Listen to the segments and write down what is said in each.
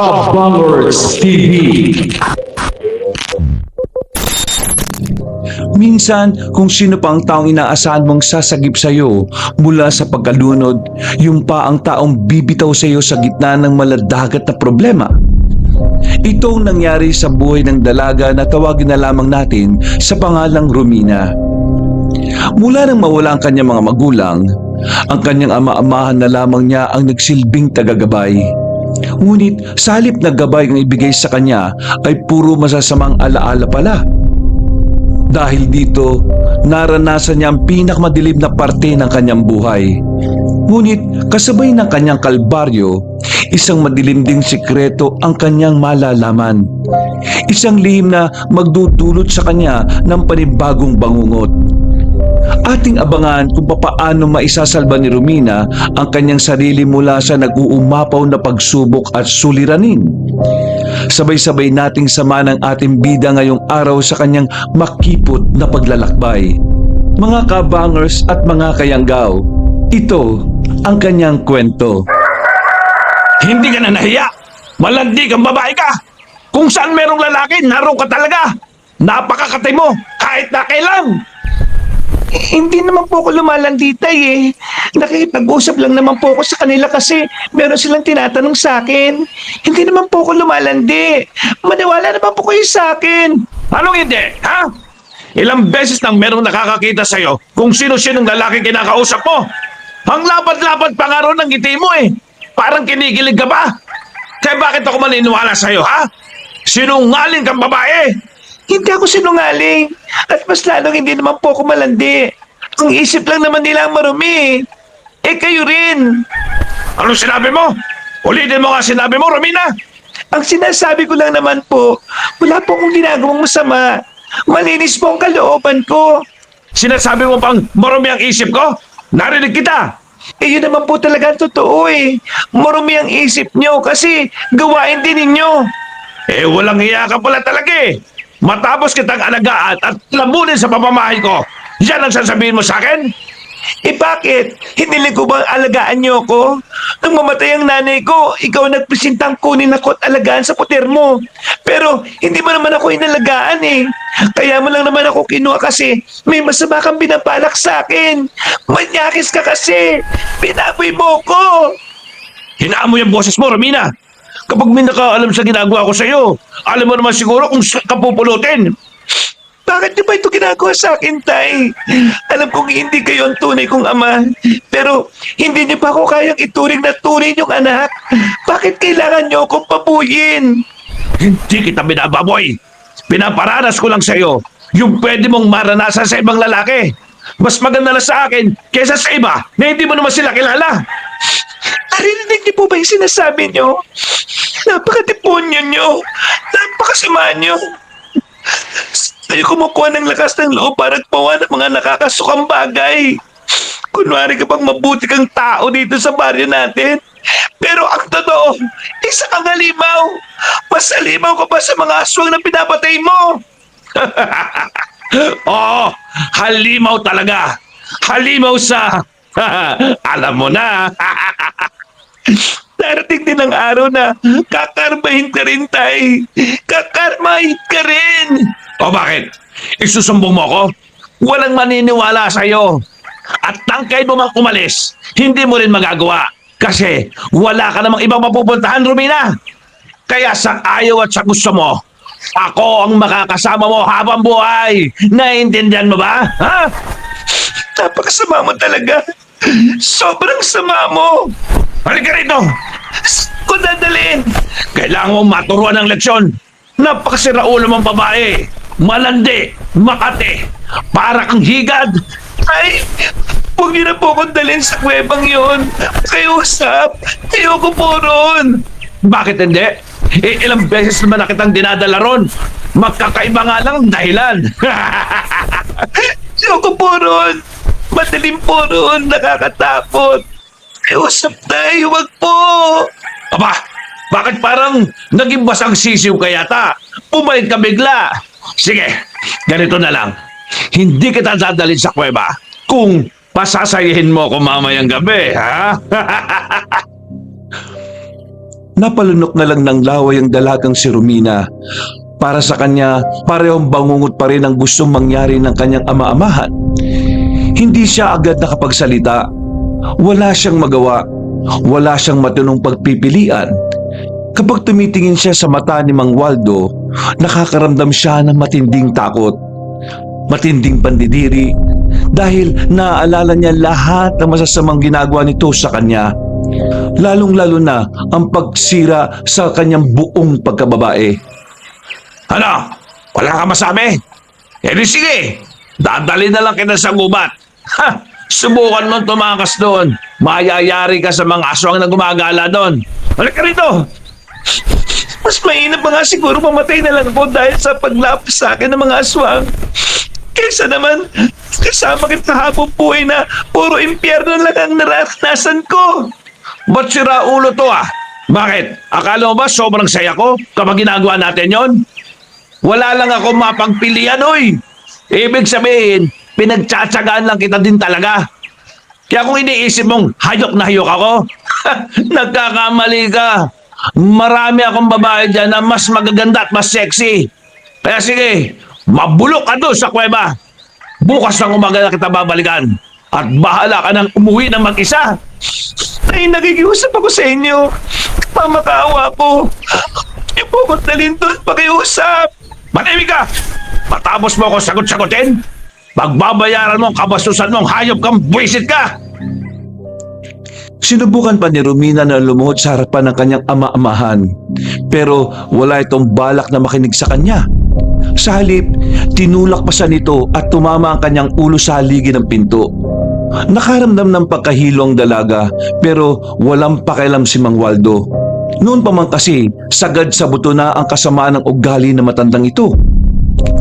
Followers TV. Minsan, kung sino pa ang taong inaasahan mong sasagip sa iyo mula sa pagkalunod, yung pa ang taong bibitaw sa iyo sa gitna ng maladagat na problema. Ito ang nangyari sa buhay ng dalaga na tawagin na lamang natin sa pangalang Romina. Mula nang mawala ang kanyang mga magulang, ang kanyang ama-amahan na lamang niya ang nagsilbing tagagabay. Ngunit sa halip na gabay ang ibigay sa kanya ay puro masasamang alaala pala. Dahil dito, naranasan niya ang pinakamadilim na parte ng kanyang buhay. Ngunit kasabay ng kanyang kalbaryo, isang madilim ding sikreto ang kanyang malalaman. Isang lihim na magdudulot sa kanya ng panibagong bangungot. Ating abangan kung papaano maisasalba ni Romina ang kanyang sarili mula sa nag-uumapaw na pagsubok at suliranin. Sabay-sabay nating sama ng ating bida ngayong araw sa kanyang makipot na paglalakbay. Mga kabangers at mga kayanggaw, ito ang kanyang kwento. Hindi ka na nahiya! Malandi kang babae ka! Kung saan merong lalaki, naroon ka talaga! Napakakatay mo, kahit na kailan! Hindi naman po ako lumalanditay eh. Nakikipag-usap lang naman po ako sa kanila kasi meron silang tinatanong sa akin. Hindi naman po ako lumalandi. Maniwala naman po kayo sa akin. Anong hindi, ha? Ilang beses nang merong nakakakita sa'yo kung sino-sinong lalaki kinakausap mo. Ang lapad-lapad pa nga ron ng ngiti mo eh. Parang kinikilig ka ba? Kaya bakit ako maniniwala sa'yo, ha? Sinungaling kang babae! Hindi ako sinungaling. At mas lalong hindi naman po ako malandi. Ang isip lang naman nila ang marumi. Eh kayo rin. Anong sinabi mo? Ulitin mo nga sinabi mo, Romina! Ang sinasabi ko lang naman po, wala po akong ginagawang masama. Malinis po ang kalooban ko. Sinasabi mo pang marumi ang isip ko? Narinig kita! Eh yun naman po talaga ang totoo eh. Marumi ang isip nyo kasi gawain din ninyo. Eh walang hiya ka pala talaga eh! Matapos kitang alagaan at lamunin sa pamamahay ko, yan ang sasabihin mo sa akin? Eh bakit? Hiniling ko bang alagaan nyo ako? Nang mamatay ang nanay ko, ikaw nagpresentang kunin ako at alagaan sa puter mo. Pero hindi mo naman ako inalagaan eh. Kaya mo lang naman ako kinuha kasi may masama kang binabalak sa akin. Manyakis ka kasi. Binaboy mo ko. Hinaan mo yung boses mo, Romina! Kapag may nakaalam sa ginagawa ko sa'yo, alam mo naman siguro kung saan ka pupulutin. Bakit niyo ba ito ginagawa sa akin, Tay? Alam kong hindi kayo ang tunay kong ama. Pero hindi niyo pa ako kayang ituring na tunay niyong anak. Bakit kailangan niyo akong pabuyin? Hindi kita binababoy. Pinaparanas ko lang sa'yo yung pwede mong maranasan sa ibang lalaki. Mas maganda na sa akin kaysa sa iba na hindi mo naman sila kilala. Narinig niyo po ba yung sinasabi niyo? Napakatipunyo niyo. Napakasama niyo. Sa'yo kumukuha ng lakas ng loob para gawa ng mga nakakasukang bagay. Kunwari ka bang mabuti kang tao dito sa baryo natin. Pero ang totoo, isa kang halimaw. Mas halimaw ka pa sa mga aswang na pinapatay mo. Oo, halimaw talaga. Halimaw sa... alam mo na. Darating din ang araw na kakarmahin ka rin, Tay. Kakarmahin ka rin. O bakit? Isusumbong mo ako? Walang maniniwala sa'yo. At tangkay mo mang umalis, hindi mo rin magagawa. Kasi wala ka namang ibang mapupuntahan, Romina. Kaya sa ayaw at sa gusto mo, ako ang makakasama mo habang buhay. Naiintindihan mo ba? Ha? Napakasama mo talaga. Sobrang sama mo. Halika rito! Kung dadalhin. Kailangan mong maturuan ng leksyon. Napakasira ulo mong babae. Malandi, makate, para kang higad. Ay, huwag niyo na po akong dalhin sa kwebang yun. Kayo usap. Ayoko po ron. Bakit hindi? Ilang beses naman na kitang dinadala ron. Magkakaiba nga lang ang dahilan. Ayoko po ron. Madaling po ron. Nakakatakot. Kayo usap tayo. Huwag po. Aba, bakit parang naging basang sisiw ka yata? Pumayag ka bigla. Sige, ganito na lang. Hindi kita dadalhin sa kuweba kung pasasayihin mo ko mamayang gabi, ha? Napalunok na lang ng laway ang dalagang si Romina. Para sa kanya, parehong bangungot pa rin ang gustong mangyari ng kanyang ama-amahan. Hindi siya agad nakapagsalita. Wala siyang magawa. Wala siyang matinong pagpipilian. Kapag tumitingin siya sa mata ni Mang Waldo, nakakaramdam siya ng matinding takot. Matinding pandidiri dahil naaalala niya lahat ng masasamang ginagawa nito sa kanya. Lalong-lalo na ang pagsira sa kanyang buong pagkababae. Ano? Wala ka masabi? Eh di sige, dadali na lang kita sa gubat. Ha! Subukan mo tumakas doon. Mayayari ka sa mga aswang na gumagala doon. Balik ka rito! Mas mainam pa nga siguro mamatay na lang po dahil sa paglapos sa akin ng mga aswang. Kaysa naman, kasama kita hapong buhay na puro impyerno lang ang naranasan ko. Ba't sira ulo to ah? Bakit? Akala mo ba sobrang saya ko kapag ginagawa natin yon? Wala lang ako mapagpilian, oy. Ibig sabihin, pinagtsatsagaan lang kita din talaga. Kaya kung iniisip mong hayok na hayok ako, nagkakamali ka. Marami akong babae dyan na mas magaganda at mas sexy. Kaya sige, mabulok ka doon sa kuweba. Bukas ng umaga na kita babalikan. At bahala ka nang umuwi ng mag-isa. Ay, nakikiusap ako sa inyo. Pamakaawa ko. Ipukot na rin doon pakiusap. Manimik ka! Matapos mo ako sagot-sagutin, pagbabayaran mo ang kabastusan mong hayop kang buwisit ka! Sinubukan pa ni Romina na lumuhod sa harapan ng kanyang ama-amahan. Pero wala itong balak na makinig sa kanya. Sa halip, tinulak pa siya nito at tumama ang kanyang ulo sa haligi ng pinto. Nakaramdam ng pagkahilo ang dalaga pero walang pakialam si Mang Waldo. Noon pa man kasi, sagad sa buto na ang kasamaan ng ugali ng matandang ito.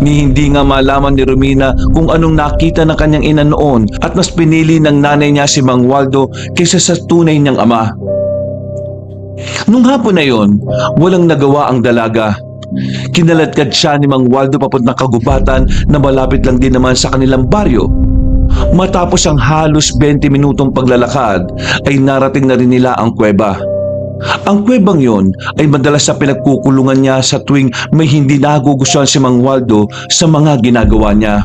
Ni hindi nga malaman ni Romina kung anong nakita ng kanyang ina noon at mas pinili ng nanay niya si Mang Waldo kaysa sa tunay niyang ama. Nung hapon na yon, walang nagawa ang dalaga. Kinaladkad siya ni Mang Waldo papuntang kagubatan na malapit lang din naman sa kanilang baryo. Matapos ang halos 20 minutong paglalakad ay narating na rin nila ang kuweba. Ang kuwebang yon ay madalas sa pinagkukulungan niya sa tuwing may hindi nagugustuhan si Mang Waldo sa mga ginagawa niya.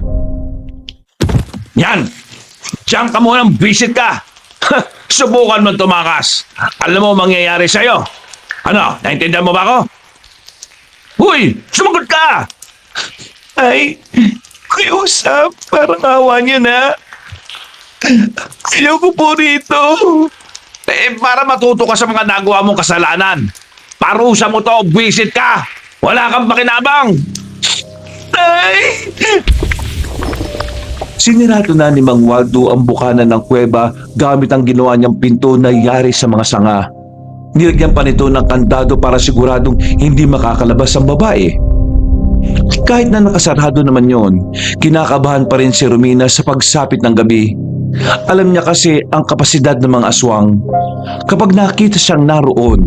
Yan! Diyan ka munang visit ka! Subukan mo tumakas. Alam mo mangyayari sa'yo. Ano, naintindihan mo ba ako? Uy! Sumagot ka! Ay, kiusap. Parang awa niyo na. Ayoko po rito. Eh, para matuto ka sa mga nagawa mong kasalanan. Parusa mo to, visit ka! Wala kang pakinabang! Ay! Sinirado na ni Mang Waldo ang bukana ng kuweba gamit ang ginawa niyang pinto na yari sa mga sanga. Nilagyan pa nito ng kandado para siguradong hindi makakalabas ang babae. Kahit na nakasarado naman yon, kinakabahan pa rin si Romina sa pagsapit ng gabi. Alam niya kasi ang kapasidad ng mga aswang. Kapag nakita siyang naroon,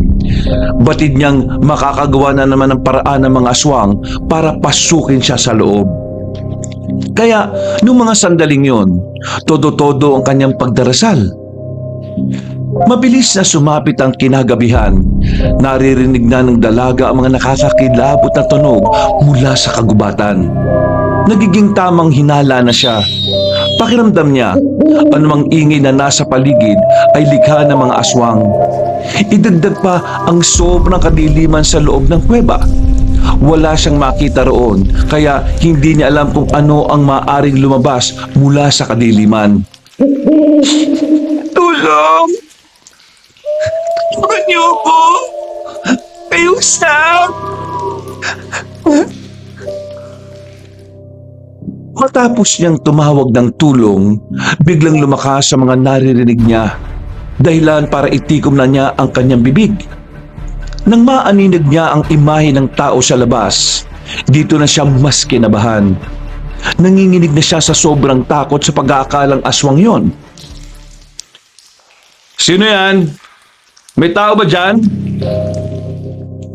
batid niyang makakagawa na naman ng paraan ng mga aswang para pasukin siya sa loob. Kaya, nung mga sandaling yon, todo-todo ang kanyang pagdarasal. Mabilis na sumapit ang kinagabihan. Naririnig na ng dalaga ang mga nakakakilabot na tunog mula sa kagubatan. Nagiging tamang hinala na siya. Pakiramdam niya, anumang ingay na nasa paligid ay likha ng mga aswang. Idagdag pa ang sobrang kadiliman sa loob ng kuweba. Wala siyang makita roon, kaya hindi niya alam kung ano ang maaring lumabas mula sa kadiliman. Tulong! Tulungan niyo ako! Kiusap! Matapos niyang tumawag ng tulong, biglang lumakas sa mga naririnig niya. Dahilan para itikom na niya ang kanyang bibig. Nang maaninig niya ang imahe ng tao sa labas, dito na siya mas kinabahan. Nanginginig na siya sa sobrang takot sa pag-aakalang aswang yon. Sino yan? May tao ba dyan?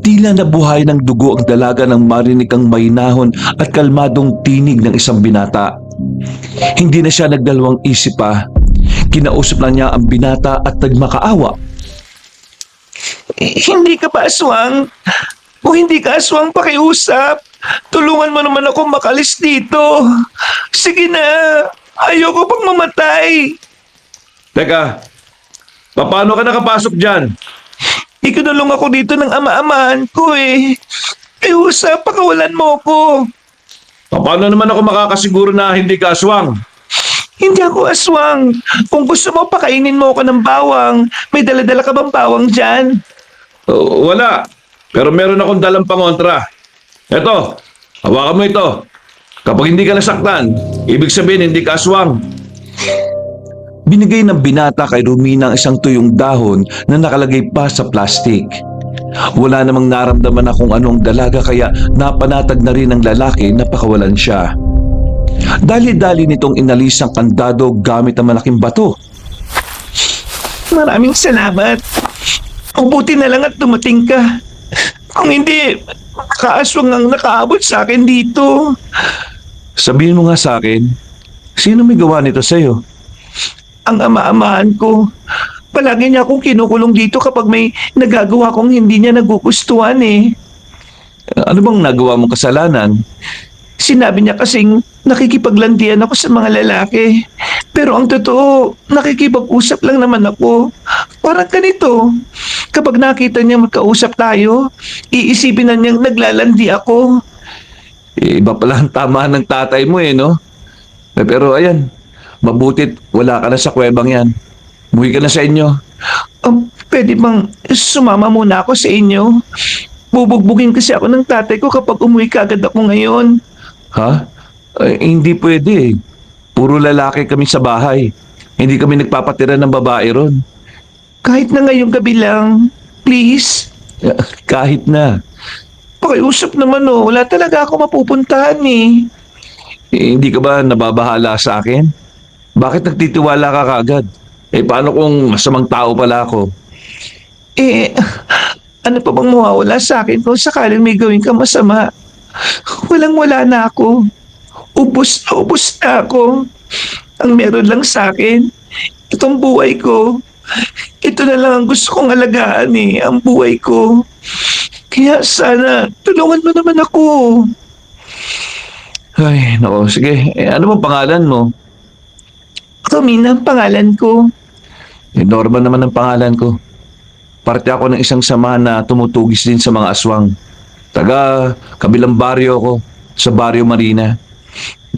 Tila nabuhay ng dugo ang dalaga nang marinig ang mahinahon at kalmadong tinig ng isang binata. Hindi na siya nagdalawang isip pa. Kinausap na niya ang binata at nagmakaawa. Hindi ka ba aswang? Kung hindi ka aswang, pakiusap. Tulungan mo naman ako makalis dito. Sige na. Ayoko pang mamatay. Teka, paano ka nakapasok dyan? Ikinulong ako dito ng ama-amahan ko eh. Pakiusap, pakawalan mo ko. Paano naman ako makakasiguro na hindi ka aswang? Hindi ako aswang. Kung gusto mo, pakainin mo ako ng bawang. May daladala ka bang bawang dyan? Wala. Pero meron akong dalang pangontra. Eto, hawakan mo ito. Kapag hindi ka nasaktan, ibig sabihin hindi ka aswang. Binigay ng binata kay Romina ang isang tuyong dahon na nakalagay pa sa plastik. Wala namang naramdaman na kung anong dalaga kaya napanatag na rin ng lalaki na pakawalan siya. Dali-dali nitong inalis ang kandado gamit ang malaking bato. Maraming salamat. Ang buti na lang at dumating ka. Kung hindi, kaaswang ang nakaabot sa akin dito. Sabihin mo nga sa akin, sino may gawa nito sa'yo? Ang ama-amahan ko. Palagi niya akong kinukulong dito kapag may nagagawa kong hindi niya nagugustuhan eh. Ano bang nagawa mong kasalanan? Sinabi niya kasing nakikipaglandian ako sa mga lalaki. Pero ang totoo, nakikipag-usap lang naman ako. Parang ganito. Kapag nakita niya magkausap tayo, iisipin na niyang naglalandi ako. Iba pala ang tama ng tatay mo no? Pero ayan, mabutit wala ka na sa kuwebang yan. Umuwi ka na sa inyo. Pwede bang sumama muna ako sa inyo? Bubugbugin kasi ako ng tatay ko kapag umuwi ka agad ako ngayon. Ha? Hindi pwede. Puro lalaki kami sa bahay. Hindi kami nagpapatira ng babae ron. Kahit na ngayong gabi lang, please. Kahit na. Pakiusap naman wala talaga ako mapupuntahan eh. Hindi ka ba nababahala sa akin? Bakit nagtitiwala ka kagad? Paano kung masamang tao pala ako? Ano pa bang mawawala sa akin kung sakaling may gawin ka masama? Walang-wala na ako. Ubus na ako. Ang meron lang sa akin, itong buhay ko. Ito na lang ang gusto kong alagaan ang buhay ko. Kaya sana, tulungan mo naman ako. Ay, nako, sige. Ano bang pangalan mo? Romina ang pangalan ko. Norman naman ang pangalan ko. Parte ako ng isang samahan na tumutugis din sa mga aswang. Taga kabilang baryo ako, sa Baryo Marina.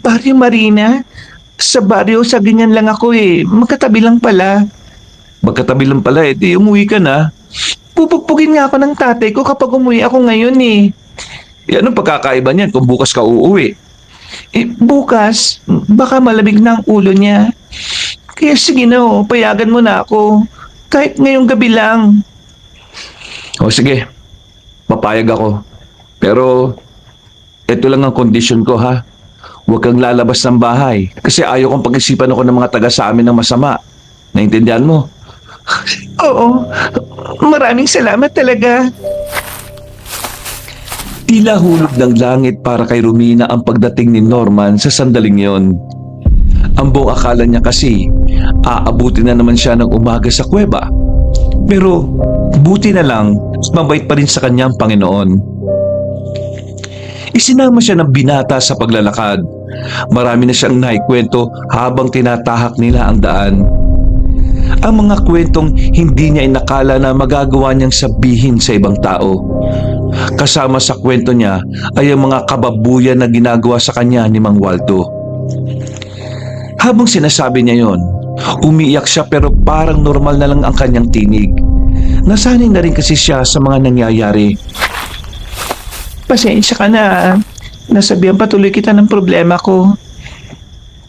Baryo Marina? Sa baryo, sa ganyan lang ako Magkatabi lang pala. Magkatabi lang pala di umuwi ka na. Pupugpugin nga ako ng tatay ko kapag umuwi ako ngayon Anong pagkakaiba niyan kung bukas ka uuwi? Bukas, baka malamig na ang ulo niya. Kaya sige na payagan mo na ako. Kahit ngayong gabi lang. O sige, papayag ako. Pero, ito lang ang kondisyon ko ha. Huwag kang lalabas ng bahay. Kasi ayaw kong pag-isipan ako ng mga taga sa amin ng masama. Naintindihan mo? Oo, maraming salamat talaga. Tila hulog ng langit para kay Romina ang pagdating ni Norman sa sandaling yon. Ang buong akala niya kasi, aabuti na naman siya ng umaga sa kuweba. Pero, buti na lang, mabait pa rin sa kanya ang Panginoon. Isinama siya ng binata sa paglalakad. Marami na siyang naikwento habang tinatahak nila ang daan. Ang mga kwentong hindi niya inakala na magagawa niyang sabihin sa ibang tao. Kasama sa kwento niya ay ang mga kababuyan na ginagawa sa kanya ni Mang Waldo. Habang sinasabi niya yon, umiiyak siya pero parang normal na lang ang kanyang tinig. Nasanay na rin kasi siya sa mga nangyayari. Pasensya ka na. Nasabihan patuloy kita ng problema ko.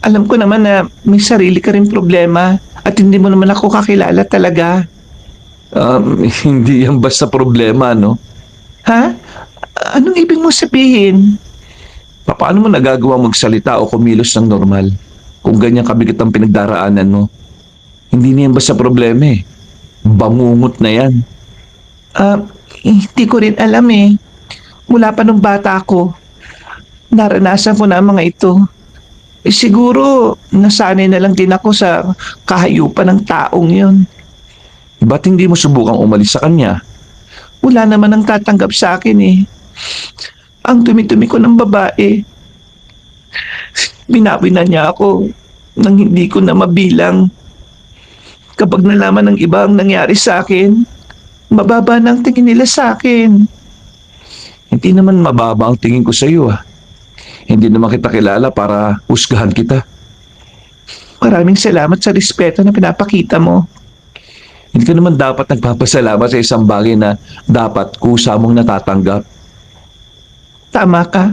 Alam ko naman na may sarili ka rin problema at hindi mo naman ako kakilala talaga. Hindi yan basta problema, no? Ha? Anong ibig mo sabihin? Paano mo nagagawa magsalita o kumilos ng normal kung ganyan kabigat ang pinagdaraanan mo? Hindi na yan basta problema Bangungot na yan. Hindi ko rin alam Mula pa nung bata ako, naranasan ko na ang mga ito. Siguro, nasanay na lang din ako sa kahayupan ng taong yon. Ba't hindi mo subukang umalis sa kanya? wala naman ang tatanggap sa akin eh. Ang dumi-dumi ko ng babae. Binawi na niya ako nang hindi ko na mabilang. Kapag nalaman ng iba ang nangyari sa akin, mababa na ang tingin nila sa akin. Hindi naman mababa ang tingin ko sa iyo ah. Hindi naman kita kilala para husgahan kita. Maraming salamat sa respeto na pinapakita mo. Hindi ka naman dapat nagpapasalamat sa isang bagay na dapat kusa mong natatanggap. Tama ka.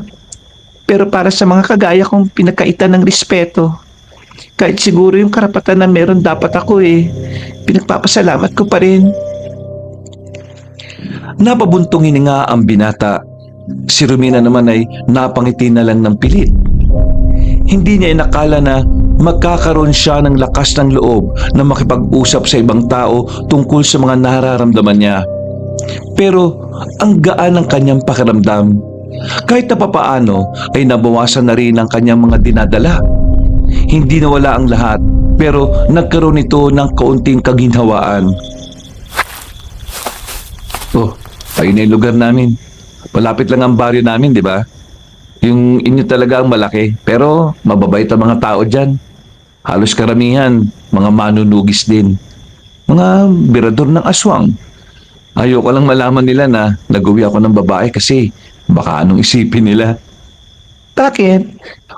Pero para sa mga kagaya kong pinagkaitan ng respeto, kahit siguro yung karapatan na meron dapat ako eh, pinagpapasalamat ko pa rin. Napabuntong hininga ang binata. Si Romina naman ay napangiti na lang ng pilit. Hindi niya inakala na magkakaroon siya ng lakas ng loob na makipag-usap sa ibang tao tungkol sa mga nararamdaman niya. Pero ang gaan ng kanyang pakiramdam. Kahit na papaano ay nabawasan na rin ang kanyang mga dinadala. Hindi nawala ang lahat, pero nagkaroon ito ng kaunting kaginhawaan. Oh, ayun na yung lugar namin. Malapit lang ang baryo namin, di ba? Yung inyo talaga ang malaki, pero mababait ang mga tao dyan. Halos karamihan, mga manunugis din. Mga birador ng aswang. Ayoko lang malaman nila na nag-uwi ako ng babae kasi baka anong isipin nila. Bakit?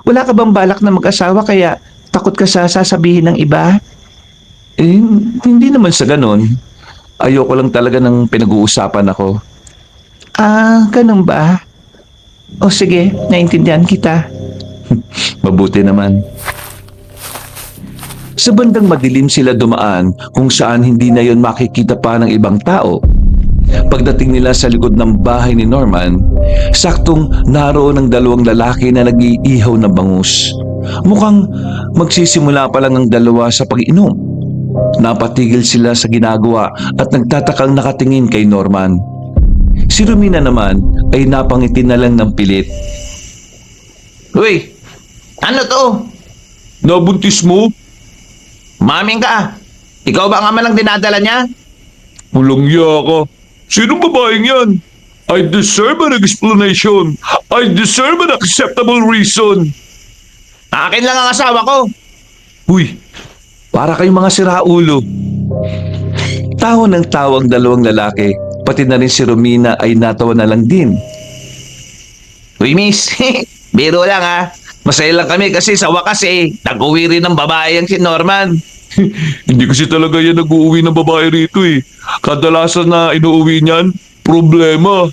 Wala ka bang balak na mag-asawa kaya takot ka sa sasabihin ng iba? Eh, hindi naman sa ganon. Ayoko lang talaga ng pinag-uusapan ako. Ah, ganun ba? O sige, naintindihan kita. Mabuti naman. Sa bandang madilim sila dumaan kung saan hindi na yon makikita pa ng ibang tao. Pagdating nila sa likod ng bahay ni Norman, saktong naroon ang dalawang lalaki na nag-iihaw ng bangus. Mukhang magsisimula pa lang ang dalawa sa pag-inom. Napatigil sila sa ginagawa at nagtatakang nakatingin kay Norman. Si Romina naman ay napangiti na lang ng pilit. Uy, ano to? Nabuntis mo? Maming ka. Ikaw ba ang ama lang dinadala niya? Walang iya ka. Sinong babaeng yan? I deserve an explanation. I deserve an acceptable reason. Akin lang ang asawa ko. Uy, para kayong mga siraulo. Tawa ng tawa ang dalawang lalaki, pati na rin si Romina ay natawa na lang din. Uy, miss. Biro lang ha. Masaya lang kami kasi sa wakas nag-uwi rin ng babae ang si Norman. Hindi kasi talaga yan nag-uuwi ng babae rito eh. Kadalasan na inuuwi niyan, problema.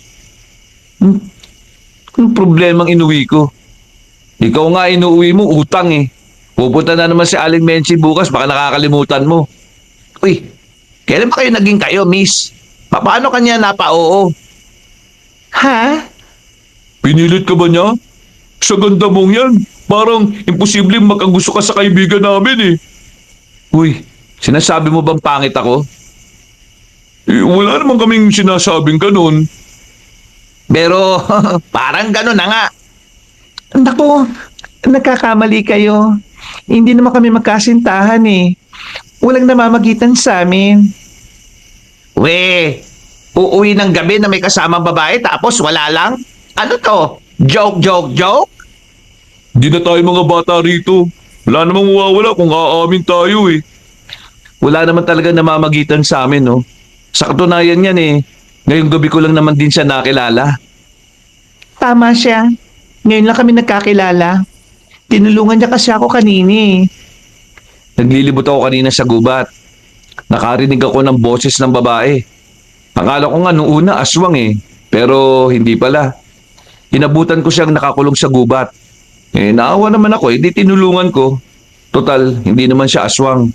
Ang problemang inuwi ko. Ikaw nga inuwi mo, utang eh. Pupunta na naman si Aling Menchi bukas, baka nakakalimutan mo. Uy, kailan ba kayo naging kayo, miss? Paano kanya napa-oo? Ha? Pinilit ka ba niya? Sa ganda mong yan, parang imposible magkagusto ka sa kaibigan namin eh. Uy, sinasabi mo bang pangit ako? Wala naman kaming sinasabing ganun. Pero parang gano'n na nga. Naku, nagkakamali kayo. Hindi naman kami magkasintahan eh. Walang namamagitan sa amin. We, uuwi ng gabi na may kasamang babae tapos wala lang? Ano to? Joke? Hindi na tayo mga bata rito. Wala namang mawawala kung aamin tayo eh. Wala naman talaga namamagitan sa amin, no? Sa katunayan yan eh. Ngayong gabi ko lang naman din siya nakilala. Tama siya. Ngayon lang kami nagkakilala. Tinulungan niya kasi ako kanini. Naglilibot ako kanina sa gubat. Nakarinig ako ng boses ng babae. Akala ko nga nung una aswang eh. Pero hindi pala. Inabutan ko siyang nakakulong sa gubat. Naawa naman ako, di tinulungan ko. Total, hindi naman siya aswang.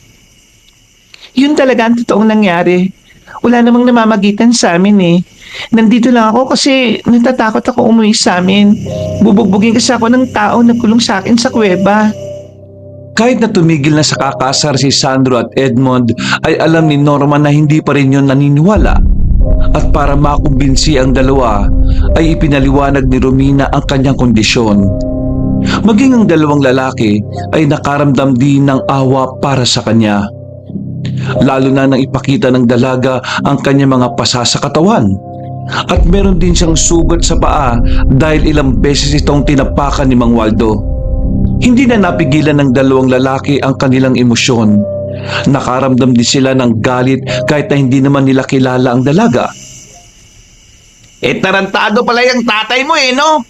Yun talaga ang totoong nangyari. Wala namang namamagitan sa amin eh. Nandito lang ako kasi natatakot ako umuwi sa amin. Bubugbugin kasi ako ng tao na kulong sa akin sa kuweba. Kahit na tumigil na sa kakasar si Sandro at Edmond, ay alam ni Norman na hindi pa rin yun naniniwala. At para makumbinsi ang dalawa, ay ipinaliwanag ni Romina ang kanyang kondisyon. Maging ang dalawang lalaki ay nakaramdam din ng awa para sa kanya. Lalo na nang ipakita ng dalaga ang kanyang mga pasa sa katawan. At meron din siyang sugat sa paa dahil ilang beses itong tinapakan ni Mang Waldo. Hindi na napigilan ng dalawang lalaki ang kanilang emosyon. Nakaramdam din sila ng galit kahit na hindi naman nila kilala ang dalaga. Tarantado pala yung tatay mo no?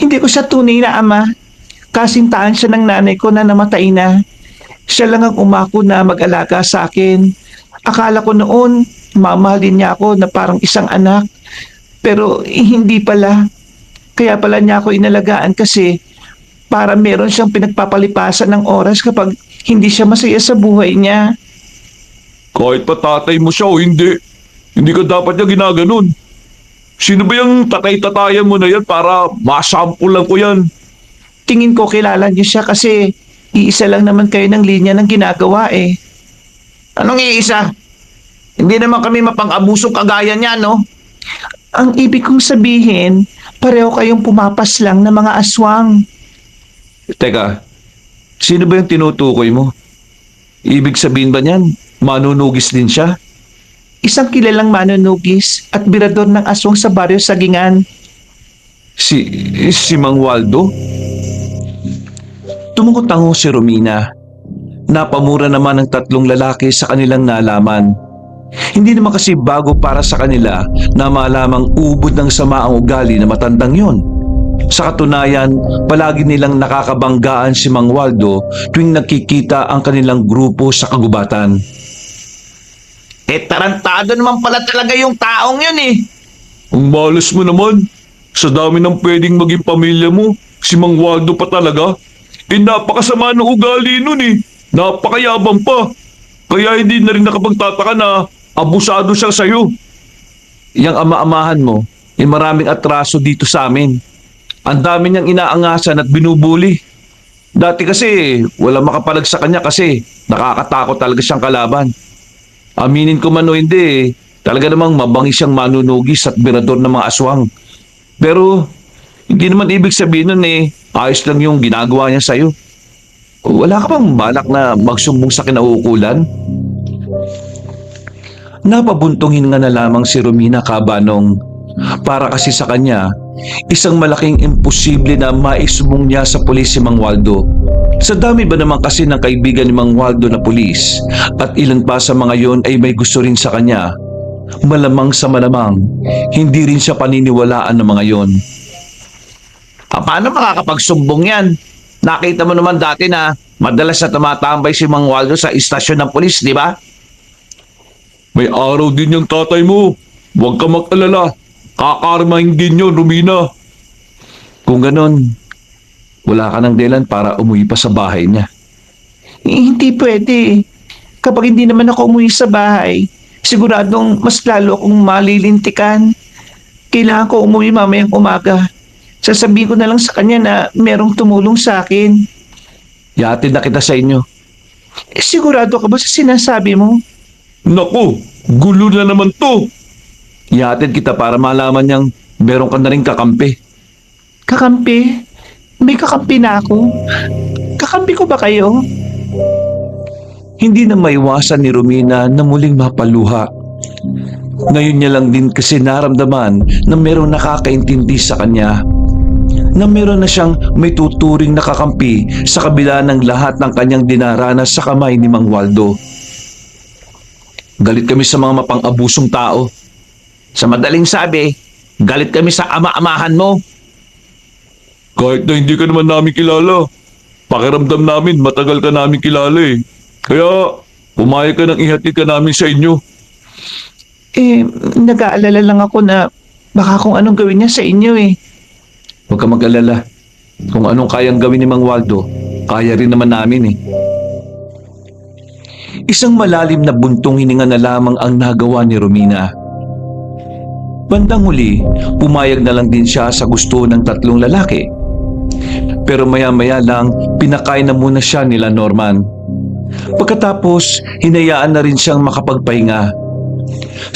Hindi ko siya tunay na ama. Kasintahan siya ng nanay ko na namatay na. Siya lang ang umako na mag-alaga sa akin. Akala ko noon, mamahalin niya ako na parang isang anak. Pero hindi pala. Kaya pala niya ako inalagaan kasi para meron siyang pinagpapalipasan ng oras kapag hindi siya masaya sa buhay niya. Kahit pa tatay mo siya o hindi, hindi ka dapat niya ginaganon. Sino ba yung tatay-tatayan mo na yan para masample lang ko yan? Tingin ko kilala niyo siya kasi iisa lang naman kayo ng linya ng ginagawa eh. Anong iisa? Hindi naman kami mapang-abusong kagaya niya, no? Ang ibig kong sabihin, pareho kayong pumapas lang ng mga aswang. Teka, sino ba yung tinutukoy mo? Ibig sabihin ba niyan, manunugis din siya? Isang kilalang manunugis at birador ng aswang sa baryo Sagingan. Si Mang Waldo? Tumukotango si Romina. Napamura naman ng tatlong lalaki sa kanilang nalaman. Hindi naman kasi bago para sa kanila na malamang ubod ng sama ang ugali na matandang yon. Sa katunayan, palagi nilang nakakabanggaan si Mang Waldo tuwing nakikita ang kanilang grupo sa kagubatan. Tarantado naman pala talaga yung taong yun Ang malas mo naman. Sa dami ng pwedeng maging pamilya mo, si Mang Waldo pa talaga. Napakasama ng ugali nun Napakayabang pa. Kaya hindi na rin nakapagtataka na abusado siya sa'yo. Yang ama-amahan mo, maraming atraso dito sa amin. Ang dami niyang inaangasan at binubuli. Dati kasi, wala makapalag sa kanya kasi nakakatakot talaga siyang kalaban. Aminin ko man o hindi, talaga namang mabangi siyang manunugis at birador ng mga aswang. Pero, hindi naman ibig sabihin nun ayos lang yung ginagawa niya sa'yo. Wala ka bang balak na magsumbong sa kinauukulan? Napabuntong hininga na lamang si Romina Cabanong. Para kasi sa kanya, isang malaking imposible na maisumbong niya sa pulis si Mang Waldo. Sa dami ba naman kasi ng kaibigan ni Mang Waldo na pulis at ilan pa sa mga yon ay may gusto rin sa kanya, malamang sa malamang, hindi rin siya paniniwalaan ng mga yon. Paano makakapagsumbong yan? Nakita mo naman dati na madalas na tumatambay si Mang Waldo sa istasyon ng pulis, di ba? May araw din yung tatay mo. Huwag ka mag-alala. Kakarmahin din yun, Romina. Kung ganon, wala ka ng dahilan para umuwi pa sa bahay niya. Hindi pwede. Kapag hindi naman ako umuwi sa bahay, siguradong mas lalo akong malilintikan. Kailangan ko umuwi mamayang umaga. Sasabihin ko na lang sa kanya na merong tumulong sa akin. Ihatid na kita sa inyo. Sigurado ka ba sa sinasabi mo? Naku, gulo na naman to. Ihatid kita para malaman niyang meron ka na rin kakampi. Kakampi? May kakampi na ako. Kakampi ko ba kayo? Hindi na maiwasan ni Romina na muling mapaluha. Ngayon niya lang din kasi naramdaman na merong nakakaintindi sa kanya. Na meron na siyang may tuturing nakakampi sa kabila ng lahat ng kanyang dinaranas sa kamay ni Mang Waldo. Galit kami sa mga mapang-abusong tao. Sa madaling sabi, galit kami sa ama-amahan mo. Kahit na hindi ka naman namin kilala. Pakiramdam namin, matagal ka namin kilala Kaya, pumayag ka nang ihatid ka namin sa inyo. Nag-aalala lang ako na baka kung anong gawin niya sa inyo Huwag ka mag-alala. Kung anong kayang gawin ni Mang Waldo, kaya rin naman namin Isang malalim na buntong hininga na lamang ang nagawa ni Romina. Bandang huli, pumayag na lang din siya sa gusto ng tatlong lalaki. Pero maya-maya lang, pinakain na muna siya nila Norman. Pagkatapos, hinayaan na rin siyang makapagpahinga.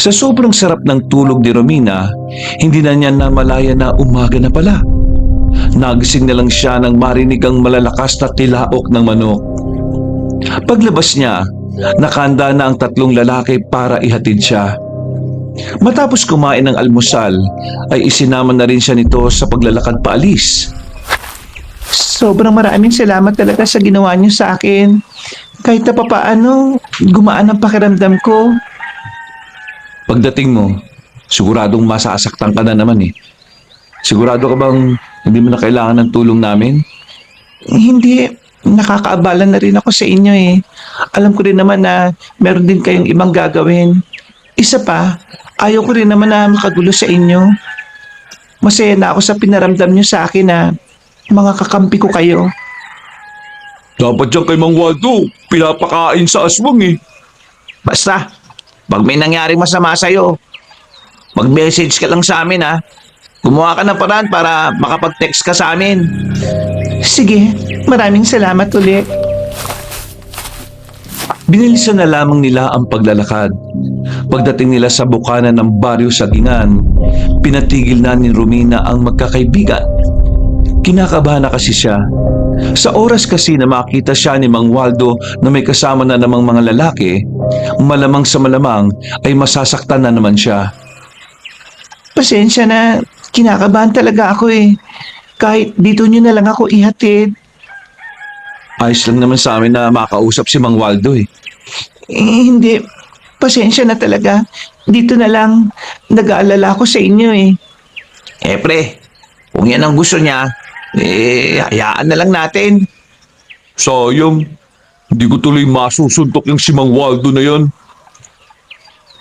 Sa sobrang sarap ng tulog ni Romina, hindi na niya namalaya na umaga na pala. Nagising na lang siya nang marinig ang malalakas na tilaok ng manok. Paglabas niya, nakahanda na ang tatlong lalaki para ihatid siya. Matapos kumain ng almusal, ay isinama na rin siya nito sa paglalakad paalis. Sobrang maraming salamat talaga sa ginawa niyo sa akin. Kahit na papaano, gumaan ang pakiramdam ko. Pagdating mo, siguradong masasaktan ka na naman eh. Sigurado ka bang hindi mo na kailangan ng tulong namin? Hindi, nakakaabala na rin ako sa inyo eh. Alam ko rin naman na meron din kayong ibang gagawin. Isa pa, ayaw ko rin naman na makagulo sa inyo. Masaya na ako sa pinaramdam niyo sa akin na mga kakampi ko kayo. Dapat dyan kay Mang Waldo, pinapakain sa aswang eh. Basta, pag may nangyaring masama sa'yo, mag-message ka lang sa amin ha. Gumawa ka ng paraan para makapag-text ka sa amin. Sige, maraming salamat ulit. Binilisan na lamang nila ang paglalakad. Pagdating nila sa bukana ng Baryo Sagingan, pinatigil na ni Romina ang magkakaibigan. Kinakabahan na kasi siya. Sa oras kasi na makita siya ni Mang Waldo na may kasama na namang mga lalaki, malamang sa malamang ay masasaktan na naman siya. Pasensya na, kinakabahan talaga ako eh. Kahit dito nyo na lang ako ihatid. Ayos lang naman sa amin na makausap si Mang Waldo eh. Hindi, pasensya na talaga. Dito na lang, nag-aalala ako sa inyo eh. Pre, kung yan ang gusto niya, hayaan na lang natin. Sayang, hindi ko tuloy masusuntok yung si Mang Waldo na yan.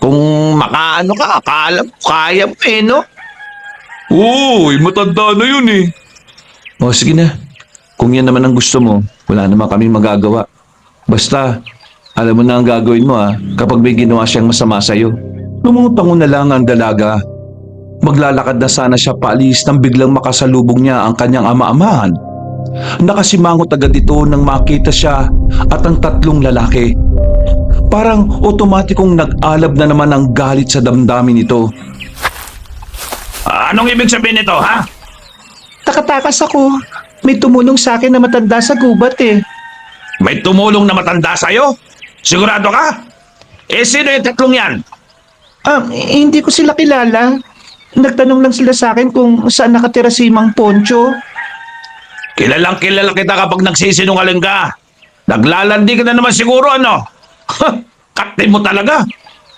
Kung makaano ka, akala mo, kaya mo no? Oo, matanda na yun eh. O sige na, kung yan naman ang gusto mo, wala naman kaming magagawa. Basta, alam mo na ang gagawin mo kapag may ginawa siyang masama sa'yo. Lumutango na lang ang dalaga. Maglalakad na sana siya paalis nang biglang makasalubong niya ang kanyang ama-amahan. Nakasimangot agad ito nang makita siya at ang tatlong lalaki. Parang otomatikong nag-alab na naman ang galit sa damdamin nito. Anong ibig sabihin nito, ha? Takatakas ako. May tumulong sa akin na matanda sa gubat eh. May tumulong na matanda sa'yo? Sigurado ka? Sino yung tatlong yan? Hindi ko sila kilala. Nagtanong lang sila sa akin kung saan nakatira si Mang Poncho. Kilalang kilala kita kapag nagsisinungaling ka. Naglalandi ka na naman siguro, ano? Katin mo talaga.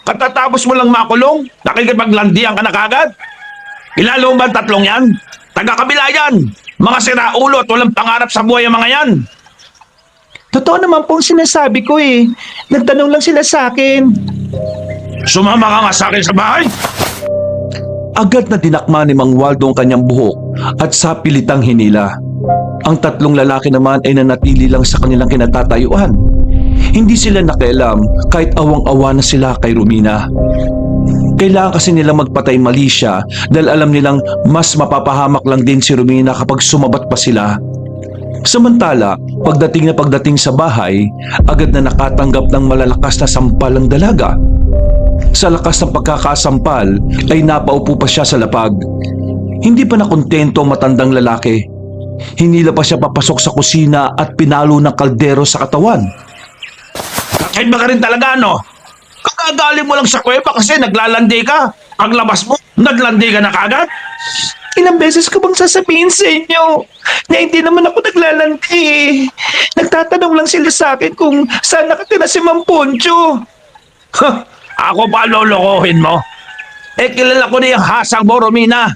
Katatapos mo lang makulong, nakikipaglandian ka na kagad. Kilala mo ba ang tatlong yan? Taga-kabila yan. Mga siraulo at walang pangarap sa buhay ang mga yan. Totoo naman pong sinasabi ko eh. Nagtanong lang sila sa akin. Sumama ka nga sa akin sa bahay. Agad na dinakma ni Mang Waldo ang kanyang buhok at sa pilitang hinila. Ang tatlong lalaki naman ay nanatili lang sa kanilang kinatatayuan. Hindi sila nakialam kahit awang-awa na sila kay Romina. Kailangan kasi nilang magpatay mali siya dahil alam nilang mas mapapahamak lang din si Romina kapag sumabat pa sila. Samantala, pagdating sa bahay, agad na nakatanggap ng malalakas na sampal ang dalaga. Sa lakas ng pagkakasampal ay napaupo pa siya sa lapag. Hindi pa nakontento ang matandang lalaki. Hinila pa siya papasok sa kusina at pinalo ng kaldero sa katawan. Kahit ba ka rin talaga, no? Kakagaling mo lang sa kuweba kasi naglalandi ka. Paglabas mo, naglandi ka na kagad. Ilang beses ko bang sasabihin sa inyo na hindi naman ako naglalandi eh. Nagtatanong lang sila sa akin kung saan nakatira si Mang Poncho. Ako pa lolokohin mo? Kilala ko na yung hasang mo, Romina.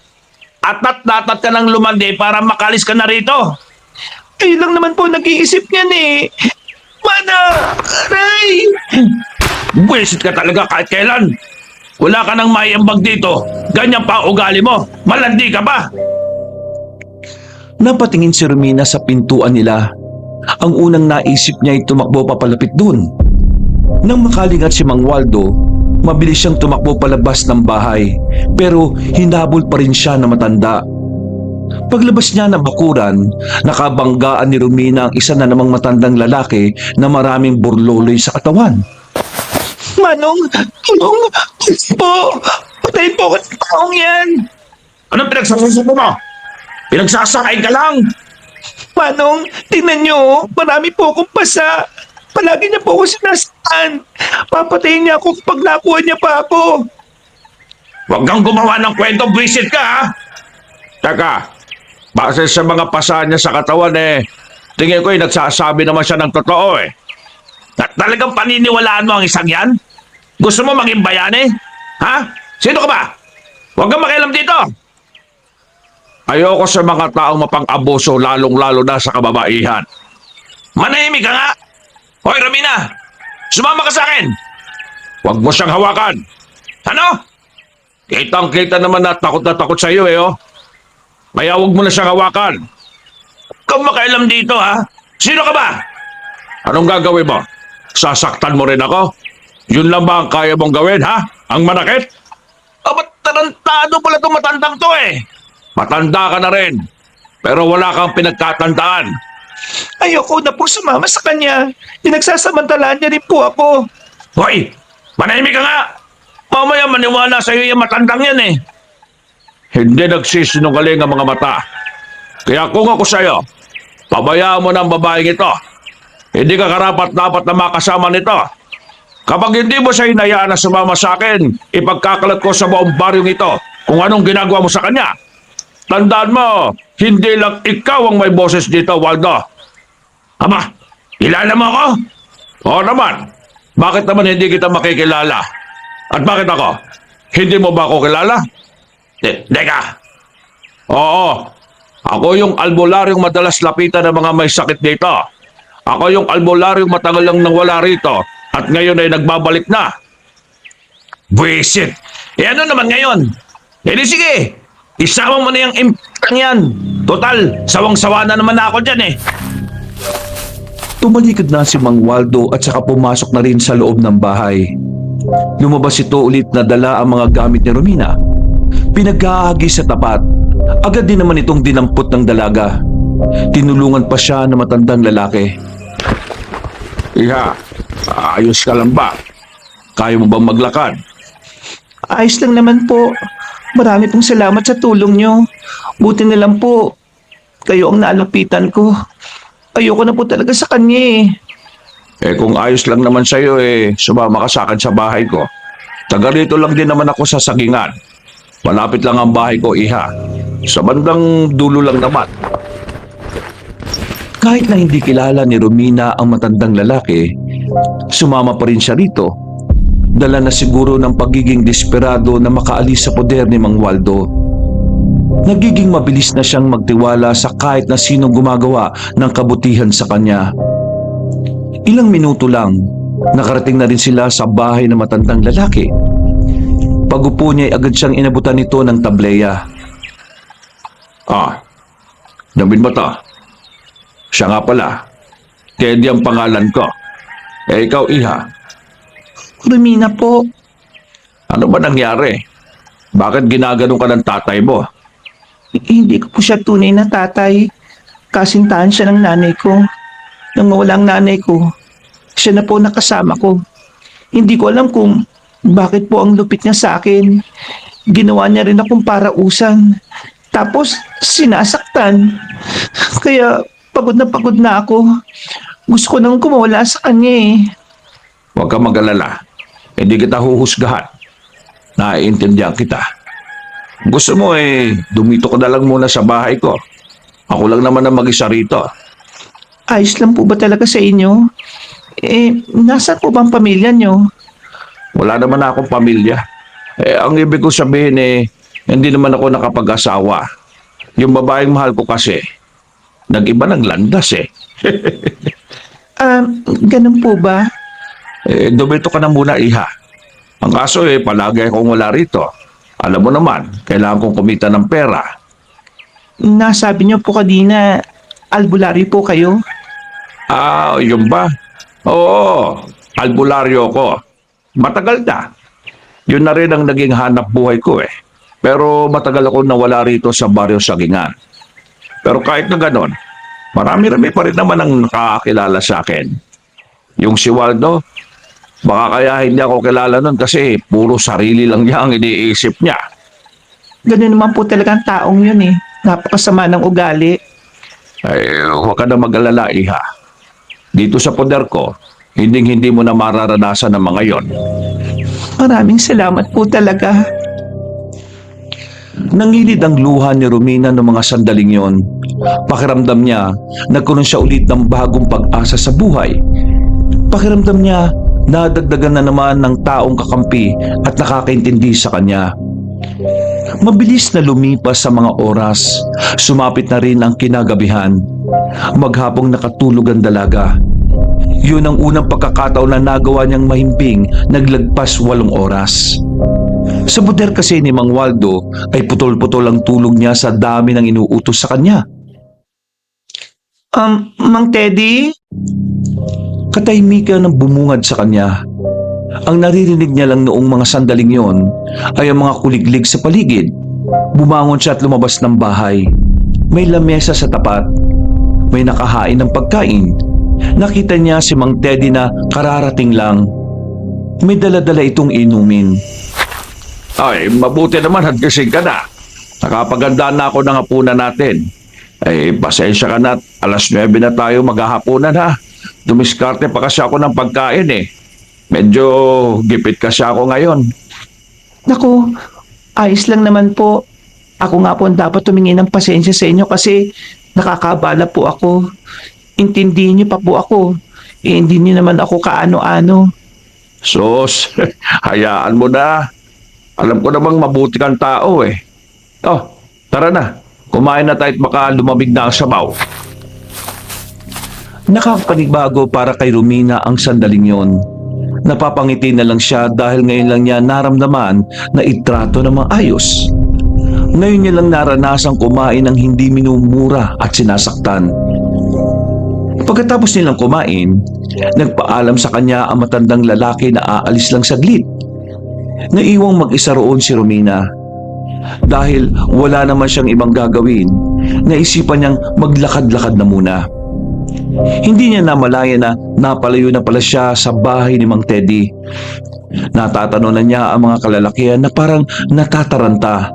Atat-datat ka ng lumandi para makalis ka na rito. Kayo lang naman po nag-iisip niyan eh. Mana! Aray! Buwisit ka talaga kahit kailan. Wala ka nang maiambag dito. Ganyan pa ang ugali mo. Malandi ka ba? Napatingin si Romina sa pintuan nila. Ang unang naisip niya ay tumakbo papalapit dun. Nang makalingat si Mang Waldo, mabilis siyang tumakbo palabas ng bahay, pero hinabol pa rin siya na matanda. Paglabas niya ng bakuran, nakabanggaan ni Romina ang isa na namang matandang lalaki na maraming burloloy sa katawan. Manong! Tulong! Po! Patayin po ako sa taong yan! Anong pinagsasusuko mo? Pinagsasakay ka lang. Manong, tingnan nyo, marami po akong pasa. Palagi niya po ako sinasaan. Papatayin niya ako kapag nakuha niya pa ako. Huwag kang gumawa ng kwento, visit ka ha! Teka, base sa mga pasa niya sa katawan tingin ko nagsasabi naman siya ng totoo Talagang paniniwalaan mo ang isang yan? Gusto mo maging bayani? Ha? Sino ka ba? Huwag kang makialam dito! Ayoko sa mga taong mapang-abuso lalong-lalo na sa kababaihan. Manahimik ka nga! Hoy, Romina! Sumama ka sa akin! Huwag mo siyang hawakan! Ano? Kitang-kita naman na takot sa iyo Kaya huwag mo na siyang hawakan. Kung makailam dito ha? Sino ka ba? Anong gagawin mo? Sasaktan mo rin ako? Yun lang ba ang kaya mong gawin ha? Ang manakit? Ba't tarantado pala itong matandang to Matanda ka na rin. Pero wala kang pinagkatandaan. Ayoko na po sumama sa kanya. Pinagsasamantalaan niya rin po ako. Hoy! Manahimik ka nga! Mamaya maniwala sa iyo yung matandang yan Hindi nagsisinungaling ang mga mata. Kaya kung ako sa iyo, pabayaan mo ng babaeng ito. Hindi ka karapat-dapat na makasama nito. Kapag hindi mo siya hinayaan na sumama sa akin, ipagkakalat ko sa buong baryong ito kung anong ginagawa mo sa kanya. Tandaan mo, hindi lang ikaw ang may boses dito, Waldo. Aba, kilala mo ako? Oo naman. Bakit naman hindi kita makikilala? At bakit ako? Hindi mo ba ako kilala? Teka. Oo. Ako yung albularyong madalas lapitan ng mga may sakit dito. Ako yung albularyong matagal lang nang wala rito at ngayon ay nagbabalik na. Buisit! Ano naman ngayon? Di sige, isama mo na yung impang yan. Total, sawang-sawa na naman ako dyan Tumalikod na si Mang Waldo at saka pumasok na rin sa loob ng bahay. Lumabas ito ulit na dala ang mga gamit ni Romina. Pinag-aagi sa tapat. Agad din naman itong dinampot ng dalaga. Tinulungan pa siya ng matandang lalaki. Iha, ayos ka lang ba? Kaya mo bang maglakad? Ayos lang naman po. Marami pong salamat sa tulong nyo. Buti na lang po. Kayo ang naalapitan ko. Ayoko na po talaga sa kanya Kung ayos lang naman sa'yo sumama ka sa akin sa bahay ko. Taga rito lang din naman ako sa Sagingan. Malapit lang ang bahay ko, Iha. Sa bandang dulo lang naman. Kahit na hindi kilala ni Romina ang matandang lalaki, sumama pa rin siya rito. Dala na siguro ng pagiging desperado na makaalis sa poder ni Mang Waldo. Nagiging mabilis na siyang magtiwala sa kahit na sinong gumagawa ng kabutihan sa kanya. Ilang minuto lang, nakarating na rin sila sa bahay ng matandang lalaki. Pagupo niya ay agad siyang inabutan nito ng tableya. Damin mo to. Siya nga pala. Teddy ang pangalan ko. Ikaw, Iha. Romina po. Ano ba nangyari? Bakit ginaganon ka ng tatay mo? Hindi ko po siya tunay na tatay. Kasintahan siya ng nanay ko. Nang mawala ang nanay ko, siya na po nakasama ko. Hindi ko alam kung bakit po ang lupit niya sa akin. Ginawa niya rin akong parausan. Tapos sinasaktan. Kaya pagod na ako. Gusto ko nang kumawala sa kanya Huwag kang mag-alala. Hindi kita huhusgahan. Naiintindihan kita. Gusto mo dumito ka na lang muna sa bahay ko. Ako lang naman ang mag-isa rito. Ayos lang po ba talaga sa inyo? Nasaan po bang pamilya niyo? Wala naman akong pamilya. Ang ibig ko sabihin hindi naman ako nakapag-asawa. Yung babaeng mahal ko kasi, nag-iba ng landas Ganun po ba? Dumito ka na muna, Iha. Ang kaso palagi akong wala rito. Alam mo naman, kailangan kong kumita ng pera. Nasabi niyo po kanina, albularyo po kayo? Yun ba? Oo, albularyo ko. Matagal na. Yun na rin ang naging hanap buhay ko Pero matagal ako nawala rito sa baryo Sagingan. Pero kahit na ganon, marami-rami pa rin naman ang nakakilala sa akin. Yung si Waldo, baka kaya hindi ako kilala nun kasi puro sarili lang niya ang iniisip niya. Ganun naman po talaga ang taong yun Napakasama ng ugali. Huwag ka na mag-alala, Iha. Dito sa poder ko, hindi mo na mararanasan ang mga yon. Maraming salamat po talaga. Nangilid ang luha ni Romina noong mga sandaling yon. Pakiramdam niya, nagkaroon siya ulit ng bagong pag-asa sa buhay. Pakiramdam niya, nadagdagan na naman ng taong kakampi at nakakaintindi sa kanya. Mabilis na lumipas sa mga oras, sumapit na rin ang kinagabihan. Maghapong nakatulog ang dalaga. Yun ang unang pagkakataon na nagawa niyang mahimbing naglagpas 8 oras. Sa buder kasi ni Mang Waldo ay putol-putol ang tulog niya sa dami ng inuutos sa kanya. Mang Teddy? Katahimikan ang bumungad sa kanya. Ang naririnig niya lang noong mga sandaling yon ay ang mga kuliglig sa paligid. Bumangon siya at lumabas ng bahay. May lamesa sa tapat. May nakahain ng pagkain. Nakita niya si Mang Teddy na kararating lang. May dala-dala itong inumin. Ay, mabuti naman hagkasing ka na. Nakapagandaan na ako ng hapunan natin. Ay, pasensya ka na at alas 9 na tayo maghahapunan ha. Dumiskarte pa kasi ako ng pagkain eh. Medyo gipit kasi ako ngayon. Naku, ayos lang naman po. Ako nga po ang dapat tumingi ng pasensya sa inyo kasi nakakabala po ako. Intindihin niyo pa po ako. Hindi niyo naman ako kaano-ano. Sus, hayaan mo na. Alam ko namang mabuti kang tao eh. Oh, tara na. Kumain na tayo at baka lumamig na ang sabaw. Nakakapanibago para kay Romina ang sandaling yon. Napapangiti na lang siya dahil ngayon lang niya naramdaman na itrato ng maayos. Ngayon niya lang naranasang kumain ng hindi minumura at sinasaktan. Pagkatapos nilang kumain, nagpaalam sa kanya ang matandang lalaki na aalis lang saglit. Naiwang mag-isa roon si Romina. Dahil wala naman siyang ibang gagawin, naisipan niyang maglakad-lakad na muna. Hindi niya namalaya na napalayo na pala siya sa bahay ni Mang Teddy. Natatanonan niya ang mga kalalakihan na parang natataranta.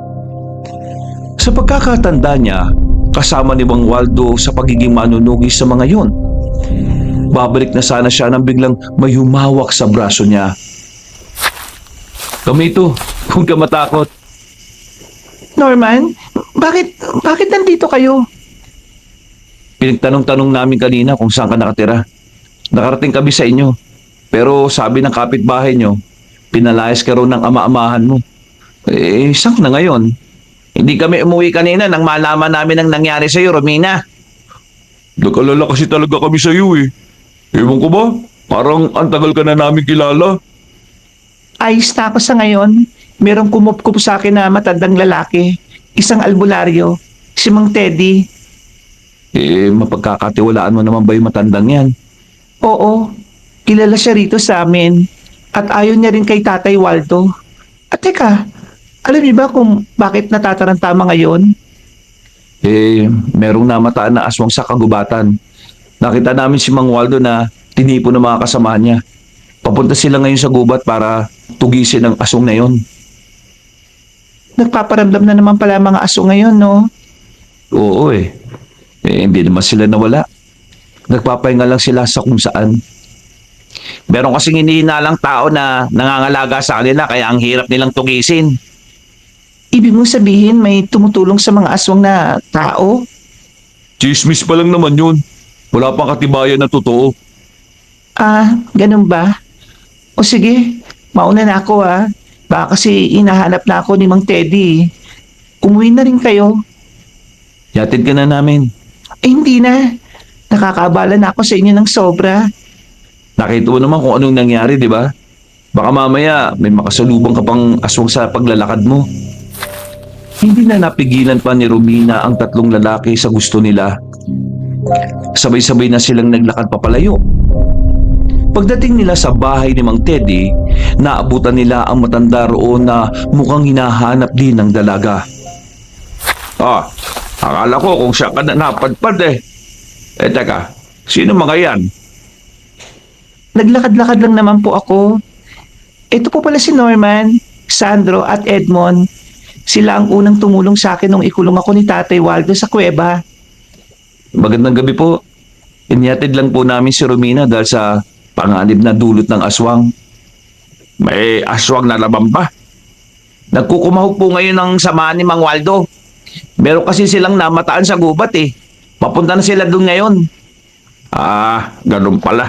Sa pagkakatanda niya, kasama ni Mang Waldo sa pagiging manunugis sa mga yon. Babalik na sana siya nang biglang may humawak sa braso niya. Kamito, huwag ka matakot. Norman, bakit nandito kayo? Pinagtanong-tanong namin kanina kung saan ka nakatira. Nakarating kami sa inyo. Pero sabi ng kapitbahay nyo, pinalayas ka raw ng ama-amahan mo. Saan na ngayon? Hindi kami umuwi kanina nang malaman namin ang nangyari sa iyo, Romina. Nag-alala kasi talaga kami sa iyo eh. Ewan ko ba? Parang ang tagal ka na namin kilala. Ayos na ako sa ngayon. Merong kumupkup sa akin na matandang lalaki. Isang albularyo. Si Mang Teddy. Mapagkakatiwalaan mo naman ba yung matandang yan? Oo, kilala siya rito sa amin. At ayaw niya rin kay Tatay Waldo. At teka, alam niyo ba kung bakit natatarantama ngayon? Merong namataan na aswang sa kagubatan. Nakita namin si Mang Waldo na tinipo ng mga kasama niya. Papunta sila ngayon sa gubat para tugisin ang aswang na yon. Nagpaparamdam na naman pala ang mga aso ngayon, no? Oo hindi naman sila nawala. Nagpapahinga lang sila sa kung saan. Meron kasing hinihinalang tao na nangangalaga sa kanila kaya ang hirap nilang tugisin. Ibig mong sabihin may tumutulong sa mga aswang na tao? Chismis pa lang naman yun. Wala pang katibayan na totoo. Ganun ba? O sige, mauna na ako Baka kasi inahanap na ako ni Mang Teddy. Umuwi na rin kayo. Yatid ka na namin. Hindi na. Nakakabala na ako sa inyo ng sobra. Nakita mo naman kung anong nangyari, di ba? Baka mamaya may makasalubong ka pang aswang sa paglalakad mo. Hindi na napigilan pa ni Romina ang 3 lalaki sa gusto nila. Sabay-sabay na silang naglakad papalayo. Pagdating nila sa bahay ni Mang Teddy, naabutan nila ang matanda roon na mukhang hinahanap din ng dalaga. Akala ko kung siya ka na napadpad eh. Teka, sino mga yan? Naglakad-lakad lang naman po ako. Ito po pala si Norman, Sandro at Edmond. Sila ang unang tumulong sa akin nung ikulong ako ni Tatay Waldo sa kuweba. Magandang gabi po. Inyatid lang po namin si Romina dahil sa panganib na dulot ng aswang. May aswang na laban ba? Nagkukumahog po ngayon ng samahan ni Mang Waldo. Meron kasi silang namataan sa gubat eh. Papunta na sila doon ngayon. Ah, ganun pala.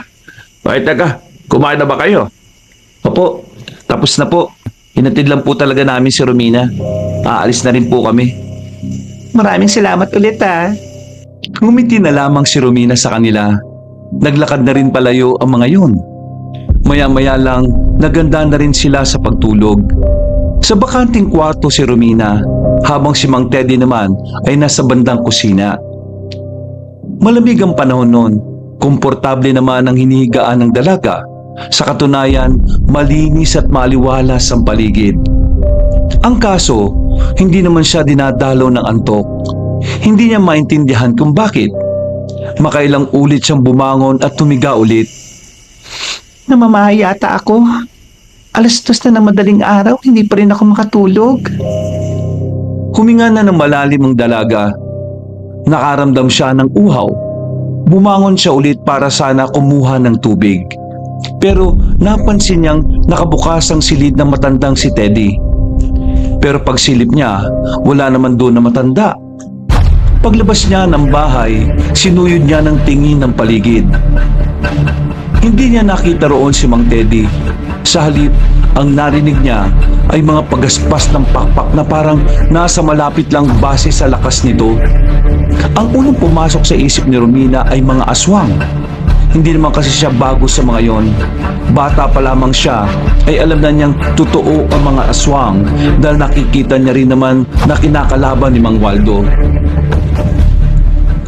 Ay, teka, kumain na ba kayo? Opo, tapos na po. Hinatid lang po talaga namin si Romina. Aalis na rin po kami. Maraming salamat ulit Ngumiti na lamang si Romina sa kanila. Naglakad na rin palayo ang mga yun. Maya-maya lang, naganda na rin sila sa pagtulog. Sa bakanting kwarto si Romina, habang si Mang Teddy naman ay nasa bandang kusina. Malamig ang panahon noon. Komportable naman ang hinihigaan ng dalaga. Sa katunayan, malinis at maliwalas ang paligid. Ang kaso, hindi naman siya dinadalaw ng antok. Hindi niya maintindihan kung bakit. Makailang ulit siyang bumangon at tumiga ulit. Namamahay yata ako. 2:00 na ng madaling araw, hindi pa rin ako makatulog. Huminga na ng malalim ang dalaga. Nakaramdam siya ng uhaw. Bumangon siya ulit para sana kumuha ng tubig. Pero napansin niyang nakabukas ang silid ng matandang si Teddy. Pero pagsilip niya, wala naman doon na matanda. Paglabas niya ng bahay, sinuyod niya ng tingin ng paligid. Hindi niya nakita roon si Mang Teddy. Sa halip, ang narinig niya ay mga pagaspas ng pakpak na parang nasa malapit lang base sa lakas nito. Ang unang pumasok sa isip ni Romina ay mga aswang. Hindi naman kasi siya bago sa mga yon. Bata pa lamang siya ay alam na niyang totoo ang mga aswang dahil nakikita niya rin naman na kinakalaban ni Mang Waldo.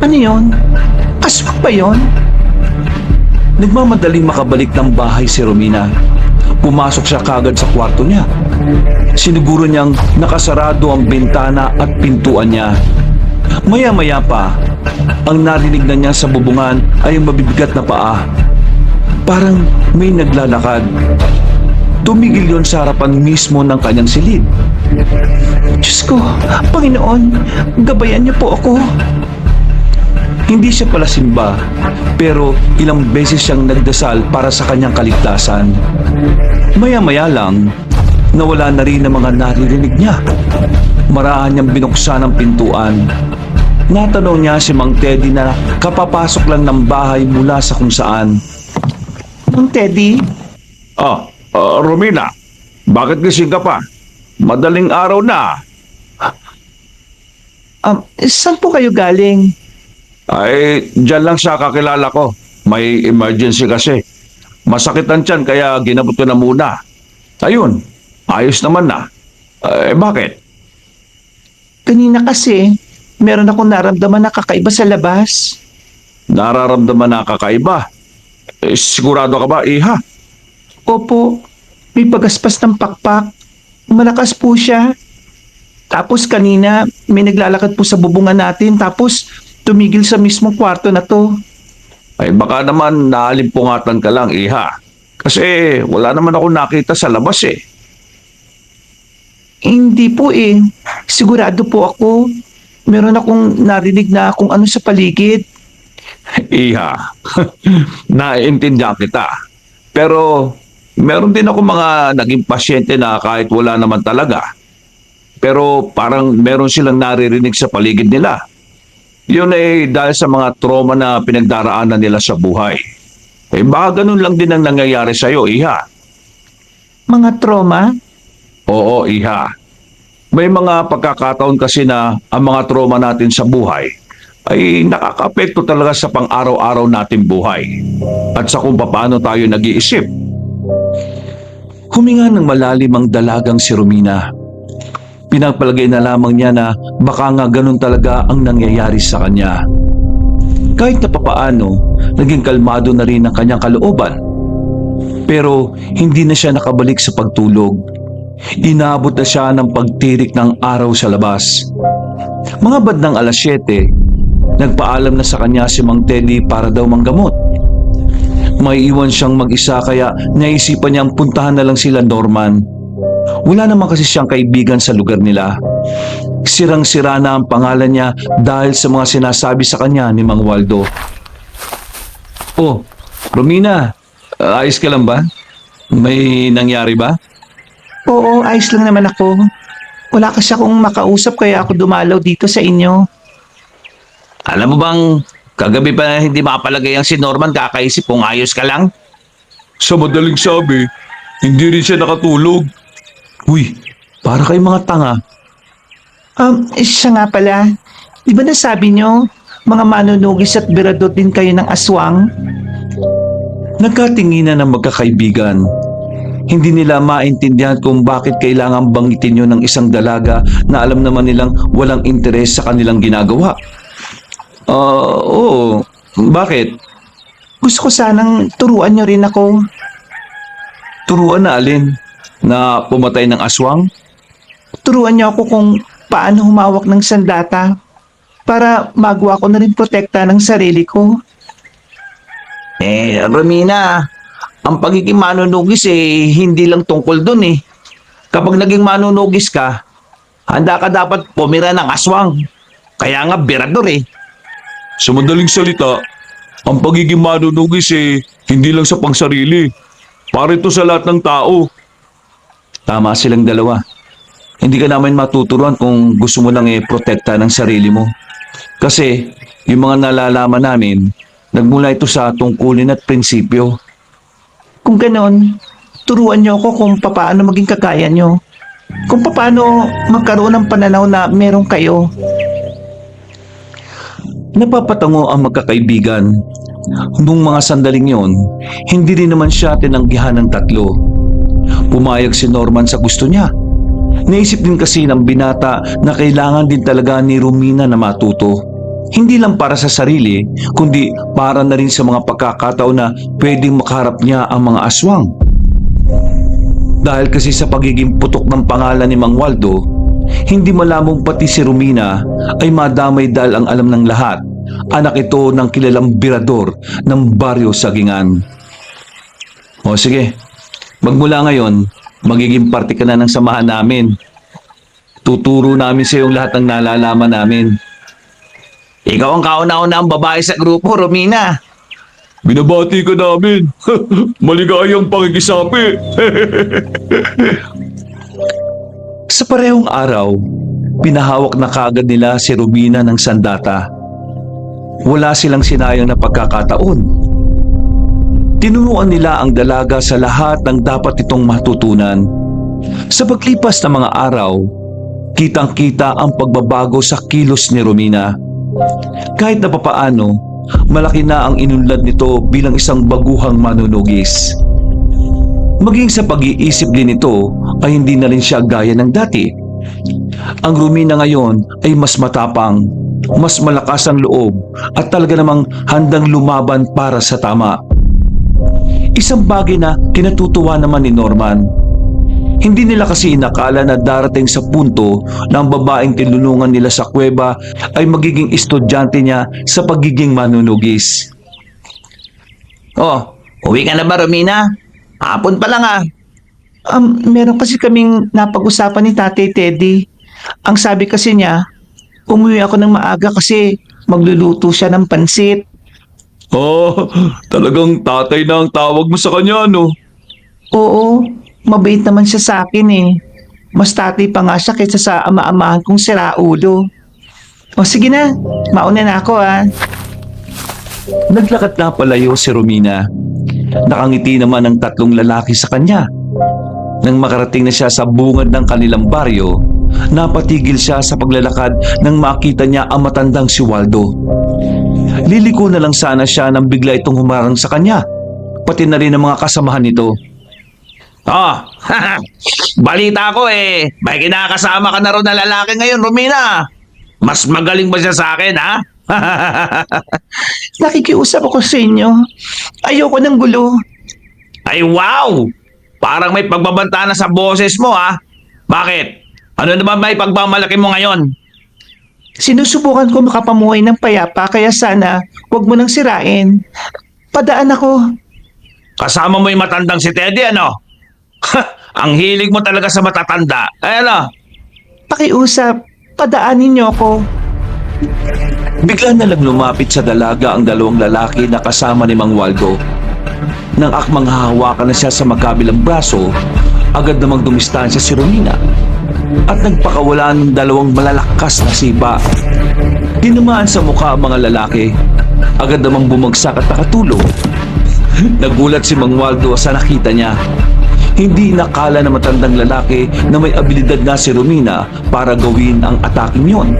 Ano yon? Aswang ba yon? Nagmamadaling makabalik ng bahay si Romina. Pumasok siya kagad sa kwarto niya. Siniguro niyang nakasarado ang bintana at pintuan niya. Maya-maya pa, ang narinig na niya sa bubungan ay ang mabibigat na paa. Parang may naglalakad. Tumigil yon sa harapan mismo ng kanyang silid. Diyos ko, Panginoon, gabayan niyo po ako. Hindi siya pala simba, pero ilang beses siyang nagdasal para sa kanyang kaligtasan. Maya-maya lang, nawala na rin ang mga naririnig niya. Marahan niyang binuksan ang pintuan. Natanong niya si Mang Teddy na kapapasok lang ng bahay mula sa kung saan. Mang Teddy, Romina, bakit gising ka pa? Madaling araw na. saan po kayo galing? Ay, dyan lang siya kakilala ko. May emergency kasi. Masakit ang tiyan kaya ginabot ko na muna. Ayun, ayos naman na. Bakit? Kanina kasi, meron akong naramdaman na kakaiba sa labas. Nararamdaman na kakaiba. Sigurado ka ba, Iha? Opo, may pagaspas ng pakpak. Malakas po siya. Tapos kanina, may naglalakad po sa bubungan natin. Tapos, tumigil sa mismong kwarto na to. Ay baka naman naalimpungatan ka lang, Iha. Kasi wala naman ako nakita sa labas eh. Hindi po eh. Sigurado po ako. Meron akong narinig na kung ano sa paligid. Iha, naiintindihan kita. Pero meron din ako mga naging pasyente na kahit wala naman talaga. Pero parang meron silang naririnig sa paligid nila. Yun ay dahil sa mga trauma na pinagdaraanan nila sa buhay. Baka ganun lang din ang nangyayari sa'yo, Iha. Mga trauma? Oo, Iha. May mga pagkakataon kasi na ang mga trauma natin sa buhay ay nakakapekto talaga sa pang-araw-araw nating buhay at sa kung paano tayo nag-iisip. Huminga ng malalim ang dalagang si Romina. Pinagpalagay na lamang niya na baka nga ganun talaga ang nangyayari sa kanya. Kahit na papaano, naging kalmado na rin ang kanyang kalooban. Pero hindi na siya nakabalik sa pagtulog. Inabot na siya ng pagtirik ng araw sa labas. Mga bandang 7:00, nagpaalam na sa kanya si Mang Teddy para daw manggamot. May iwan siyang mag-isa kaya naisipan niyang puntahan na lang sila Norman. Wala naman kasi siyang kaibigan sa lugar nila. Sirang-sira na ang pangalan niya dahil sa mga sinasabi sa kanya ni Mang Waldo. Oh, Romina, ayos ka lang ba? May nangyari ba? Oo, ayos lang naman ako. Wala kasi akong makausap kaya ako dumalaw dito sa inyo. Alam mo bang, kagabi pa hindi makapalagay ang si Norman kakaisip kung ayos ka lang? Sa madaling sabi, hindi rin siya nakatulog. Uy, para kayong mga tanga. Siya nga pala. Di ba nasabi nyo, mga manunugis at birador din kayo ng aswang? Nagkatinginan ng magkakaibigan. Hindi nila maintindihan kung bakit kailangan banggitin yun ng isang dalaga na alam naman nilang walang interes sa kanilang ginagawa. Oo. Bakit? Gusto ko sanang turuan nyo rin ako. Turuan na alin? Na pumatay ng aswang? Turuan niyo ako kung paano humawak ng sandata para magawa ko na rin protekta ng sarili ko. Romina, ang pagiging manunugis hindi lang tungkol dun eh. Kapag naging manunugis ka, handa ka dapat pumira ng aswang. Kaya nga birador eh. Sa madaling salita, ang pagiging manunugis hindi lang sa pangsarili. Para ito sa lahat ng tao. Tama silang dalawa. Hindi ka namin matuturuan kung gusto mo lang protekta ng sarili mo. Kasi yung mga nalalaman namin, nagmula ito sa tungkulin at prinsipyo. Kung ganon, turuan niyo ako kung paano maging kagaya niyo. Kung paano magkaroon ng pananaw na meron kayo. Napapatango ang magkakaibigan. Nung mga sandaling yon, hindi rin naman siya tinanggihan ng tatlo. Pumayag si Norman sa gusto niya. Naisip din kasi ng binata na kailangan din talaga ni Romina na matuto. Hindi lang para sa sarili, kundi para na rin sa mga pagkakataon na pwedeng makaharap niya ang mga aswang. Dahil kasi sa pagiging putok ng pangalan ni Mang Waldo, hindi malamang pati si Romina ay madamay dahil ang alam ng lahat, anak ito ng kilalang birador ng baryo Sagingan. O sige, magmula ngayon, magiging parte ka na ng samahan namin. Tuturo namin sa iyo lahat ng nalalaman namin. Ikaw ang kauna-una ang babae sa grupo, Romina. Binabati ka namin. Maligayang pakikisapi. Sa parehong araw, pinahawak na kaagad nila si Romina ng sandata. Wala silang sinayang na pagkakataon. Tinuruan nila ang dalaga sa lahat ng dapat itong matutunan. Sa paglipas ng mga araw, kitang-kita ang pagbabago sa kilos ni Romina. Kahit na papaano, malaki na ang inunlad nito bilang isang baguhang manunugis. Maging sa pag-iisip din ito ay hindi na rin siya gaya ng dati. Ang Romina ngayon ay mas matapang, mas malakas ang loob at talaga namang handang lumaban para sa tama. Isang bagay na kinatutuwa naman ni Norman. Hindi nila kasi inakala na darating sa punto na ang babaeng tinulungan nila sa kuweba ay magiging estudyante niya sa pagiging manunugis. Oh, uwi ka na ba, Romina? Hapon pa lang ah. Meron kasi kaming napag-usapan ni Tatay Teddy. Ang sabi kasi niya, umuwi ako ng maaga kasi magluluto siya ng pansit. Talagang tatay na ang tawag mo sa kanya, no? Oo, mabait naman siya sa akin eh. Mas tatay pa nga siya kaysa sa ama-amahan kong siraulo. O sige na, mauna na ako ah. Naglakad na palayo si Romina. Nakangiti naman ang tatlong lalaki sa kanya. Nang makarating na siya sa bungad ng kanilang baryo, napatigil siya sa paglalakad nang makita niya ang matandang si Waldo. Liliko na lang sana siya nang bigla itong humarang sa kanya, pati na rin ang mga kasamahan nito. Oh, balita ko may kinakasama ka na rin na lalaki ngayon, Romina. Mas magaling ba siya sa akin, ha? Nakikiusap ako sa inyo. Ayoko ng gulo. Ay, wow! Parang may pagbabanta na sa boses mo, ha? Bakit? Ano naman may pagmamalaki mo ngayon? Sinusubukan ko makapamuhay ng payapa kaya sana huwag mo nang sirain. Padaan ako. Kasama mo yung matandang si Teddy, ano? Ang hilig mo talaga sa matatanda. Ay, ano? Pakiusap, padaanin niyo ako. Bigla na lang lumapit sa dalaga ang dalawang lalaki na kasama ni Mang Waldo. Nang akmang hahawakan na siya sa magkabilang braso, agad namang dumistansya si Romina. at nagpakawala ng dalawang malalakas na sipa. Tinamaan sa mukha ang mga lalaki. Agad namang bumagsak at nakatulog. Nagulat si Mang Waldo sa nakita niya. Hindi nakala na matandang lalaki na may abilidad na si Romina para gawin ang ataking yon.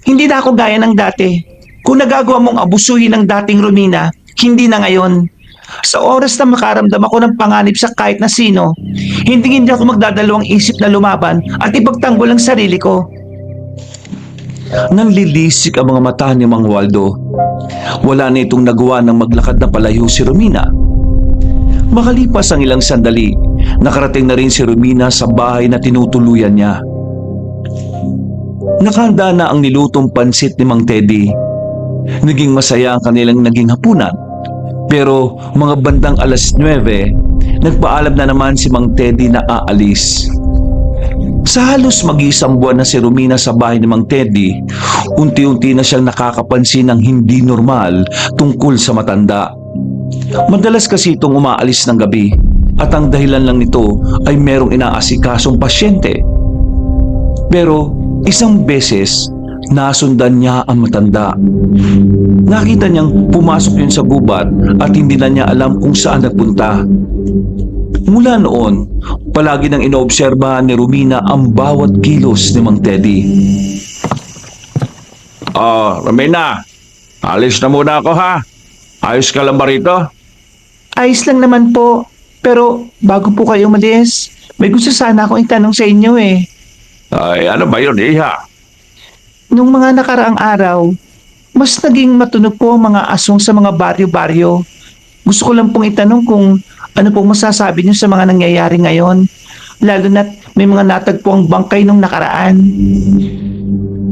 Hindi na ako gaya ng dati. Kung nagagawa mong abusuhin ng dating Romina, hindi na ngayon. Sa oras na makaramdam ako ng panganib sa kahit na sino, hindi ako magdadalawang isip na lumaban at ipagtanggol ang sarili ko. Nanlilisik ang mga mata ni Mang Waldo. Wala na itong nagawa ng maglakad na palayo si Romina. Makalipas ang ilang sandali, nakarating na rin si Romina sa bahay na tinutuluyan niya. Nakahanda na ang nilutong pansit ni Mang Teddy. Naging masaya ang kanilang naging hapunan. Pero mga bandang alas 9, nagpaalam na naman si Mang Teddy na aalis. Sa halos mag-iisang buwan na si Romina sa bahay ni Mang Teddy, unti-unti na siyang nakakapansin ng hindi normal tungkol sa matanda. Madalas kasi itong umaalis ng gabi at ang dahilan lang nito ay merong inaasikasong pasyente. Pero isang beses, nasundan niya ang matanda. Nakita niyang pumasok yun sa gubat at hindi na niya alam kung saan nagpunta. Mula noon, palagi nang inoobserbahan ni Romina ang bawat kilos ni Mang Teddy. Romina, alis na muna ako ha. Ayos ka lang ba rito? Ayos lang naman po. Pero bago po kayo umalis, may gusto sana akong itanong sa inyo eh. Ay, ano ba yun, Iha? Nung mga nakaraang araw, mas naging matunog po ang mga aswang sa mga baryo-baryo. Gusto ko lang pong itanong kung ano pong masasabi niyo sa mga nangyayari ngayon, lalo na't may mga natagpo ang bangkay nung nakaraan.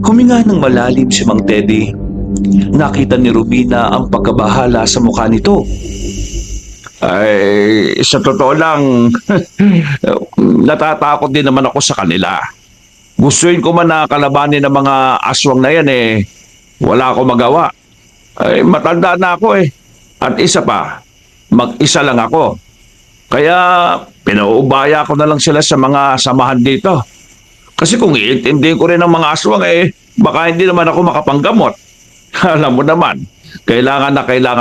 Huminga ng malalim si Mang Teddy. Nakita ni Romina ang pagkabahala sa mukha nito. Ay, sa totoo lang, natatakot din naman ako sa kanila. Gustuin ko man na kalabanin ng mga aswang na yan wala akong magawa. Ay, matanda na ako At isa pa, mag-isa lang ako. Kaya pinuubaya ko na lang sila sa mga samahan dito. Kasi kung iintindihin ko rin ang mga aswang baka hindi naman ako makapanggamot. Alam mo naman, kailangan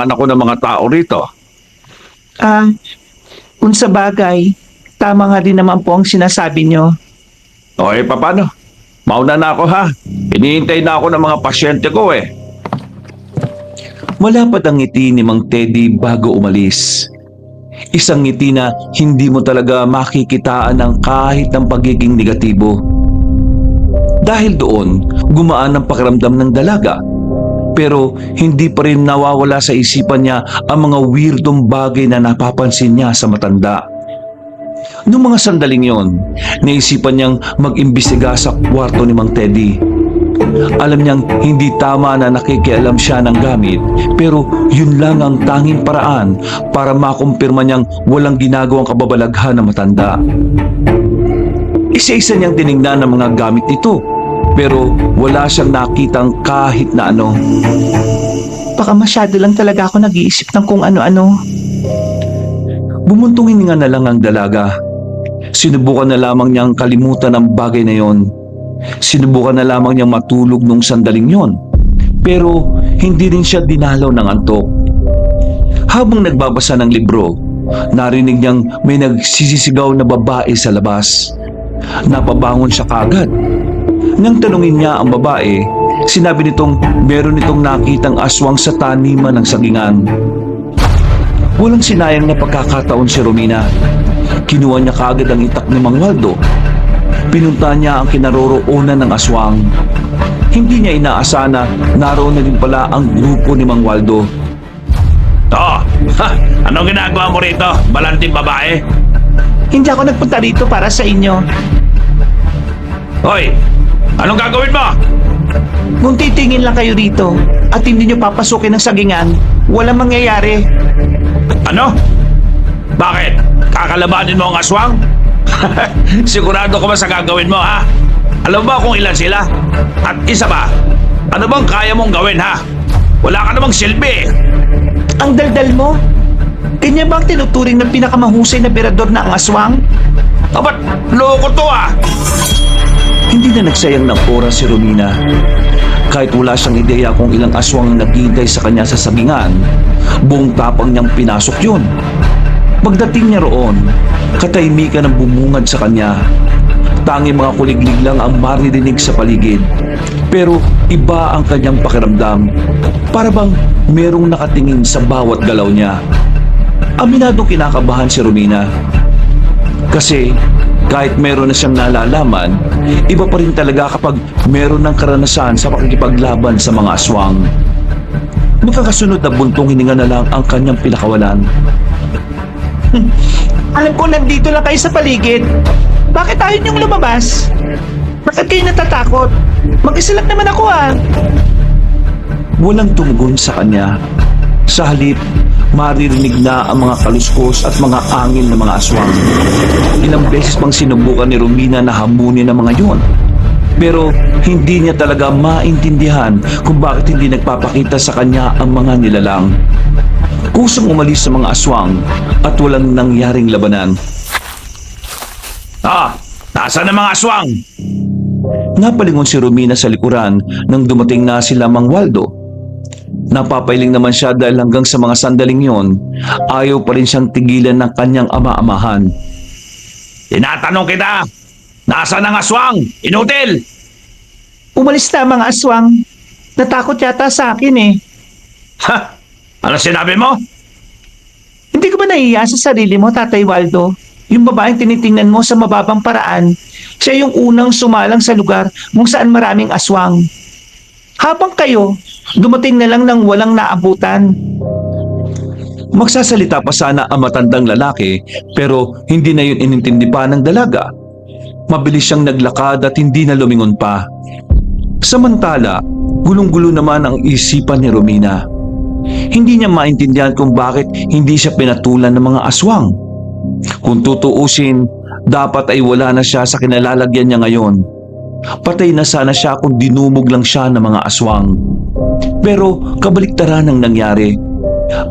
ako ng mga tao rito. Kung sa bagay, tama nga din naman po ang sinasabi niyo. Paano? Mauna na ako ha. Hinihintay na ako ng mga pasyente ko Malapad ang ngiti ni Mang Teddy bago umalis. Isang ngiti na hindi mo talaga makikitaan ng kahit ng pagiging negatibo. Dahil doon, gumaan ang pakiramdam ng dalaga. Pero hindi pa rin nawawala sa isipan niya ang mga weirdong bagay na napapansin niya sa matanda. Noong mga sandaling yon, naisipan niyang mag-imbestiga sa kwarto ni Mang Teddy. Alam niyang hindi tama na nakikialam siya ng gamit, pero yun lang ang tanging paraan para makumpirma niyang walang ginagawang kababalaghan ng matanda. Isa-isa niyang tinignan ang mga gamit nito, pero wala siyang nakitang kahit na ano. Baka masyado lang talaga ako nag-iisip ng kung ano-ano. Bumuntong hininga na lang ang dalaga. Sinubukan na lamang niyang kalimutan ang bagay na yon. Sinubukan na lamang niyang matulog nung sandaling yon. Pero hindi rin siya dinalaw ng antok. Habang nagbabasa ng libro, narinig niyang may nagsisisigaw na babae sa labas. Napabangon siya kaagad. Nang tanungin niya ang babae, sinabi nitong meron itong nakitang aswang sa taniman ng sagingan. Walang sinayang na pagkakataon si Romina. Kinuha niya kaagad ang itak ni Mang Waldo. Pinunta niya ang kinaroroonan ng aswang. Hindi niya inaasahan na naroon na din pala ang grupo ni Mang Waldo. Anong ginagawa mo rito, balanting babae? Hindi ako nagpunta rito para sa inyo. Hoy, anong gagawin mo? Kung titingin lang kayo rito at hindi nyo papasukin ng sagingan, walang mangyayari. Ano? Bakit? Kakalabanin mo ang aswang? Sigurado ka ba sa gagawin mo, ha? Alam mo kung ilan sila? At isa pa, ano bang kaya mong gawin, ha? Wala ka namang silbi. Ang daldal mo? Ganyan ba ang tinuturing ng pinakamahusay na berador na ang aswang? Abat, loko to ah! Hindi na nagsayang ng oras si Romina. Kahit wala siyang ideya kung ilang aswang ang naghihintay sa kanya sa sagingan, buong tapang niyang pinasok yun. Pagdating niya roon, katahimikan ang bumungad sa kanya. Tanging mga kuliglig lang ang maririnig sa paligid. Pero iba ang kanyang pakiramdam. Para bang merong nakatingin sa bawat galaw niya. Aminadong kinakabahan si Romina. Kasi kahit meron na siyang nalalaman, iba pa rin talaga kapag meron ng karanasan sa pakikipaglaban sa mga aswang. Magkakasunod na buntong hininga na lang ang kanyang pinakawalan. Alam ko nandito lang kayo sa paligid. Bakit ayaw niyong lumabas? Bakit kayo natatakot? Mag-isa lang naman ako ah. Walang tumugon sa kanya. Sa halip, maririnig na ang mga kaluskos at mga angin ng mga aswang. Ilang beses pang sinubukan ni Romina na hamunin ang mga yon. Pero hindi niya talaga maintindihan kung bakit hindi nagpapakita sa kanya ang mga nilalang. Kusang umalis sa mga aswang at walang nangyaring labanan. Ah, nasaan ang mga aswang? Napalingon si Romina sa likuran nang dumating na sila Mang Waldo. Napapailing naman siya dahil hanggang sa mga sandaling yon, ayaw pa rin siyang tigilan ng kanyang ama-amahan. Tinatanong kita, nasaan ang aswang? Inutil! Umalis na ang mga aswang. Natakot yata sa akin eh. Ha? Ano sinabi mo? Hindi ka ba nahiya sa sarili mo, Tatay Waldo? Yung babaeng tinitingnan mo sa mababang paraan, siya yung unang sumalang sa lugar kung saan maraming aswang. Habang kayo, dumating na lang ng walang naabutan. Magsasalita pa sana ang matandang lalaki pero hindi na yun inintindi pa ng dalaga. Mabilis siyang naglakad at hindi na lumingon pa. Samantala, gulong-gulo naman ang isipan ni Romina. Hindi niya maintindihan kung bakit hindi siya pinatulan ng mga aswang. Kung tutuusin, dapat ay wala na siya sa kinalalagyan niya ngayon. Patay na sana siya kung dinumog lang siya ng mga aswang. Pero kabaliktaran ang nangyari.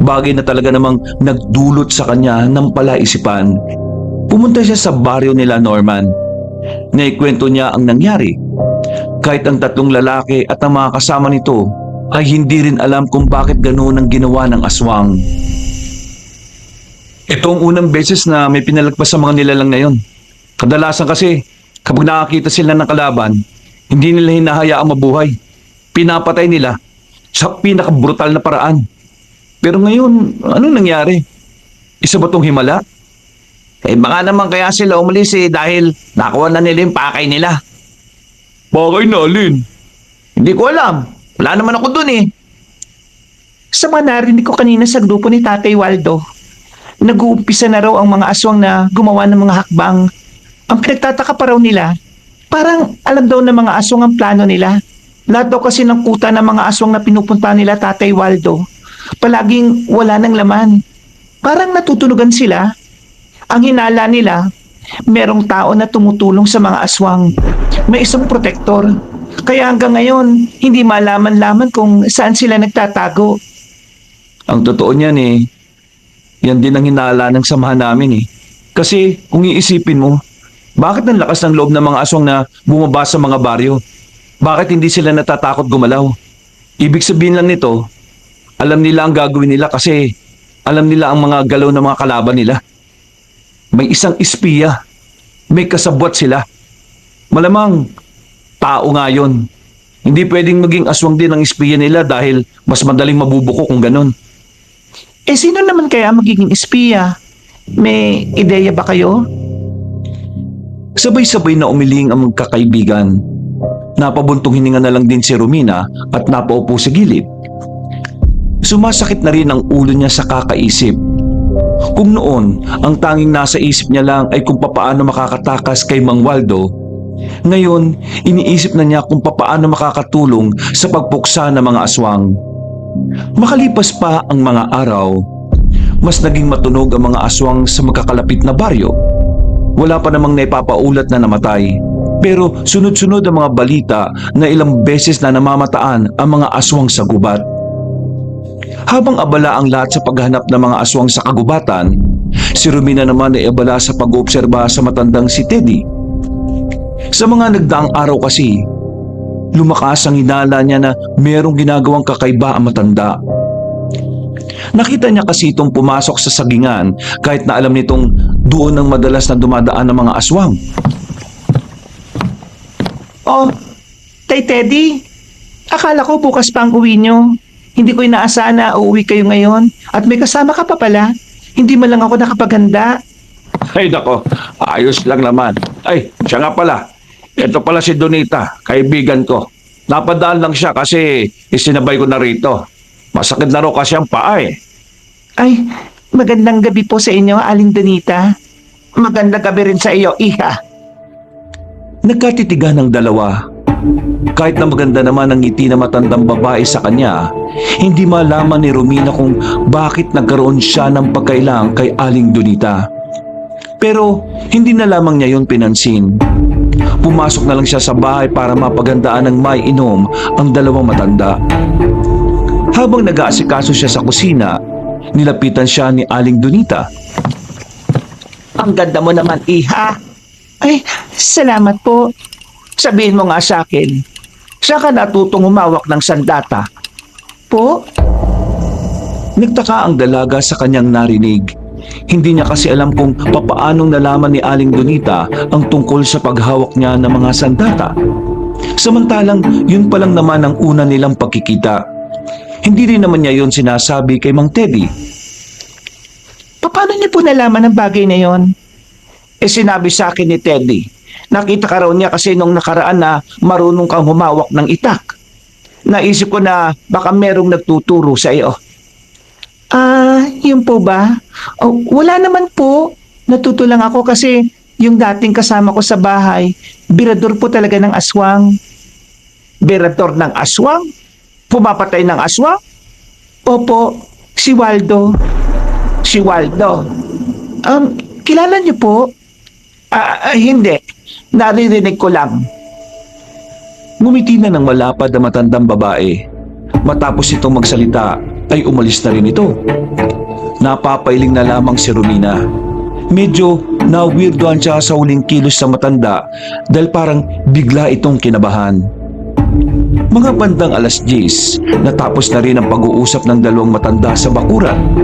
Bagay na talaga namang nagdulot sa kanya ng palaisipan. Pumunta siya sa baryo nila Norman. Naikwento niya ang nangyari. Kahit ang tatlong lalaki at ang mga kasama nito ay hindi rin alam kung bakit ganoon ang ginawa ng aswang. Ito ang unang beses na may pinalagpas sa mga nilalang na yon. Kadalasan kasi, kapag nakakita sila ng kalaban, hindi nila hinahayaang mabuhay. Pinapatay nila sa pinakabrutal na paraan. Pero ngayon, anong nangyari? Isa ba tong himala? Eh baka naman kaya sila umalis dahil nakuha na nila yung pakay nila. Bakay na, Alin? Hindi ko alam. Wala naman ako dun eh. Sa mga narinig ko kanina sa grupo ni Tatay Waldo, nag-uumpisa na raw ang mga aswang na gumawa ng mga hakbang. Ang pinagtataka pa raw nila, parang alam daw ng mga aswang ang plano nila. Lahat daw kasi ng kuta ng mga aswang na pinupunta nila Tatay Waldo, palaging wala ng laman. Parang natutunugan sila. Ang hinala nila, merong tao na tumutulong sa mga aswang. May isang protektor. Kaya hanggang ngayon, hindi malaman-laman kung saan sila nagtatago. Ang totoo niyan yan din ang hinala ng samahan namin Kasi kung iisipin mo, bakit ang lakas ng loob ng mga aswang na bumaba sa mga baryo? Bakit hindi sila natatakot gumalaw? Ibig sabihin lang nito, alam nila ang gagawin nila kasi alam nila ang mga galaw ng mga kalaban nila. May isang espiya, may kasabwat sila. Malamang, tao nga yun. Hindi pwedeng maging aswang din ang espiya nila dahil mas madaling mabubuko kung ganun. Eh sino naman kaya magiging espiya? May ideya ba kayo? Sabay-sabay na umiling ang magkakaibigan. Napabuntong hininga na lang din si Romina at napaupo sa gilid. Sumasakit na rin ang ulo niya sa kakaisip. Kung noon, ang tanging nasa isip niya lang ay kung papaano makakatakas kay Mang Waldo, ngayon, iniisip na niya kung papaano makakatulong sa pagpuksa ng mga aswang. Makalipas pa ang mga araw, mas naging matunog ang mga aswang sa magkakalapit na baryo. Wala pa namang naipapaulat na namatay, pero sunod-sunod ang mga balita na ilang beses na namamataan ang mga aswang sa gubat. Habang abala ang lahat sa paghanap ng mga aswang sa kagubatan, si Romina naman ay abala sa pag-oobserba sa matandang si Teddy. Sa mga nagdaang araw kasi, lumakas ang hinala niya na merong ginagawang kakaiba ang matanda. Nakita niya kasi itong pumasok sa sagingan kahit na alam nitong doon ang madalas na dumadaan ng mga aswang. Oh, Tay Teddy, akala ko bukas pa ang uwi nyo. Hindi ko inaasahan na uuwi kayo ngayon. At may kasama ka pa pala. Hindi man lang ako nakapaghanda. Ay nako, ayos lang naman. Ay, siya nga pala. Ito pala si Donita, kaibigan ko. Napadaan lang siya kasi isinabay ko na rito. Masakit na raw kasi ang paa eh. Ay, magandang gabi po sa inyo, Aling Donita. Magandang gabi rin sa iyo, Iha. Nagkatitigan ng dalawa. Kahit na maganda naman ang ngiti na matandang babae sa kanya, hindi malaman ni Romina kung bakit nagkaroon siya ng pagkailang kay Aling Donita. Pero hindi na lamang niya yon pinansin. Pumasok na lang siya sa bahay para mapagandaan ng may inom ang dalawang matanda. Habang nag-aasikaso siya sa kusina, nilapitan siya ni Aling Donita. Ang ganda mo naman, Iha. Ay, salamat po. Sabihin mo nga sa akin, saan ka natutong humawak ng sandata? Po? Nagtaka ang dalaga sa kanyang narinig. Hindi niya kasi alam kung papaanong nalaman ni Aling Donita ang tungkol sa paghawak niya ng mga sandata. Samantalang yun pa lang naman ang una nilang pagkikita. Hindi rin naman niya yun sinasabi kay Mang Teddy. Paano niyo po nalaman ang bagay na yon? Sinabi sa akin ni Teddy. Nakita ka raw niya kasi nung nakaraan na marunong kang humawak ng itak. Naisip ko na baka merong nagtuturo sa iyo. Yun po ba? Oh, wala naman po. Natuto lang ako kasi yung dating kasama ko sa bahay, birador po talaga ng aswang. Birador ng aswang? Pumapatay ng aswang? Opo, si Waldo. Si Waldo. Kilala niyo po? Hindi. Naririnig ko lang. Ngumiti na ng malapad na matandang babae. Matapos itong magsalita, ay umalis na rin ito. Napapailing na lamang si Romina. Medyo na-weirdoan siya sa huling kilos sa matanda dahil parang bigla itong kinabahan. Mga bandang 10:00, natapos na rin ang pag-uusap ng dalawang matanda sa bakuran.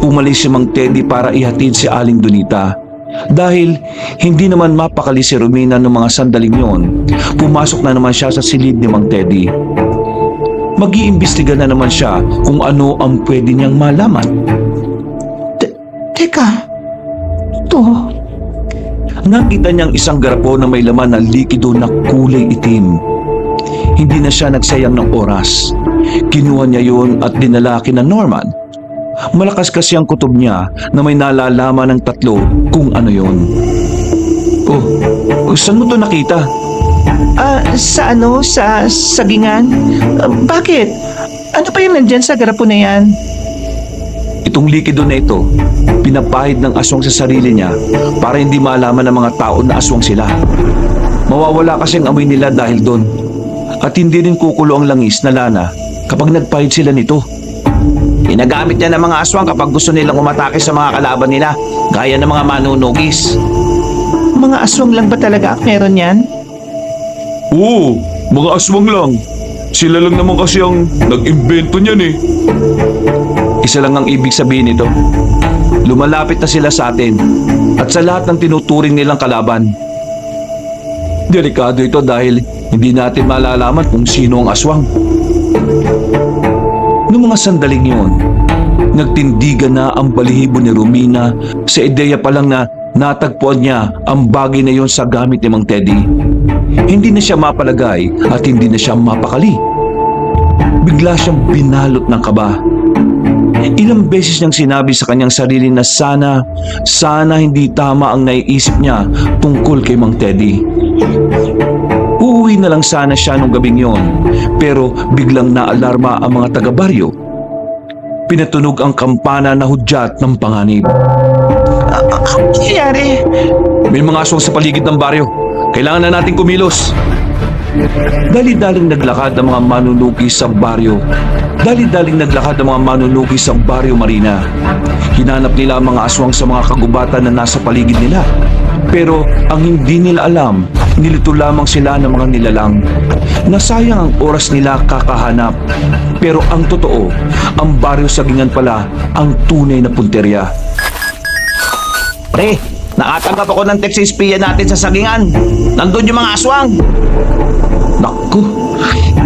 Umalis si Mang Teddy para ihatid si Aling Donita. Dahil hindi naman mapakali si Romina noong mga sandaling yon, pumasok na naman siya sa silid ni Mang Teddy. Mag-iimbestiga na naman siya kung ano ang pwede niyang malaman. Teka, to. Nakita niyang isang garapo na may laman na likido na kulay itim. Hindi na siya nagsayang ng oras. Kinuha niya yun at dinala kina Norman. Malakas kasi ang kutob niya na may nalalaman ng tatlo kung ano yon. Oh, saan mo to nakita? Sa sagingan? Bakit? Ano pa yung nandyan sa garapo na yan? Itong likido na ito, pinapahid ng aswang sa sarili niya para hindi malaman ng mga tao na aswang sila. Mawawala kasi ang amoy nila dahil doon. At hindi rin kukulo ang langis na lana kapag nagpahid sila nito. Ginagamit niya ng mga aswang kapag gusto nilang umatake sa mga kalaban nila, gaya ng mga manunugis. Mga aswang lang ba talaga ang meron yan? Oo, mga aswang lang. Sila lang naman kasi ang nag-imbento niyan eh. Isa lang ang ibig sabihin nito. Lumalapit na sila sa atin at sa lahat ng tinuturing nilang kalaban. Delikado ito dahil hindi natin malalaman kung sino ang aswang. Noong mga sandaling yun, nagtindigan na ang balihibo ni Romina sa ideya pa lang na natagpuan niya ang bagay na yon sa gamit ni Mang Teddy. Hindi na siya mapalagay at hindi na siya mapakali. Bigla siyang binalot ng kaba. Ilang beses niyang sinabi sa kanyang sarili na sana hindi tama ang naiisip niya tungkol kay Mang Teddy. Uuwi na lang sana siya nung gabing yon, pero biglang naalarma ang mga taga-baryo. Pinatunog ang kampana na hudyat ng panganib. Ang nangyayari? May mga aswang sa paligid ng baryo. Kailangan na nating kumilos. Dali-daling naglakad ang mga manunugis sa baryo. Dali-daling naglakad ang mga manunugis sa baryo Marina. Hinanap nila ang mga aswang sa mga kagubatan na nasa paligid nila. Pero ang hindi nila alam, nilito lamang sila ng mga nilalang. Nasayang ang oras nila kakahanap. Pero ang totoo, ang baryo Sagingan pala ang tunay na punterya. Pre, nakatanggap ako ng text espiya natin sa Sagingan. Nandun yung mga aswang. Naku,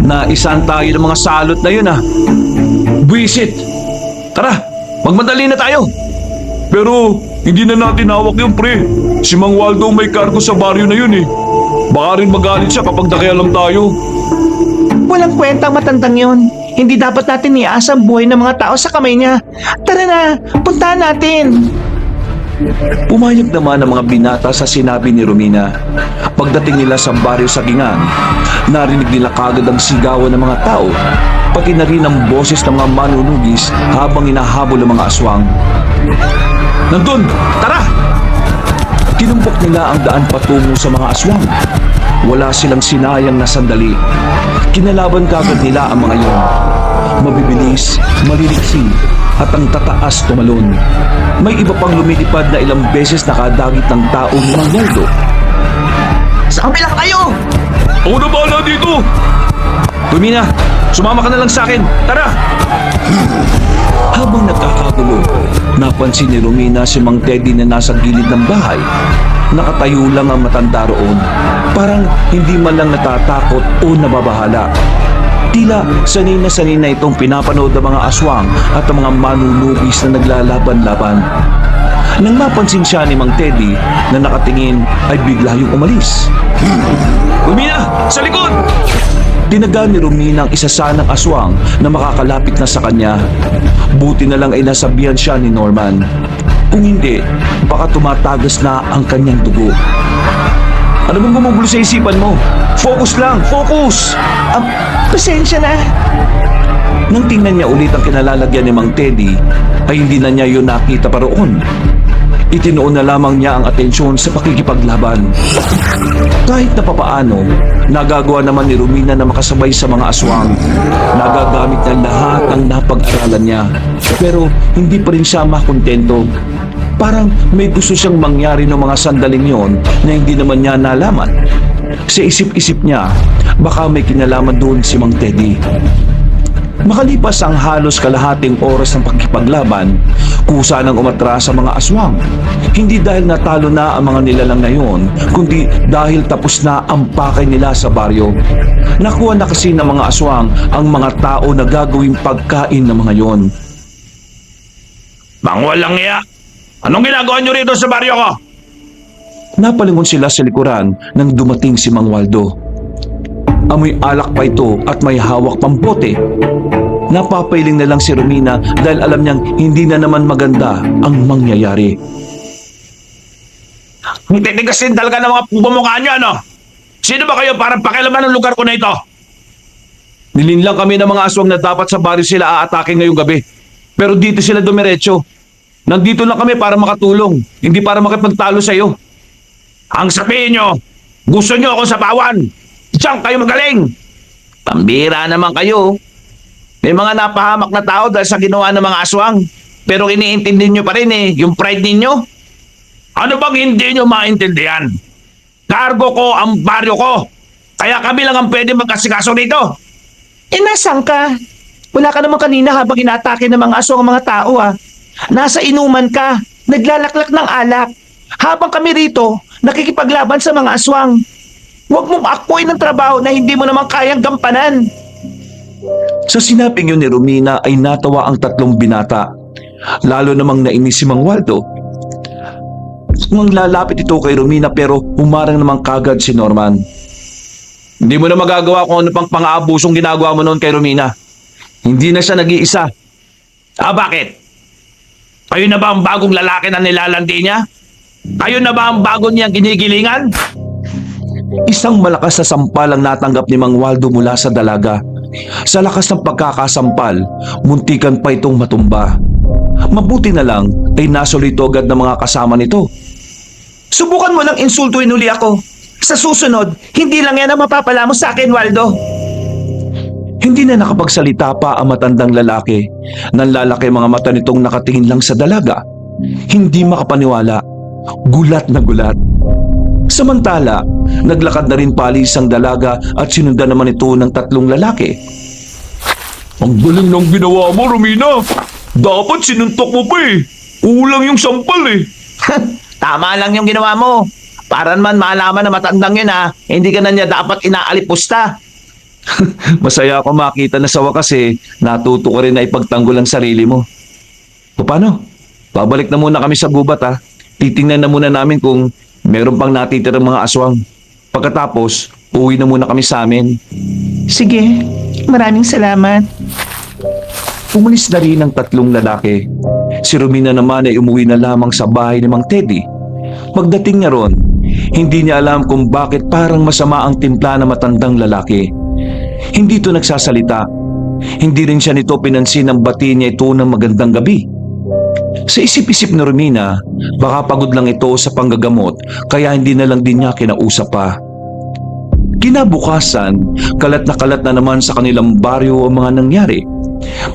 naisan tayo ng mga salot na yun ah. Buisit! Tara, magmadali na tayo. Pero hindi na natin hawak yung pre. Si Mang Waldo ang may kargo sa baryo na yun eh. Baka rin magalit siya kapag nakialam tayo. Walang kwentang matandang yon. Hindi dapat natin iasa ang buhay ng mga tao sa kamay niya. Tara na, puntahan natin. Pumayag naman ang mga binata sa sinabi ni Romina. Pagdating nila sa baryo Sagingan, narinig nila kagad ang sigawan ng mga tao, pati na rin ang boses ng mga manunugis habang hinahabol ang mga aswang. Nandun! Tara! Tinumbok nila ang daan patungo sa mga aswang. Wala silang sinayang na sandali. Kinalaban kagad nila ang mga iyon. Mabibilis, maliliksi, at ang tataas tumalon. May iba pang lumilipad na ilang beses nakadagit ng tao ni Mang Waldo. Sa kabila kayo! Ako na bahala dito! Romina, sumama ka na lang sa akin. Tara! Habang nagkakagulo, napansin ni Romina si Mang Teddy na nasa gilid ng bahay. Nakatayo lang ang matanda roon. Parang hindi man lang natatakot o nababahala. Tila sanay na itong pinapanood ng mga aswang at ang mga manunugis na naglalaban-laban. Nang mapansin siya ni Mang Teddy na nakatingin ay bigla yung umalis. Romina, sa likod! Tinaga ni Romina ang isa sanang aswang na makakalapit na sa kanya. Buti na lang ay nasabihan siya ni Norman. Kung hindi, baka tumatagas na ang kanyang dugo. Ano bang gumugulo sa isipan mo? Focus lang, focus! Pasensya na. Nang tingnan niya ulit ang kinalalagyan ni Mang Teddy, ay hindi na niya yun nakita pa roon. Itinoon na lamang niya ang atensyon sa pakikipaglaban. Kahit na papaano, nagagawa naman ni Romina na makasabay sa mga aswang. Nagagamit niya lahat ng napag-aralan niya. Pero hindi pa rin siya makontento. Parang may gusto siyang mangyari ng mga sandaling yon na hindi naman niya nalaman. Sa isip-isip niya, baka may kinalaman doon si Mang Teddy. Makalipas ang halos kalahating oras ng pagkipaglaban, kusa nang umatras sa mga aswang. Hindi dahil natalo na ang mga nilalang na yon, kundi dahil tapos na ang pakay nila sa baryo. Nakuha na kasi ng mga aswang ang mga tao na gagawing pagkain ng mga yon. Mang walang iya! Anong ginagawa nyo rito sa baryo ko? Napalingon sila sa likuran nang dumating si Mang Waldo. Amoy alak pa ito at may hawak pang bote. Napapailing na lang si Romina dahil alam niyang hindi na naman maganda ang mangyayari. Ang titigas din talaga ng mga bumukha nyo, ano? Sino ba kayo para pakialaman ng lugar ko na ito? Nilinlang kami ng mga aswang na dapat sa baryo sila aatake ngayong gabi. Pero dito sila dumiretso. Nandito lang kami para makatulong, hindi para makipagtalo sa iyo. Ang sabihin nyo, gusto nyo akong sabawan. Diyan kayo magaling. Pambira naman kayo. May mga napahamak na tao dahil sa ginawa ng mga aswang. Pero iniintindi nyo pa rin yung pride ninyo. Ano bang hindi nyo maintindihan? Kargo ko ang baryo ko. Kaya kami lang ang pwede magkasikaso dito. Nasaan ka? Wala ka naman kanina habang inatake ng mga aswang ang mga tao ah. Nasa inuman ka, naglalaklak ng alak. Habang kami rito, nakikipaglaban sa mga aswang. Huwag mong akuin ng trabaho na hindi mo naman kayang gampanan. Sa sinabing yun ni Romina ay natawa ang tatlong binata. Lalo namang nainis si Mang Waldo. Nang lalapit ito kay Romina pero humarang naman kagad si Norman. Hindi mo na magagawa kung ano pang pang-aabusong ginagawa mo noon kay Romina. Hindi na siya nag-iisa. Bakit? Kayo na ba ang bagong lalaki na nilalandi niya? Kayo na ba ang bago niyang ginigilingan? Isang malakas na sampal ang natanggap ni Mang Waldo mula sa dalaga. Sa lakas ng pagkakasampal, muntikan pa itong matumba. Mabuti na lang ay nasulito agad ng mga kasama nito. Subukan mo lang insultuin uli ako. Sa susunod, hindi lang yan ang mapapala mo sa akin, Waldo. Hindi na nakapagsalita pa ang matandang lalaki. Nanlalaki mga mata nitong nakatingin lang sa dalaga. Hindi makapaniwala. Gulat na gulat. Samantala, naglakad na rin palis ang dalaga at sinundan naman ito ng 3 lalaki. Ang galing ng ginawa mo, Romina. Dapat sinuntok mo pa eh. Kulang yung sampal eh. Tama lang yung ginawa mo. Para naman malaman na matandang yun hindi ka na niya dapat inaalipusta. Masaya ako makita na sa wakas natuto ko rin na ipagtanggol ang sarili mo. O paano? Babalik na muna kami sa gubat Titingnan na muna namin kung meron pang natitirang mga aswang. Pagkatapos, uwi na muna kami sa amin. Sige, maraming salamat. Umalis na rin ang 3 lalaki. Si Romina naman ay umuwi na lamang sa bahay ni Mang Teddy. Pagdating niya ron, hindi niya alam kung bakit parang masama ang timpla ng matandang lalaki. Hindi ito nagsasalita. Hindi rin siya nito pinansin ang bati niya ito ng magandang gabi. Sa isip-isip ni Romina, baka pagod lang ito sa panggagamot kaya hindi na lang din niya kinausap pa. Kinabukasan, kalat na naman sa kanilang baryo ang mga nangyari.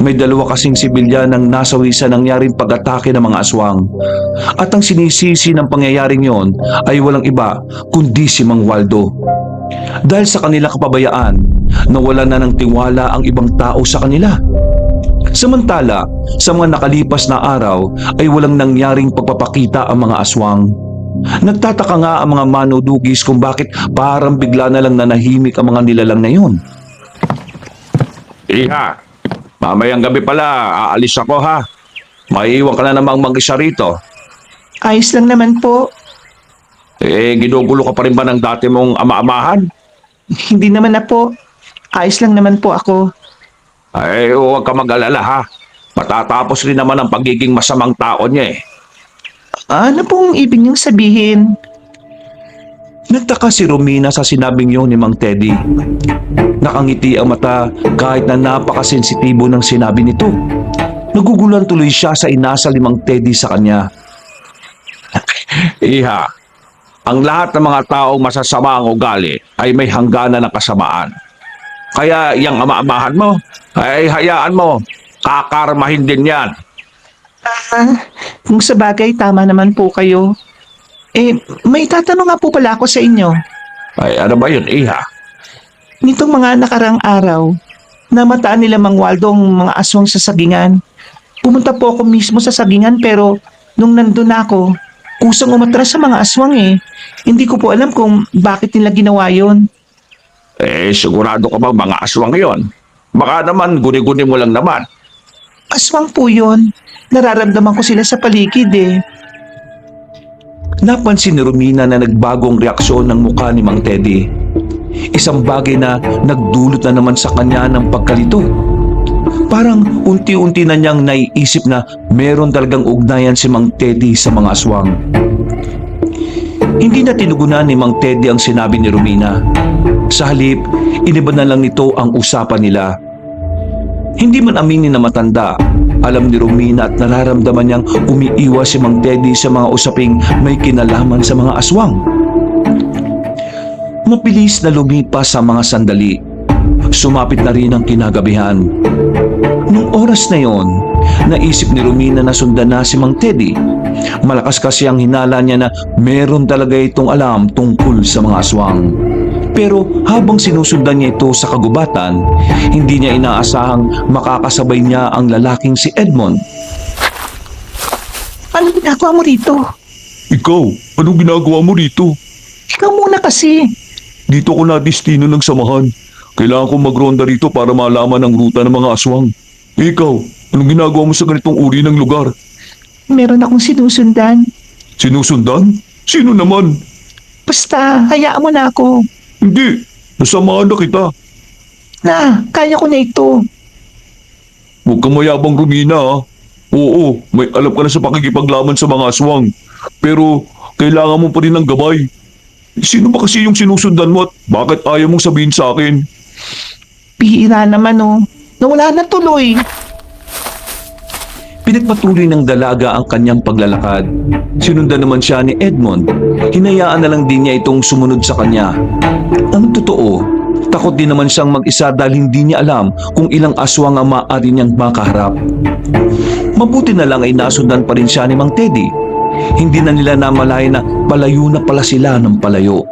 May 2 kasing sibilyan ang nasawi sa nangyaring pag-atake ng mga aswang. At ang sinisisi ng pangyayaring yon ay walang iba kundi si Mang Waldo. Dahil sa kanilang kapabayaan, nawala na ng tiwala ang ibang tao sa kanila. Samantala, sa mga nakalipas na araw ay walang nangyaring pagpapakita ang mga aswang. Nagtataka nga ang mga manudugis kung bakit parang bigla na lang nanahimik ang mga nilalang na yun. Iha, mamayang gabi pala, aalis ako ha. Maiiwan ka na namang mag-isa rito. Ayos lang naman po. Ginugulo ka pa rin ba ng dati mong ama-amahan? Hindi naman na po. Ayos lang naman po ako. Huwag ka mag-alala ha. Matatapos rin naman ang pagiging masamang tao niya Ano pong ibig niyong sabihin? Nagtaka si Romina sa sinabing yun ni Mang Teddy. Nakangiti ang mata kahit na napakasensitibo ng sinabi nito. Nagugulan tuloy siya sa inasal ni Mang Teddy sa kanya. Iha, ang lahat ng mga taong masasama ang ugali ay may hangganan ng kasamaan. Kaya yung ama-amahan mo, ay hayaan mo, kakarmahin din yan. Kung sa bagay, tama naman po kayo. May tatanong nga po pala ako sa inyo. Ay, ano ba yun, Iha? Nitong mga nakarang araw, namataan nila Mang Waldo ang mga aswang sa sagingan. Pumunta po ako mismo sa sagingan pero nung nandun ako, kusang umatras sa mga aswang Hindi ko po alam kung bakit nila ginawa yun. Sigurado ka bang mga aswang yon? Baka naman guni-guni mo lang naman. Aswang po yun. Nararamdaman ko sila sa paligid Napansin ni Romina na nagbagong reaksyon ng mukha ni Mang Teddy. Isang bagay na nagdulot na naman sa kanya ng pagkalito. Parang unti-unti na niyang naiisip na meron talagang ugnayan si Mang Teddy sa mga aswang. Hindi na tinugunan ni Mang Teddy ang sinabi ni Romina. Sa halip, iniba na lang nito ang usapan nila. Hindi man aminin na matanda, alam ni Romina at nararamdaman niyang umiiwas si Mang Teddy sa mga usaping may kinalaman sa mga aswang. Mabilis na lumipas sa mga sandali. Sumapit na rin ang kinagabihan. Nung oras na yon, naisip ni Romina na sundan na si Mang Teddy. Malakas kasi ang hinala niya na meron talaga itong alam tungkol sa mga aswang. Pero habang sinusundan niya ito sa kagubatan, hindi niya inaasahang makakasabay niya ang lalaking si Edmond. Ano ginagawa mo rito? Ikaw, anong ginagawa mo rito? Ikaw muna kasi. Dito ko na destino ng samahan. Kailangan kong magronda rito para malaman ang ruta ng mga aswang. Ikaw, anong ginagawa mo sa ganitong uri ng lugar? Meron akong sinusundan. Sinusundan? Sino naman? Basta, hayaan mo na ako. Hindi, nasamahan na kita. Na, kaya ko na ito. Huwag kang mayabang, Romina ha. Oo, may alam ka na sa pakikipaglaban sa mga aswang. Pero kailangan mo pa rin ng gabay. Sino ba kasi yung sinusundan mo at bakit ayaw mong sabihin sa akin? Bihira naman Nawala na tuloy. Pinagpatuloy ng dalaga ang kanyang paglalakad. Sinundan naman siya ni Edmond. Hinayaan na lang din niya itong sumunod sa kanya. Ang totoo, takot din naman siyang mag-isa dahil hindi niya alam kung ilang aswang ang maaari niyang makaharap. Mabuti na lang ay nasundan pa rin siya ni Mang Teddy. Hindi na nila namalaya na palayo na pala sila ng palayo.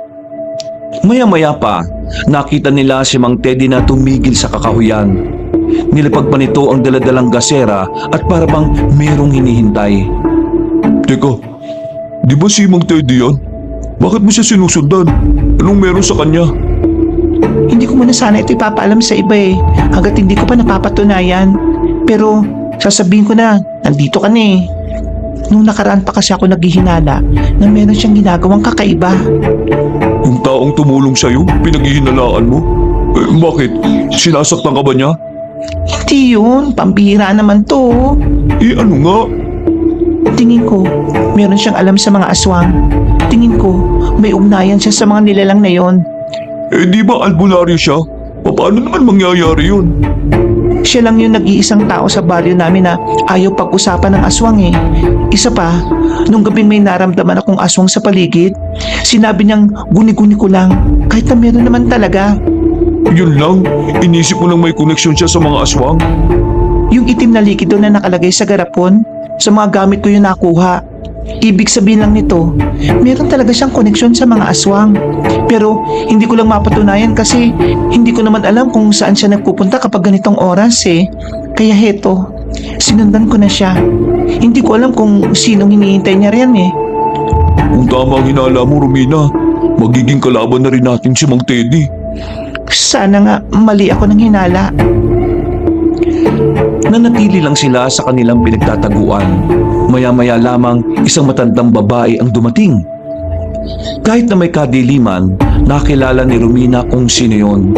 Maya-maya pa, nakita nila si Mang Teddy na tumigil sa kakahuyan. Nilapag pa nito ang daladalang gasera at para bang merong hinihintay. Teka, di ba si Mang Teddy yan? Bakit mo siya sinusundan? Anong meron sa kanya? Hindi ko muna sana ito ipapaalam sa iba eh, hanggat hindi ko pa napapatunayan. Pero sasabihin ko na, nandito ka na eh. Nung nakaraan pa kasi ako naghihinala na meron siyang ginagawang kakaiba. Yung taong tumulong sa'yo, pinaghihinalaan mo? Bakit? Sinasaktan ka ba niya? Hindi yun, pambihira naman to. Ano nga? Tingin ko, meron siyang alam sa mga aswang. Tingin ko, may ugnayan siya sa mga nilalang na yon. Di ba albularyo siya? Paano naman mangyayari yun? Siya lang yung nag-iisang tao sa baryo namin na ayaw pag-usapan ng aswang eh. Isa pa, nung gabing may naramdaman akong aswang sa paligid, sinabi niyang guni-guni ko lang, kahit na meron naman talaga. Yun lang? Inisip mo lang may koneksyon siya sa mga aswang? Yung itim na likido na nakalagay sa garapon, sa mga gamit ko yung nakuha. Ibig sabihin lang nito, meron talaga siyang koneksyon sa mga aswang. Pero hindi ko lang mapatunayan kasi hindi ko naman alam kung saan siya nagpupunta kapag ganitong oras eh. Kaya heto, sinundan ko na siya. Hindi ko alam kung sinong hinihintay niya riyan eh. Kung tama ang hinala mo, Romina, magiging kalaban na rin natin si Mang Teddy. Sana nga mali ako ng hinala. Nanatili lang sila sa kanilang pinagtataguan. Maya-maya lamang isang matandang babae ang dumating. Kahit na may kadiliman, nakilala ni Romina kung sino yun.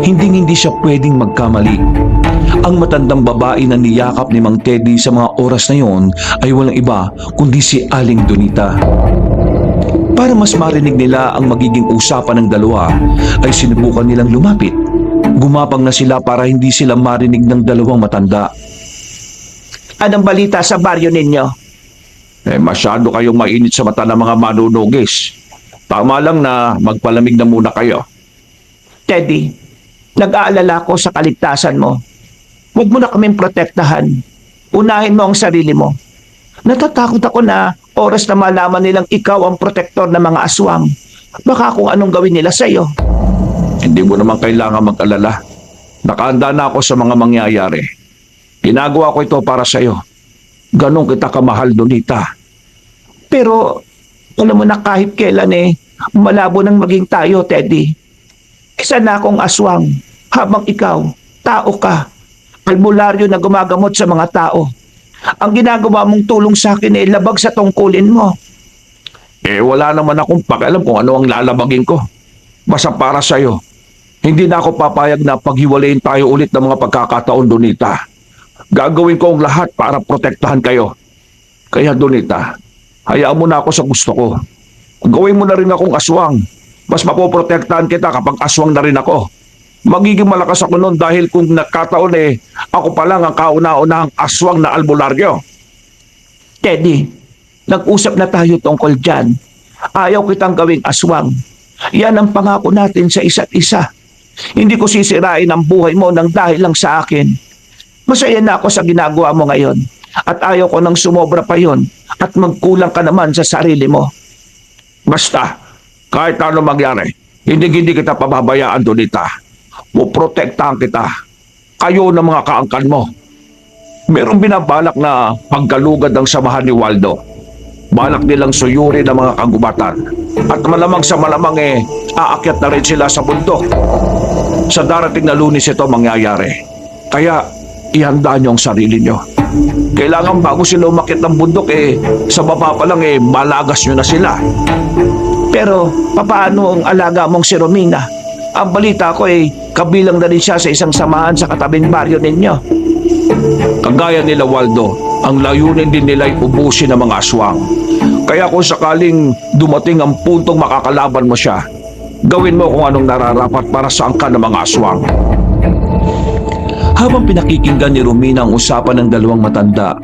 Hindi siya pwedeng magkamali. Ang matandang babae na niyakap ni Mang Teddy sa mga oras na yon ay walang iba kundi si Aling Donita. Para mas marinig nila ang magiging usapan ng dalawa, ay sinubukan nilang lumapit. Gumapang na sila para hindi sila marinig ng dalawang matanda. Anong balita sa baryo ninyo? Masyado kayong mainit sa mata ng mga manunugis. Tama lang na magpalamig na muna kayo. Teddy, nag-aalala ko sa kaligtasan mo. Huwag mo na kaming protektahan. Unahin mo ang sarili mo. Natatakot ako na oras na malaman nilang ikaw ang protektor ng mga aswang. Baka kung anong gawin nila sa'yo. Hindi mo naman kailangan mag-alala. Nakahanda na ako sa mga mangyayari. Ginagawa ko ito para sa'yo. Ganon kita kamahal, Donita. Pero, alam mo na kahit kailan malabo nang maging tayo, Teddy. Isa na akong aswang, habang ikaw, tao ka. Albularyo na gumagamot sa mga tao. Ang ginagawa mong tulong sa akin labag sa tungkulin mo. Wala naman akong pakialam kung ano ang lalabagin ko. Basta para sa'yo. Hindi na ako papayag na paghiwalayin tayo ulit ng mga pagkakataon, Donita. Gagawin ko ang lahat para protektahan kayo. Kaya, Donita, hayaan mo na ako sa gusto ko. Gawin mo na rin akong aswang. Mas mapoprotektahan kita kapag aswang na rin ako. Magiging malakas ako noon dahil kung nagkataon ako pa lang ang kauna-unahang aswang na albularyo. Teddy, nag-usap na tayo tungkol dyan. Ayaw kitang gawing aswang. Yan ang pangako natin sa isa't isa. Hindi ko sisirain ang buhay mo nang dahil lang sa akin. Masaya na ako sa ginagawa mo ngayon. At ayaw ko nang sumobra pa yon at magkulang ka naman sa sarili mo. Basta, kahit ano mangyari, hindi kita pababayaan, Donita. Puprotektahan kita. Kayo ng mga kaangkan mo. Merong binabalak na pagkalugad ng samahan ni Waldo. Balak nilang suyuri ng mga kagubatan. At malamang sa malamang aakyat na rin sila sa bundok. Sa darating na Lunes ito mangyayari. Kaya ihanda niyo ang sarili niyo. Kailangan bago sila umakyat ng bundok sa baba pa lang malagas niyo na sila. Pero papaano ang alaga mong si Romina? Ang balita ko kabilang na rin siya sa isang samahan sa katabing baryo ninyo. Kagaya nila Waldo, ang layunin din nila ay ubusin ang mga aswang. Kaya kung sakaling dumating ang puntong makakalaban mo siya, gawin mo kung anong nararapat para sa angkan ng mga aswang. Habang pinakikinggan ni Romina ang usapan ng dalawang matanda,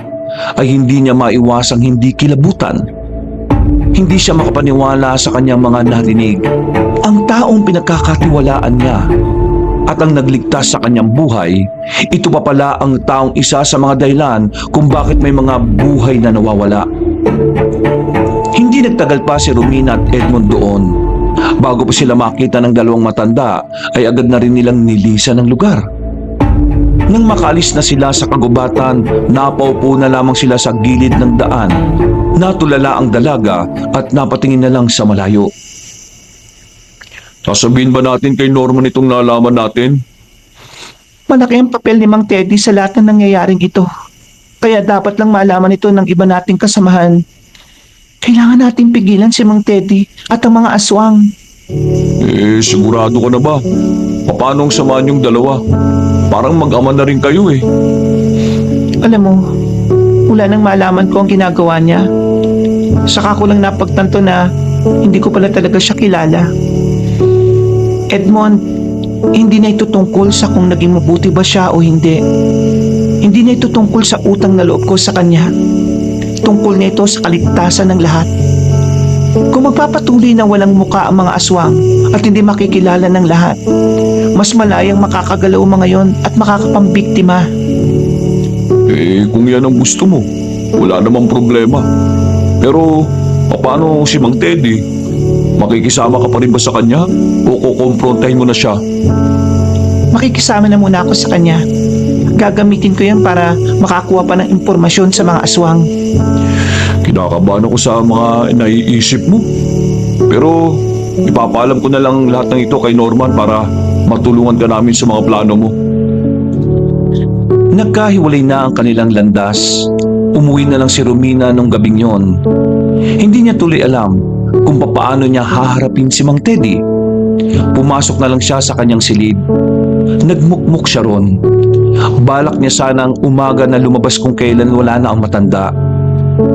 ay hindi niya maiwasang hindi kilabutan. Hindi siya makapaniwala sa kanyang mga narinig. Ang taong pinagkakatiwalaan niya at ang nagligtas sa kanyang buhay, ito pa pala ang taong isa sa mga dahilan kung bakit may mga buhay na nawawala. Hindi nagtagal pa si Romina at Edmond doon. Bago pa sila makita ng dalawang matanda, ay agad na rin nilang nilisan ng lugar. Nang makaalis na sila sa kagubatan, napaupo na lamang sila sa gilid ng daan. Natulala ang dalaga at napatingin na lang sa malayo. Sasabihin ba natin kay Norman itong nalaman natin? Malaki ang papel ni Mang Teddy sa lahat ng nangyayaring ito. Kaya dapat lang malaman ito ng iba nating kasamahan. Kailangan nating pigilan si Mang Teddy at ang mga aswang. Sigurado ka na ba? Paano ang samahan yung dalawa? Parang mag-ama na rin kayo eh. Alam mo, wala nang malaman ko ang ginagawa niya. Saka ko lang napagtanto na hindi ko pala talaga siya kilala. Edmond, hindi na ito tungkol sa kung naging mabuti ba siya o hindi. Hindi na ito tungkol sa utang na loob ko sa kanya. Tungkol na ito sa kaligtasan ng lahat. Kung magpapatuloy na walang muka ang mga aswang at hindi makikilala ng lahat, mas malayang makakagalaw mga yon at makakapambiktima. Kung yan ang gusto mo, wala namang problema. Pero, paano si Mang Teddy? Makikisama ka pa rin ba sa kanya? O kukomprontahin mo na siya? Makikisama na muna ako sa kanya. Gagamitin ko yan para makakuha pa ng impormasyon sa mga aswang. Kinakabahan ako sa mga naiisip mo. Pero, ipapaalam ko na lang lahat ng ito kay Norman para matulungan ka namin sa mga plano mo. Nagkahiwalay na ang kanilang landas. Umuwi na lang si Romina nung gabing yon. Hindi niya tuloy alam kung paano niya haharapin si Mang Teddy. Pumasok na lang siya sa kanyang silid. Nagmukmuk siya ron. Balak niya sanang umaga na lumabas kung kailan wala na ang matanda.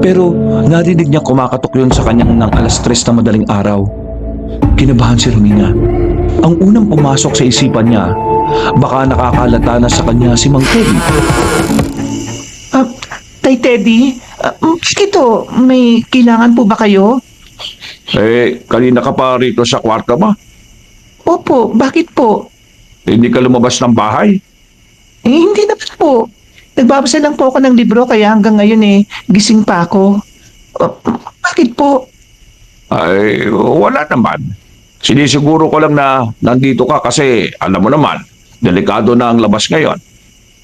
Pero narinig niya kumakatok yun sa kanyang ng 3:00 na madaling araw. Kinabahan si Romina. Ang unang pumasok sa isipan niya, baka nakakalata na sa kanya si Mang Teddy. Tay Teddy, Kito, may kailangan po ba kayo? Kanina ka pa rito sa kwarto mo? Opo, bakit po? Hindi ka lumabas ng bahay? Hindi naman po. Nagbabasa lang po ako ng libro kaya hanggang ngayon gising pa ako. Bakit po? Wala naman. Sinisiguro ko lang na nandito ka kasi alam mo naman, delikado na ang labas ngayon.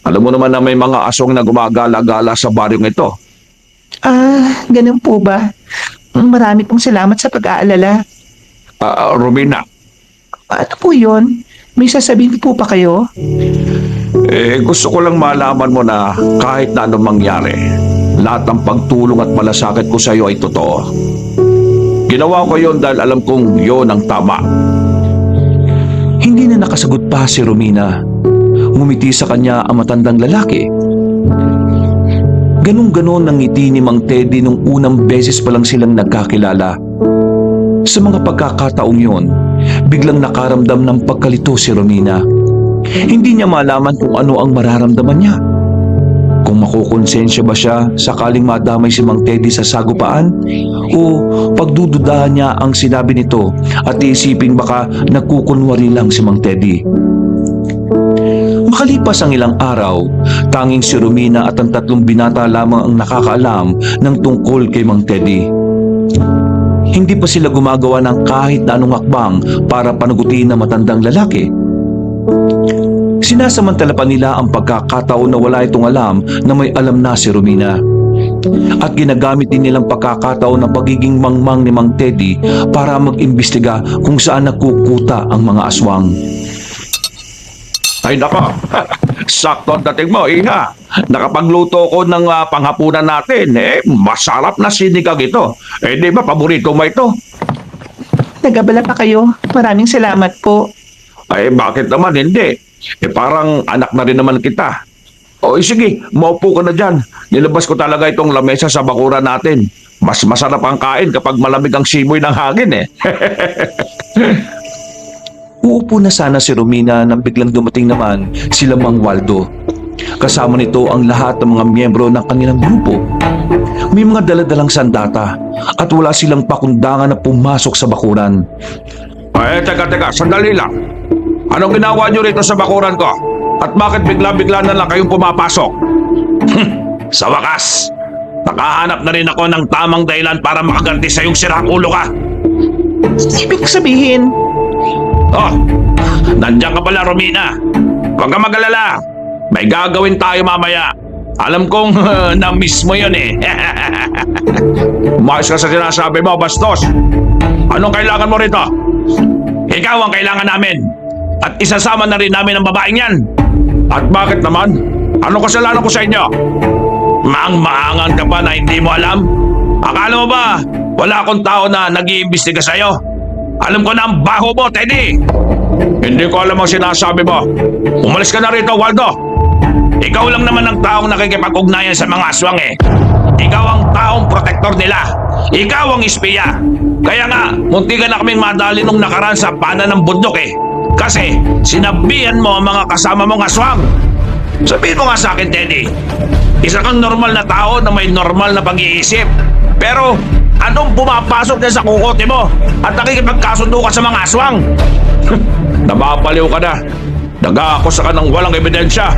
Alam mo naman na may mga aswang na gumagala-gala sa baryong ito. Ganun po ba? Marami pong salamat sa pag-aalala. Romina, Ano po yun? May sasabihin po pa kayo? gusto ko lang malaman mo na kahit na anong mangyari, lahat ng pagtulong at malasakit ko sa iyo ay totoo. Ginawa ko yon dahil alam kong yon ang tama. Hindi na nakasagot pa si Romina. Ngumiti sa kanya ang matandang lalaki. Ganun-ganon ang ngiti ni Mang Teddy nung unang beses pa lang silang nagkakilala. Sa mga pagkakataong yon, biglang nakaramdam ng pagkalito si Romina. Hindi niya malaman kung ano ang mararamdaman niya. Kung makukonsensya ba siya sakaling madamay si Mang Teddy sa sagupaan o pagdududahan niya ang sinabi nito at iisiping baka nagkukunwari lang si Mang Teddy. Makalipas ang ilang araw, tanging si Romina at ang 3 binata lamang ang nakakaalam ng tungkol kay Mang Teddy. Hindi pa sila gumagawa ng kahit na anong hakbang para panagutin ang matandang lalaki. Sinasamantala pa nila ang pagkakataon na wala itong alam na may alam na si Romina. At ginagamit din nilang pagkakataon ng pagiging mangmang ni Mang Teddy para mag-imbestiga kung saan nakukuta ang mga aswang. Ay nako, sakto ang dating mo, Iha. Nakapagluto ko ng panghapunan natin. Masarap na sinigang ito. Di ba paborito mo ito? Nag-abala pa kayo. Maraming salamat po. Bakit naman hindi? Parang anak na rin naman kita. Sige, maupo ka na dyan. Nilabas ko talaga itong lamesa sa bakuran natin. Mas masarap ang kain kapag malamig ang simoy ng hangin Uupo na sana si Romina nang biglang dumating naman sila Mang Waldo. Kasama nito ang lahat ng mga miyembro ng kanilang grupo. May mga daladalang sandata at wala silang pakundangan na pumasok sa bakuran. Teka, sandali lang. Anong ginawa niyo rito sa bakuran ko? At bakit bigla-bigla na lang kayong pumapasok? Sa wakas, nakahanap na rin ako ng tamang dahilan para makaganti sa iyong sirang ulo ka. Ibig sabihin, Oh, nandiyan ka pala, Romina. Huwag ka mag-alala. May gagawin tayo mamaya. Alam kong na-miss mo yun eh. Umayos ka sa sinasabi mo, bastos. Anong kailangan mo rito? Ikaw ang kailangan namin. At isasama na rin namin ang babaeng yan. At bakit naman? Anong kasalanan ko sa inyo? Maang-maangan ka pa na hindi mo alam? Akala mo ba wala akong tao na nag-iimbestiga sa'yo? Alam ko na ang baho mo, Teddy! Hindi ko alam ang sinasabi mo. Umalis ka na rito, Waldo! Ikaw lang naman ang taong nakikipag-ugnayan sa mga aswang eh. Ikaw ang taong protektor nila. Ikaw ang espiya. Kaya nga, munti ka na kaming madali nung nakaraan sa pana ng bundok eh. Kasi sinabihan mo ang mga kasama mong aswang. Sabihin mo nga sa akin, Teddy. Isa kang normal na tao na may normal na pag-iisip. Pero anong pumapasok din sa kukote mo at nakikipagkasundo ka sa mga aswang? Nababaliw ka na. Nag-aakusa ka ng walang ebidensya.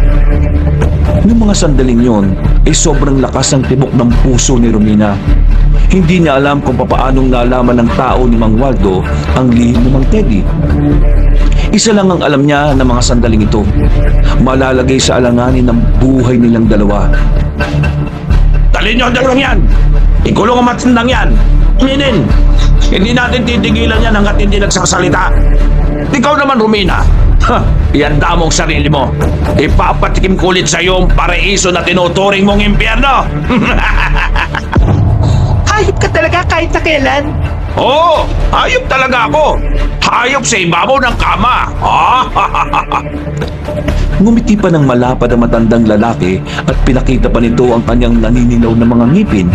Noong mga sandaling yon, ay sobrang lakas ng tibok ng puso ni Romina. Hindi niya alam kung papaanong nalaman ng tao ni Mang Waldo ang lihim ni Mang Teddy. Isa lang ang alam niya ng mga sandaling ito. Malalagay sa alanganin ng buhay nilang dalawa. Talin niyo ang dalawang yan. Ikulong ang matindang yan. Minin, hindi natin titigilan yan hanggat hindi nagsasalita. Ikaw naman, Romina. Ianda mong sarili mo. Ipapatikim ko ulit sa iyo ang paraiso na tinuturing mong impyerno. hayop ka talaga kahit na kailan. Oo, hayop talaga ako. Hayop sa ibabaw ng kama. Ngumiti pa ng malapad ang matandang lalaki at pinakita pa nito ang kanyang naninilaw na mga ngipin.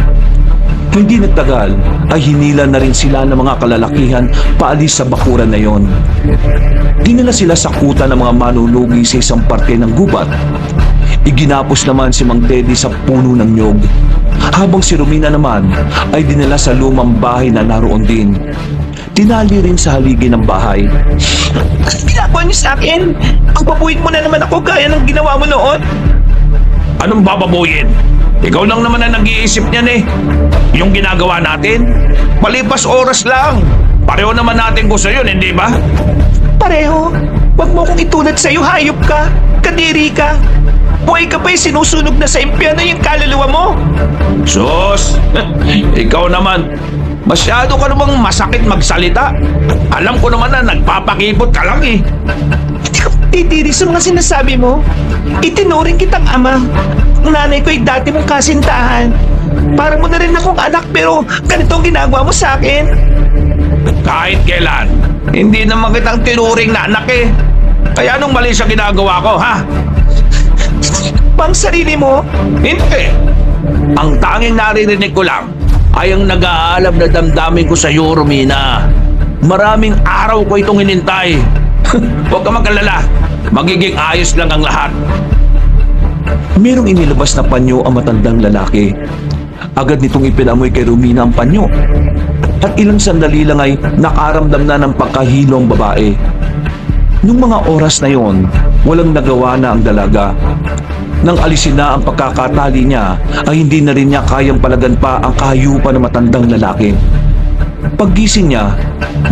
Hindi nagtagal ay hinila na rin sila ng mga kalalakihan paalis sa bakuran na yon. Dinala sila sa kuta ng mga manulugi sa isang parte ng gubat. Iginapos naman si Mang Teddy sa puno ng nyog, habang si Romina naman ay dinala sa lumang bahay na naroon din. Tinali rin sa haligi ng bahay. Ano ginagawa niyo sa akin? Pagpapuin mo na naman ako gaya ng ginawa mo noon. Anong bababuyin? Ikaw lang naman ang nag-iisip niyan eh. Yung ginagawa natin, malipas oras lang. Pareho naman natin gusto yun, hindi ba? Pareho. Huwag mo kong itulad sa'yo, hayop ka. Kadiri ka. Buhay ka pa'y sinusunog na sa impyerno yung kaluluwa mo. Sus! Ikaw naman, masyado ka namang masakit magsalita. Alam ko naman na nagpapakipot ka lang eh. Hindi ka titiri sa mga sinasabi mo. Itinuring kitang ama. Ang nanay ko ay dati mong kasintahan. Parang mo na rin akong anak pero ganito ang ginagawa mo sa akin. Kahit kailan, hindi naman kitang tinuring na anak eh. Kaya anong mali sa ginagawa ko, ha? Pang sarili mo? Hindi. Ang tanging naririnig ko lang ay ang nag-aalab na damdamin ko sa iyo, Romina. Maraming araw ko itong hinintay. Huwag ka mag-alala. Magiging ayos lang ang lahat. Merong inilabas na panyo ang matandang lalaki. Agad nitong ipinamoy kay Romina ang panyo. At ilang sandali lang ay nakaramdam na ng pagkahilo ang babae. Nung mga oras na yon, walang nagawa na ang dalaga. Nang alisin na ang pagkakatali niya, ay hindi na rin niya kayang palagan pa ang kahayupan ng matandang lalaki. Paggising niya,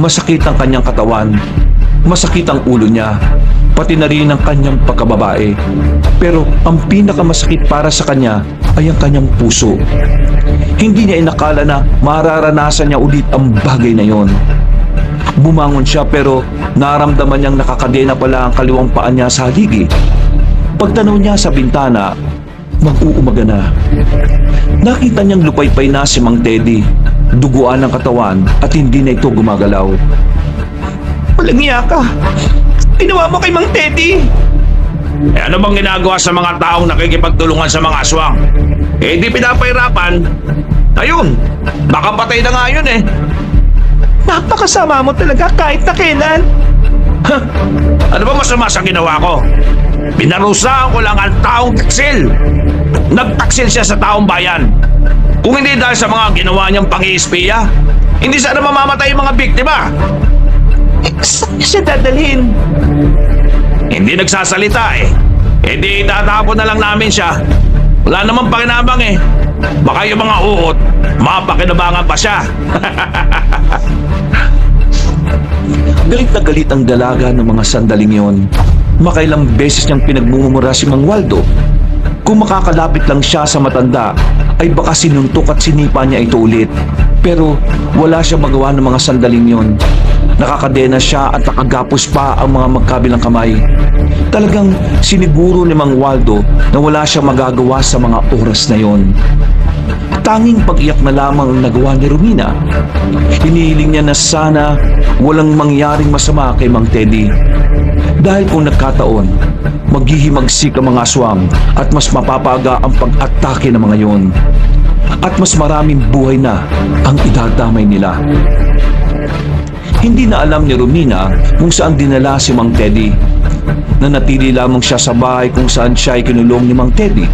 masakit ang kanyang katawan, masakit ang ulo niya, pati na rin ang kanyang pagkababae. Pero ang pinakamasakit para sa kanya ay ang kanyang puso. Hindi niya inakala na mararanasan niya ulit ang bagay na yon. Bumangon siya pero naramdaman niyang nakakadena pala ang kaliwang paa niya sa haligi. Pagtanaw niya sa bintana, mag-uumaga na. Nakita niyang lupaypay na si Mang Teddy, duguan ang katawan at hindi na ito gumagalaw. Walang iya ka. Ginawa mo kay Mang Teddy. Eh ano bang ginagawa sa mga taong nakikipagtulungan sa mga aswang? Eh di pinapahirapan. Ayun, baka patay na nga yun eh. Napakasama mo talaga kahit na kailan. Ano ba masama sa ginawa ko? Pinarusahan ko lang ang taong taksil. Nagtaksil siya sa taong bayan. Kung hindi dahil sa mga ginawa niyang pang-iispiya, hindi sana mamamatay yung mga biktima. Saan niya siya dadalhin? Hindi nagsasalita eh. E di itatapon na lang namin siya. Wala namang pakinabang eh. Baka yung mga uot, mapakinabangan pa siya. Galit na galit ang dalaga ng mga sandaling yon. Makailang beses niyang pinagmumura si Mang Waldo. Kung makakalapit lang siya sa matanda, ay baka sinuntok at sinipa niya ito ulit. Pero wala siya magawa ng mga sandaling yon. Nakakadena siya at nakagapos pa ang mga magkabilang kamay. Talagang siniguro ni Mang Waldo na wala siya magagawa sa mga oras na yon. Tanging pag-iyak na lamang ang nagawa ni Romina. Hinihiling niya na sana walang mangyaring masama kay Mang Teddy. Dahil kung nagkataon, maghihimagsik ang mga aswang at mas mapapaga ang pag-atake ng mga yon. At mas maraming buhay na ang idadamay nila. Hindi na alam ni Romina kung saan dinala si Mang Teddy. Nanatili lamang siya sa bahay kung saan siya ay kinulong ni Mang Teddy.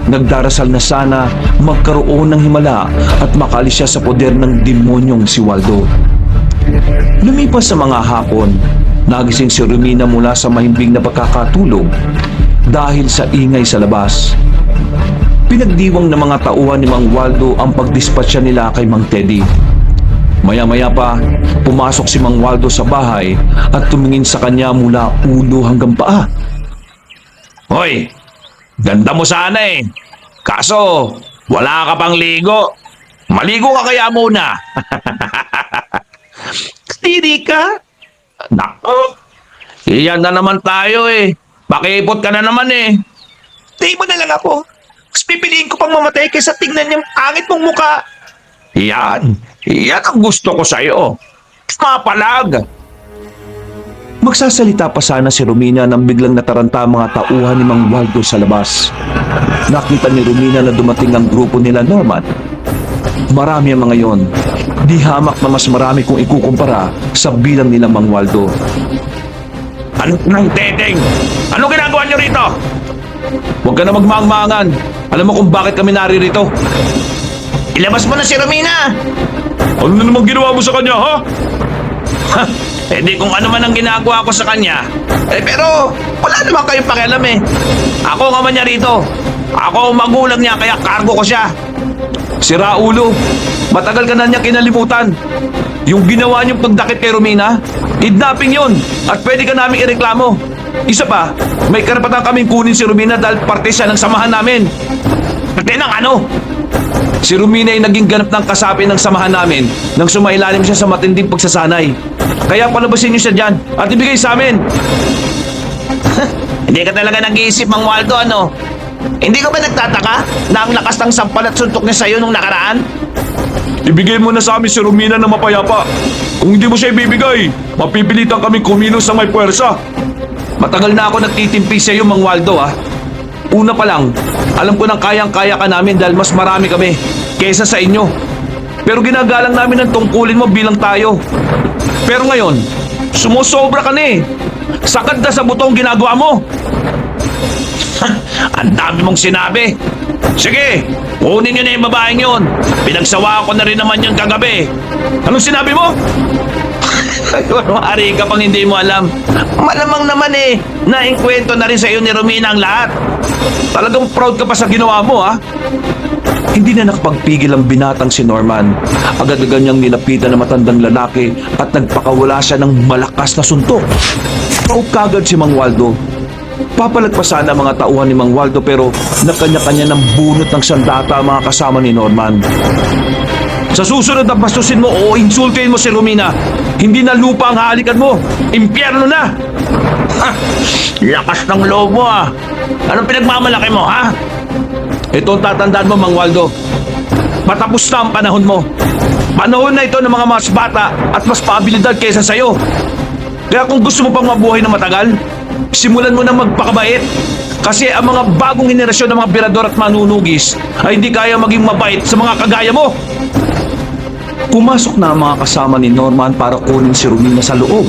Nagdarasal na sana magkaroon ng himala at makalis siya sa poder ng demonyong si Waldo. Lumipas sa mga hapon, nagising si Romina mula sa mahimbing na pagkakatulog dahil sa ingay sa labas. Pinagdiwang ng mga tauhan ni Mang Waldo ang pagdispatcha nila kay Mang Teddy. Maya-maya pa, pumasok si Mang Waldo sa bahay at tumingin sa kanya mula ulo hanggang paa. Hoy, ganda mo sana eh. Kaso, wala ka pang ligo. Maligo ka kaya muna. Tiri ka? Nako, iyan na naman tayo eh. Pakipot ka na naman eh. Tayo mo na lang ako. Mas pipiliin ko pang mamatay kaysa tingnan niyang angit mong muka. Yan ang gusto ko sa'yo. Mapalag. Magsasalita pa sana si Romina nang biglang nataranta ang mga tauhan ni Mang Waldo sa labas. Nakita ni Romina na dumating ang grupo nila Norman. Marami ang mga yon. Di hamak na mas marami kung ikukumpara sa bilang nila Mang Waldo. Ano nang teteng? Ano ginagawa niyo rito? Huwag ka na magmaangmangan. Alam mo kung bakit kami naririto. Ilabas mo na si Romina. Ano na naman ginawa mo sa kanya, ha? Eh di kung ano man ang ginagawa ko sa kanya. Pero wala naman kayong pakialam eh. Ako nga man niya rito. Ako ang magulang niya kaya kargo ko siya. Sira ulo. Matagal ka na niya kinalimutan. Yung ginawa niyong pagdakip kay Romina, kidnapping yun at pwede ka namin ireklamo. Isa pa, may karapatan kaming kunin si Romina dahil parte siya ng samahan namin. Pati ng ano? Si Romina ay naging ganap ng kasapi ng samahan namin nang sumailalim siya sa matinding pagsasanay. Kaya palabasin niyo siya dyan at ibigay sa amin. Hindi ka talaga nag-iisip, Mang Waldo, ano? Hindi ka ba nagtataka na ang lakas ng sampal at suntok niya sa'yo nung nakaraan? Ibigay mo na sa amin si Romina na mapayapa. Kung hindi mo siya ibibigay, mapipilitan kaming kumilos ng may puwersa. Matagal na ako nagtitimpi sa iyo, Mang Waldo, ah. Una pa lang, alam ko nang kayang-kaya ka namin dahil mas marami kami kaysa sa inyo. Pero ginagalang namin ang tungkulin mo bilang tayo. Pero ngayon, sumusobra ka na eh. Sakad na sa butong ginagawa mo. Ang dami mong sinabi. Sige, kunin niyo na yung babaeng yun. Pinagsawa ko na rin naman yun kagabi. Anong sinabi mo? Ari ka pang hindi mo alam. Malamang naman eh, naingkwento na rin sa iyo ni Romina ang lahat. Talagang proud ka pa sa ginawa mo, ha? Hindi na nakapagpigil ang binatang si Norman. Agad-agad niyang nilapitan ng matandang lalaki at nagpakawala siya ng malakas na suntok. Proud kagad si Mang Waldo. Papalag pa sana ang mga tauhan ni Mang Waldo pero nakanya-kanya ng bunot ng sandata ang mga kasama ni Norman. Sa susunod na bastusin mo o insultuin mo si Romina, hindi na lupa ang halikan mo. Impyerno na! Ha, lakas ng loob mo ah. Anong pinagmamalaki mo, ha? Ito ang tatandaan mo, Mang Waldo. Patapos na ang panahon mo. Panahon na ito ng mga mas bata at mas paabilidad kaysa sa'yo. Kaya kung gusto mo pang mabuhay na matagal, simulan mo na magpakabait. Kasi ang mga bagong henerasyon ng mga birador at manunugis ay hindi kaya maging mabait sa mga kagaya mo. Pumasok na ang mga kasama ni Norman para kunin si Romina sa loob.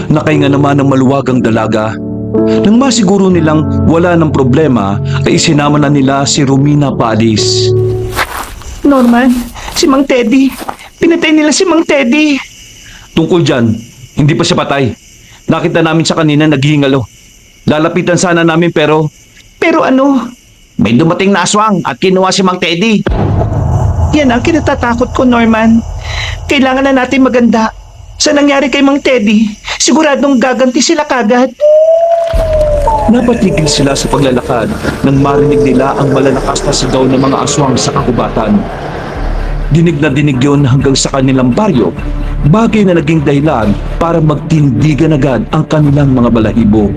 Nakahinga naman ng maluwagang dalaga. Nang masiguro nilang wala ng problema, ay isinama na nila si Romina paalis. Norman, si Mang Teddy. Pinatay nila si Mang Teddy. Tungkol dyan, hindi pa siya patay. Nakita namin siya kanina naghihingalo. Lalapitan sana namin pero Pero ano? May dumating na aswang at kinuha si Mang Teddy. Yan ang kinatatakot ko, Norman. Kailangan na natin maganda. Sa nangyari kay Mang Teddy, siguradong gaganti sila kagad. napatigil sila sa paglalakad nang marinig nila ang malalakas na sigaw ng mga aswang sa kakubatan. Dinig na dinig yun hanggang sa kanilang baryo, bagay na naging dahilan para magtindigan agad ang kanilang mga balahibo.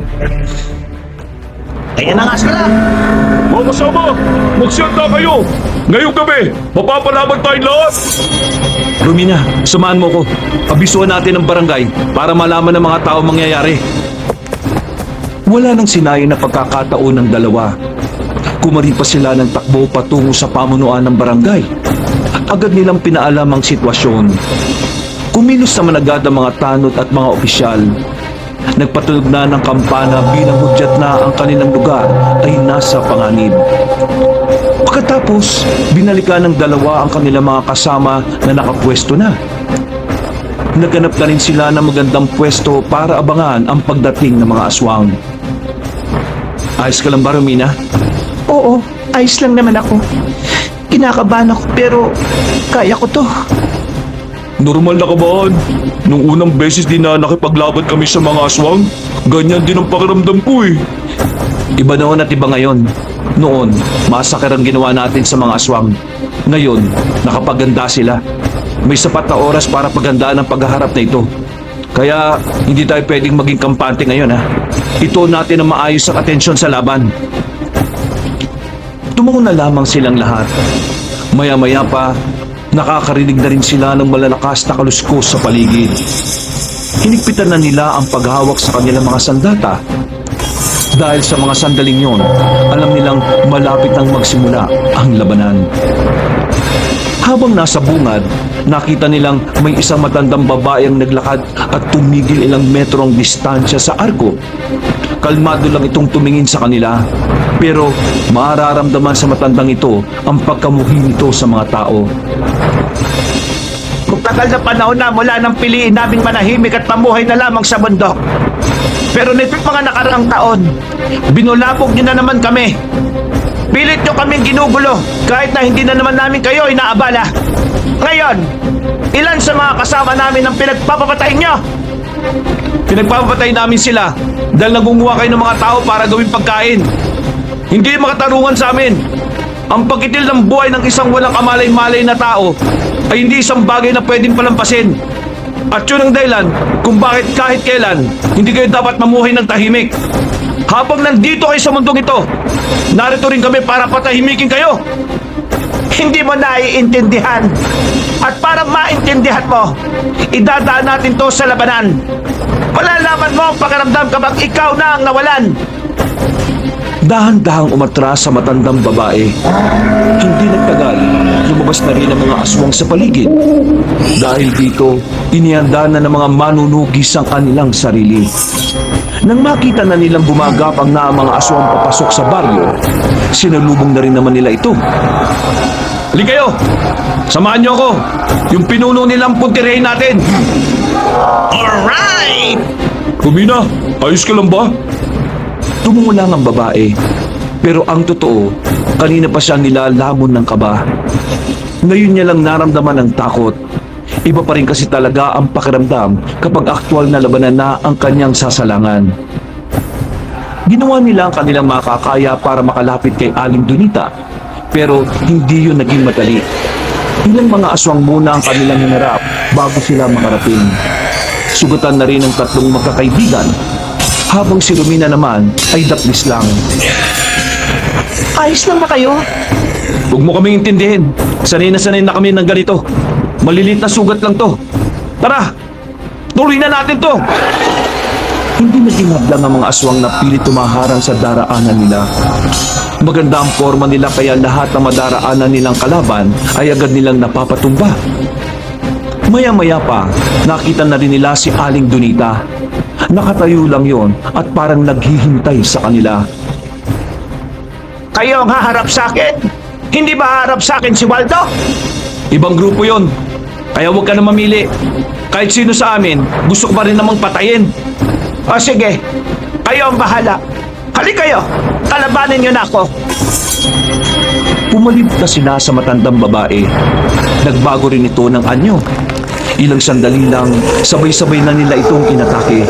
Ayan na nga sila. Mga kasama, magsiyanda kayo! Ngayong gabi, mapapalaban tayong lahat! Romina, samahan mo ko. Abisuhan natin ang barangay para malaman ng mga tao mangyayari. Wala nang sinayin na pagkakataon ng dalawa. Kumari pa sila ng takbo patungo sa pamunuan ng barangay. Agad nilang pinaalam ang sitwasyon. Kumilos naman agad ang mga tanod at mga opisyal. Nagpatunog na ng kampana bilang hudyat na ang kanilang lugar ay nasa panganib. Pagkatapos, binalikan ng dalawa ang kanilang mga kasama na nakapwesto na. Naghanap na rin sila ng magandang pwesto para abangan ang pagdating ng mga aswang. Ayos ka lang ba, Romina? Oo, ayos lang naman ako. Kinakabahan ako pero kaya ko to. Normal na kabahan. Nung unang beses din na nakipaglaban kami sa mga aswang, ganyan din ang pakiramdam ko eh. Iba noon at iba ngayon. Noon, masakir ang ginawa natin sa mga aswang. Ngayon, nakapaganda sila. May sapat na oras para paghandaan ang paghaharap na ito. Kaya hindi tayo pwedeng maging kampante ngayon ha. Ito natin ang maayos ang atensyon sa laban. Tumango na lamang silang lahat. Maya-maya pa, nakakarinig na rin sila ng malalakas na kaluskos sa paligid. Hinigpitan na nila ang paghawak sa kanilang mga sandata. Dahil sa mga sandaling yon, alam nilang malapit nang magsimula ang labanan. Habang nasa bungad, nakita nilang may isang matandang babae ang naglakad at tumigil ilang metro ang distansya sa arko. Kalmado lang itong tumingin sa kanila, pero mararamdaman sa matandang ito ang pagkamuhi nito sa mga tao. Magtagal na panahon na mula nang piliin naming manahimik at pamuhay na lamang sa bundok. Pero nitong mga nakaraang taon, binulabog niyo na naman kami. Pilit niyo kaming ginugulo kahit na hindi na naman namin kayo inaabala. Ngayon, ilan sa mga kasama namin ang pinagpapapatay niyo? Pinagpapatay namin sila dahil nagunguha kayo ng mga tao para gawing pagkain. Hindi makatarungan sa amin. Ang pagkitil ng buhay ng isang walang kamalay-malay na tao ay hindi isang bagay na pwedeng palampasin. At yun ang dahilan kung bakit kahit kailan hindi kayo dapat mamuhay ng tahimik. Habang nandito kayo sa mundong ito, narito rin kami para patahimikin kayo. Hindi mo naiintindihan. At para maintindihan mo, idadaan natin to sa labanan. Malalaman mo ang pakiramdam kapag ikaw na ang nawalan. Dahan-dahang umatras sa matandang babae. Hindi nagtagal, lumabas na rin ang mga aswang sa paligid. Dahil dito, inihanda na ng mga manunugis ang kanilang sarili. Nang makita na nilang gumagapang na ang mga aswang papasok sa baryo, sinalubong na rin naman nila ito. Halika kayo! Samahan niyo ako! Yung pinuno nilang puntirehin natin! Alright! Romina, ayos ka lang ba? Tumungo lang ang babae. Pero ang totoo, kanina pa siya nilalamon ng kaba. Ngayon niya lang naramdaman ang takot. Iba pa rin kasi talaga ang pakiramdam kapag aktwal na labanan na ang kanyang sasalangan. Ginawa nila ang kanilang makakaya para makalapit kay Aling Donita. Pero hindi yun naging madali. Ilang mga aswang muna ang kanilang hinarap bago sila makarating. Sugatan na rin ang tatlong magkakaibigan. Habang si Romina naman ay daplis lang. Ayos lang ba kayo? Huwag mo kaming intindihin. Sanay na kami ng ganito. Malilit na sugat lang to. Tara! Tuloy na natin to! Hindi naging hadlang ang mga aswang na pilit tumaharang sa daraanan nila. Maganda ang forma nila kaya lahat ng madaraanan nilang kalaban ay agad nilang napapatumba. Maya-maya pa, nakita na rin nila si Aling Donita. Nakatayo lang yon at parang naghihintay sa kanila. Kayo ang haharap sa akin? Hindi ba haharap sa akin si Waldo? Ibang grupo yon, kaya huwag ka na mamili. Kahit sino sa amin, gusto ko pa rin namang patayin. O sige, kayo ang bahala. Halika kayo, kalabanin niyo na ako. Pumaligtas sila sa matandang babae. Nagbago rin ito ng anyo. Ilang sandali lang, sabay-sabay na nila itong inatake.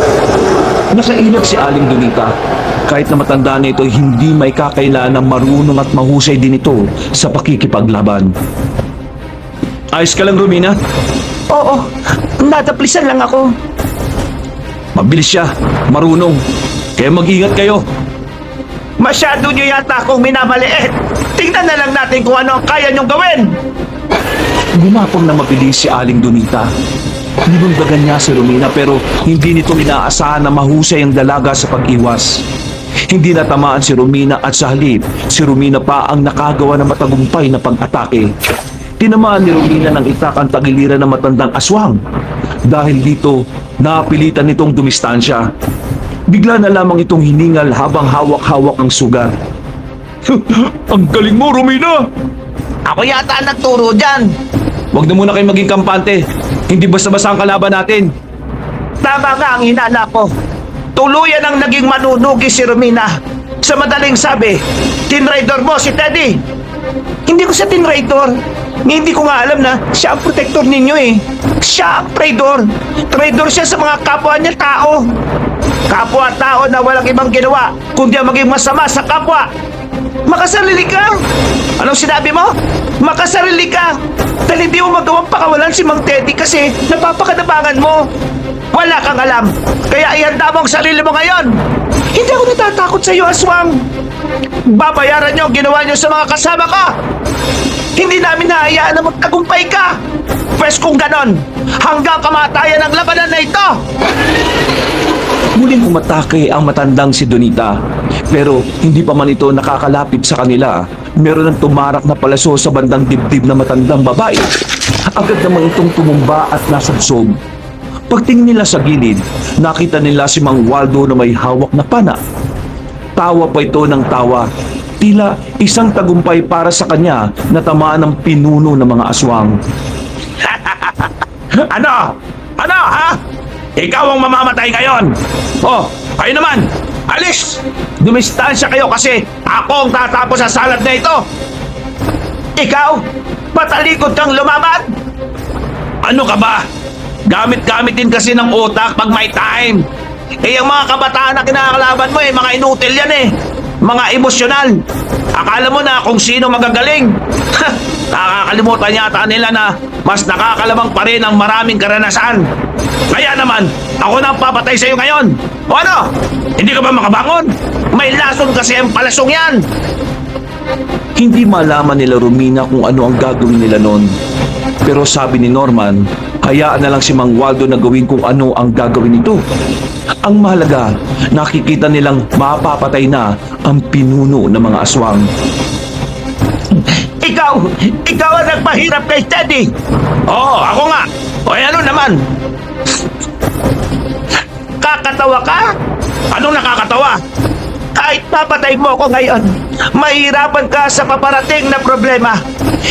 Nakailag si Aling Donita. Kahit na matanda na ito, hindi may kakailanang marunong at mahusay din ito sa pakikipaglaban. Ayos ka lang, Romina? Oo, nadaplisan lang ako. Mabilis siya, marunong. Kaya mag-ingat kayo. Masyado niyo yata akong minamaliit. Tingnan na lang natin kung ano ang kaya niyong gawin. Gumapang na mabilis si Aling Donita. Ninundagan niya si Romina pero hindi nito inaasahan na mahusay ang dalaga sa pag-iwas. Hindi natamaan si Romina at sa halip, si Romina pa ang nakagawa ng matagumpay na pag-atake. Tinamaan ni Romina ng itak ang tagiliran ng matandang aswang. Dahil dito, napilitan nitong dumistansya. Bigla na lamang itong hiningal habang hawak-hawak ang sugat. Ang galing mo, Romina! Ako yata ang nagturo dyan. Huwag na muna kayo maging kampante. Hindi basta-basta ang kalaban natin. Tama nga ang hinala ko. Tuluyan ang naging manunugi si Romina. Sa madaling sabi, tinraidor mo si Teddy. Hindi ko siya tinraidor. Hindi ko nga alam na siya ang protector ninyo eh. Siya ang traidor. Traidor siya sa mga kapwa niya tao. Kapwa-tao na walang ibang ginawa kundi ang maging masama sa kapwa. Makasarili ka! Anong sinabi mo? Makasarili ka! Dahil hindi mo magawang pakawalan si Mang Teddy kasi napapakanabangan mo. Wala kang alam. Kaya ihanda mo ang sarili mo ngayon. Hindi ako natatakot sa iyo, Aswang. Babayaran niyo ang ginawa niyo sa mga kasama ko. Hindi namin nahayaan na magtagumpay ka. Pwes kung ganon, hanggang kamatayan ang labanan na ito. Muling umatake ang matandang si Donita. Pero hindi pa man ito nakakalapit sa kanila. Meron ng tumarak na palaso sa bandang dibdib na matandang babae. Agad namang itong tumumba at nasabsob. Pagtingin nila sa gilid, nakita nila si Mang Waldo na may hawak na pana. Tawa pa ito ng tawa. Tila isang tagumpay para sa kanya na tamaan ng pinuno ng mga aswang. Ano? Ano, ha? Ikaw ang mamamatay ngayon. Oh, kayo naman. Alis! Dumistansya kayo kasi ako ang tatapos sa salad na ito. Ikaw? Patalikod kang lumaban? Ano ka ba? Gamit-gamit din kasi ng utak pag may time. Eh, ang mga kabataan na kinakalaban mo mga inutil yan Mga emosyonal. Akala mo na kung sino magagaling. Nakakalimutan yata nila na mas nakakalamang pa rin ang maraming karanasan. Kaya naman, ako na ang papatay sa'yo ngayon. O ano? Hindi ka ba makabangon? May lason kasi ang palasong yan. Hindi malaman nila Romina kung ano ang gagawin nila noon. Pero sabi ni Norman, hayaan na lang si Mang Waldo na gawin kung ano ang gagawin nito. Ang mahalaga, nakikita nilang mapapatay na ang pinuno ng mga aswang. Ikaw ang nagpahirap kay Teddy. Oo, ako nga. O ano naman? Kakatawa ka? Anong nakakatawa? Kahit papatay mo ako ngayon, mahirapan ka sa paparating na problema.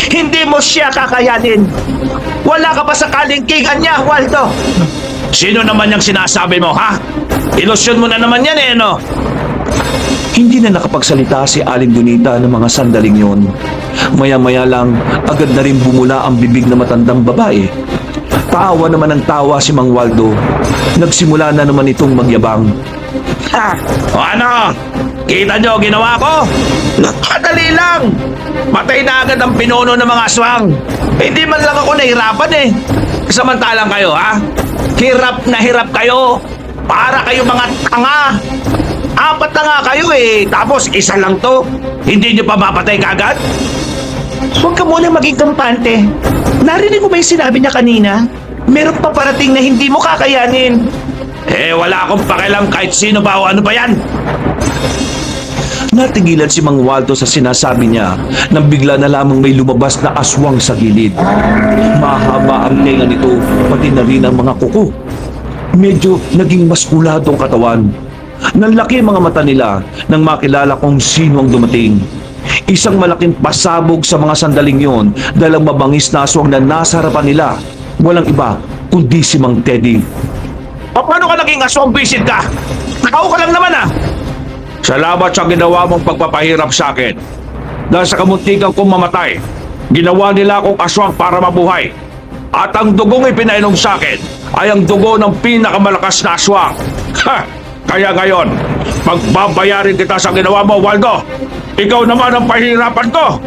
Hindi mo siya kakayanin. Wala ka pa sa kalingkingan niya, Waldo. Sino naman yung sinasabi mo, ha? Ilusyon mo na naman yan no? Hindi na nakapagsalita si Aling Donita ng mga sandaling yon. Maya-maya lang, agad na rin bumula ang bibig na matandang babae. Tawa naman ng tawa si Mang Waldo. Nagsimula na naman itong magyabang. Ha? O ano? Kita nyo ginawa ko? Nakadali lang. Matay na agad ang pinuno ng mga aswang. Hindi man lang ako nahirapan Samantalang kayo, ha? Hirap na hirap kayo. Para kayo mga tanga. 4 na nga kayo tapos isa lang to. Hindi nyo pa mapatay kagad? Huwag ka muna maging kampante. Narinig mo ba yung sinabi niya kanina? Meron pa parating na hindi mo kakayanin. Wala akong pakialam kahit sino ba o ano ba yan. Natigilan si Mang Waldo sa sinasabi niya nang bigla na lamang may lumabas na aswang sa gilid. Mahaba ang tenga nito, pati na rin ang mga kuko. medyo naging maskuladong katawan. Nanlaki ang mga mata nila nang makilala kung sino ang dumating. Isang malaking pasabog sa mga sandaling yon dahil ang mabangis na aswang na nasa harapan nila. Walang iba kundi si Mang Teddy. Paano ka naging aswang bisit ka? Tao ka lang naman ah! Salamat sa ginawa mong pagpapahirap sa akin. Dahil sa kamuntikan kong mamatay, ginawa nila akong aswang para mabuhay. At ang dugong ipinainom sa akin ay ang dugo ng pinakamalakas na aswang. Ha! Kaya ngayon, pagbabayarin kita sa ginawa mo, Waldo. Ikaw naman ang pahirapan ko.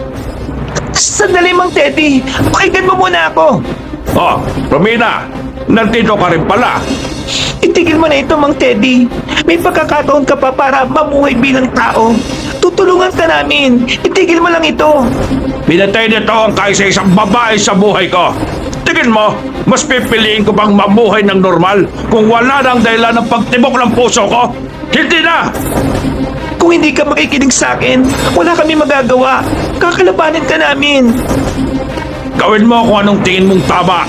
Sandali, Mang Teddy. Pakinggan mo muna ako. Oh, Romina, nandito ka rin pala. Itigil mo na ito, Mang Teddy. May pagkakataon ka pa para mamuhay bilang tao. Tutulungan ka namin. Itigil mo lang ito. Pinatay nito ang kaisa-isang babae sa buhay ko. Tingin mo, mas pipiliin ko bang mamuhay ng normal kung wala nang dahilan ng pagtibok ng puso ko? Hindi na! Kung hindi ka makikinig sa akin, wala kami magagawa. Kakalabanin ka namin. Gawin mo kung anong tingin mong tama.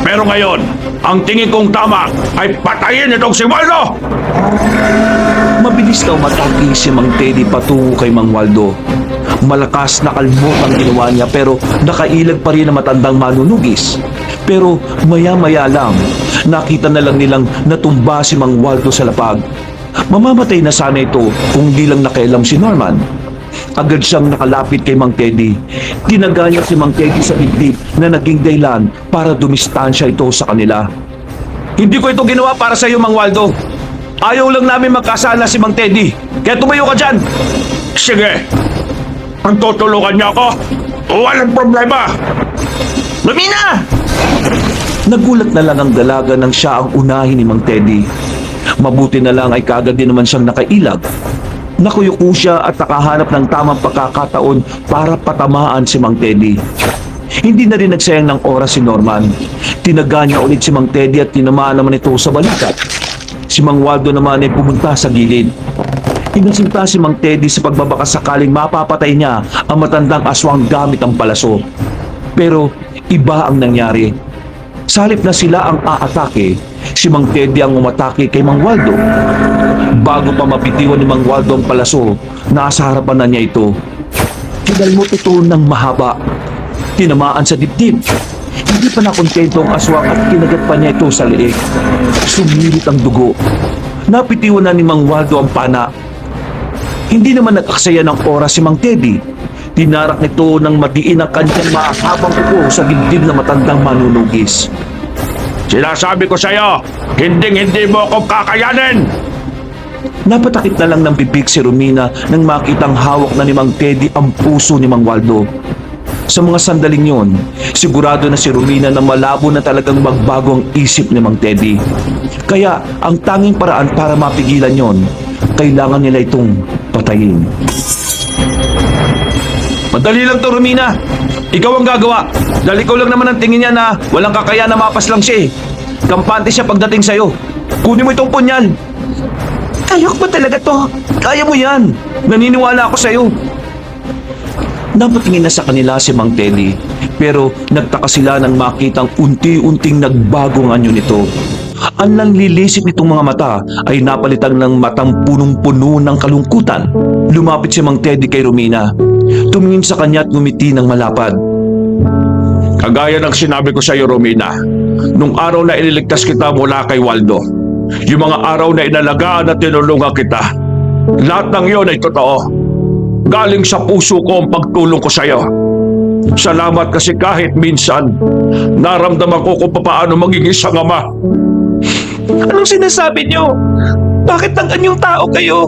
Pero ngayon, ang tingin kong tama ay patayin itong si Waldo! Mabilis na umatake si Mang Teddy patungo kay Mang Waldo. Malakas na kalmot ang ginawa niya pero nakailag pa rin ang matandang manunugis. Pero maya-maya lang, nakita na lang nilang natumba si Mang Waldo sa lapag. Mamamatay na sana ito kung di lang nakialam si Norman. Agad siyang nakalapit kay Mang Teddy. Tinaga niya si Mang Teddy sa dibdib na naging dahilan para dumistansya ito sa kanila. Hindi ko ito ginawa para sa iyo, Mang Waldo. Ayaw lang namin magkasala si Mang Teddy. Kaya tumayo ka dyan. Sige. Ang tutulungan niya ako. Walang problema. Lumina! Nagulat na lang ang dalaga nang siya ang unahin ni Mang Teddy. Mabuti na lang ay kaagad din naman siyang nakailag. Nakuyuko siya at nakahanap ng tamang pagkakataon para patamaan si Mang Teddy. Hindi na rin nagsayang ng oras si Norman. Tinaga niya ulit si Mang Teddy at tinamaan naman ito sa balikat. Si Mang Waldo naman ay pumunta sa gilid. Inasinta si Mang Teddy sa pagbabaka sakaling mapapatay niya ang matandang aswang gamit ang palaso. Pero iba ang nangyari. Sa halip na sila ang aatake, si Mang Teddy ang umatake kay Mang Waldo. Bago pa mapitiwan ni Mang Waldo ang palaso, nasa harapan na niya ito. Kinalmot ito ng mahaba. Tinamaan sa dibdib. Hindi pa nakontento ang aswang at kinagat pa niya ito sa leeg. Sumirit ang dugo. Napitiwan na ni Mang Waldo ang pana. Hindi naman nag-aksaya ng oras si Mang Teddy. Dinarak nito ng madiin ang kanyang mahabang kuko sa dibdib na matandang manunugis. Sinasabi ko sa iyo, hindi mo ako kakayanin! Napatakit na lang ng bibig si Romina nang makitang hawak na ni Mang Teddy ang puso ni Mang Waldo. Sa mga sandaling yon, sigurado na si Romina na malabo na talagang magbago ang isip ni Mang Teddy. Kaya ang tanging paraan para mapigilan yon, kailangan nila itong patayin. Madali lang to, Romina. Ikaw ang gagawa. Dahil ikaw lang naman ang tingin niya na walang kakaya na mapas lang siya eh. Kampante siya pagdating sa'yo. Kunin mo itong punyal. Kaya ko ba talaga to? Kaya mo yan. Naniniwala ako sa'yo. Napatingin na sa kanila si Mang Teddy, pero nagtaka sila nang makitang unti-unting nagbago ang anyo nito. Ang nanlilisip nitong mga mata ay napalitan ng matang punong-puno ng kalungkutan. Lumapit si Mang Teddy kay Romina. Tumingin sa kanya at ngumiti ng malapad. Kagaya ng sinabi ko sa iyo, Romina, nung araw na iniligtas kita mula kay Waldo, yung mga araw na inalagaan at tinulungan kita, lahat ng iyon ay totoo. Galing sa puso ko ang pagtulong ko sa iyo. Salamat kasi kahit minsan, naramdaman ko kung paano maging isang ama. Anong sinasabi niyo? Bakit ang anyong tao kayo?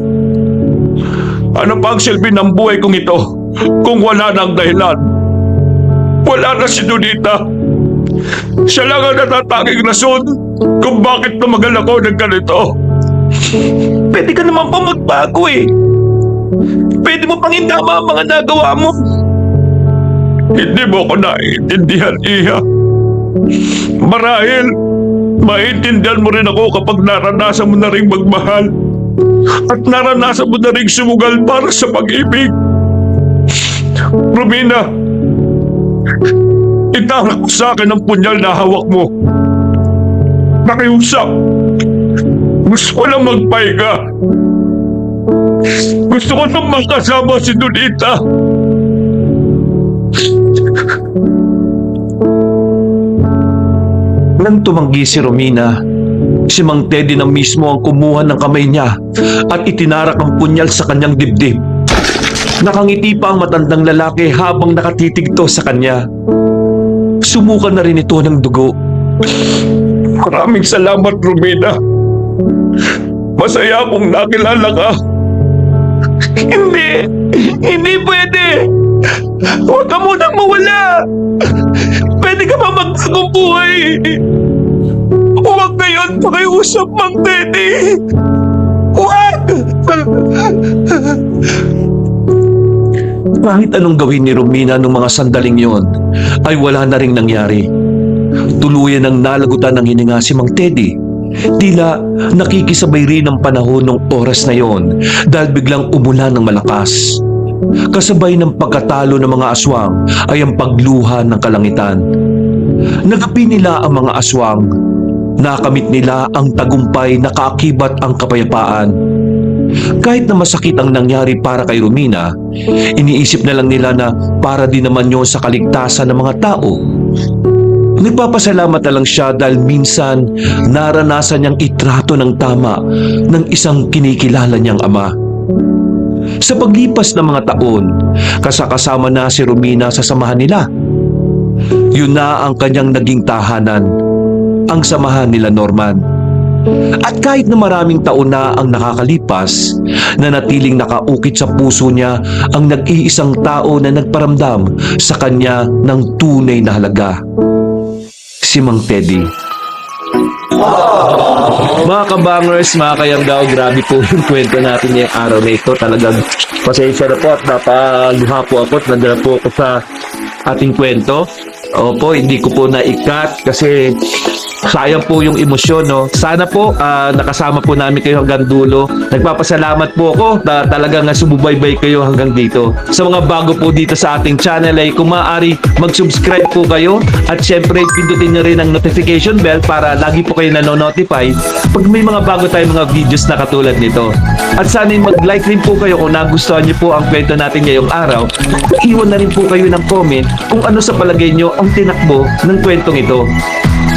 Ano pa ang silbi ng buhay kong ito kung wala nang dahilan? Wala na si Donita. Siya lang ang natatanging rason kung bakit tumagal ako ng ganito. Pwede ka naman pa magbago eh. Pwede mo pang itama ang mga nagawa mo. Hindi mo ako naiintindihan, Iha. Marahil, maintindihan mo rin ako kapag naranasan mo na rin magmahal at naranasan mo na rin sumugal para sa pag-ibig. Romina, itarak mo sa akin ang punyal na hawak mo. Nakiusap Gusto ko lang magpahinga. Gusto ko nang makasama si Donita. Nang tumanggi si Romina, si Mang Teddy na mismo ang kumuha ng kamay niya at itinarak ang punyal sa kanyang dibdib. Nakangiti pa ang matandang lalaki habang nakatitig to sa kanya. Sumuka na rin ito ng dugo. Maraming salamat, Romina. Masaya akong nakilala ka. Hindi pwede. Huwag ka munang mawala. Pwede ka ba magbagong buhay? Huwag ngayon pakiusap, Mang Teddy. Huwag! Kahit anong gawin ni Romina nung mga sandaling yon, ay wala na ring nangyari. Tuluyan ang nalagutan ng hininga si Mang Teddy. Tila nakikisabay rin ang panahon ng oras na yon dahil biglang umulan ng malakas. Kasabay ng pagkatalo ng mga aswang ay ang pagluha ng kalangitan. Nagapi nila ang mga aswang. Nakamit nila ang tagumpay na kaakibat ang kapayapaan. Kahit na masakit ang nangyari para kay Romina, iniisip na lang nila na para din naman yun sa kaligtasan ng mga tao. Nagpapasalamat na lang siya dahil minsan naranasan niyang itrato ng tama ng isang kinikilala niyang ama. Sa paglipas ng mga taon, kasama na si Romina sa samahan nila. Yun na ang kanyang naging tahanan, ang samahan nila Norman. At kahit na maraming taon na ang nakakalipas, nanatiling nakaukit sa puso niya ang nag-iisang tao na nagparamdam sa kanya ng tunay na halaga. Si Mang Teddy. Mga kabangers, mga kayanggaw, grabe po yung kwento natin ngayong araw na ito. Talagang pasensya na po at napaluha po ako at nadala po ako sa ating kwento. Opo, hindi ko po na-ikat kasi sayang po yung emosyon, no? Sana po nakasama po namin kayo hanggang dulo. Nagpapasalamat po ako na talagang sumubaybay kayo hanggang dito. Sa mga bago po dito sa ating channel ay kung maaari mag-subscribe po kayo at syempre pindutin nyo rin ang notification bell para lagi po kayo nanonotify pag may mga bago tayong mga videos na katulad nito. At sana mag-like rin po kayo kung nagustuhan nyo po ang kwento natin ngayong araw. Iwan na rin po kayo ng comment kung ano sa palagay nyo ang tinakbo ng kwentong ito.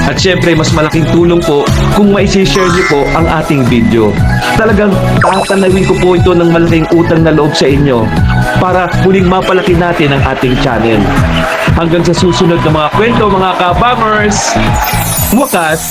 At syempre, mas malaking tulong po kung mai-share niyo po ang ating video. Talagang tatanawin ko po ito ng malaking utang na loob sa inyo para muling mapalaki natin ang ating channel. Hanggang sa susunod na mga kwento, mga kabangers! Wakas!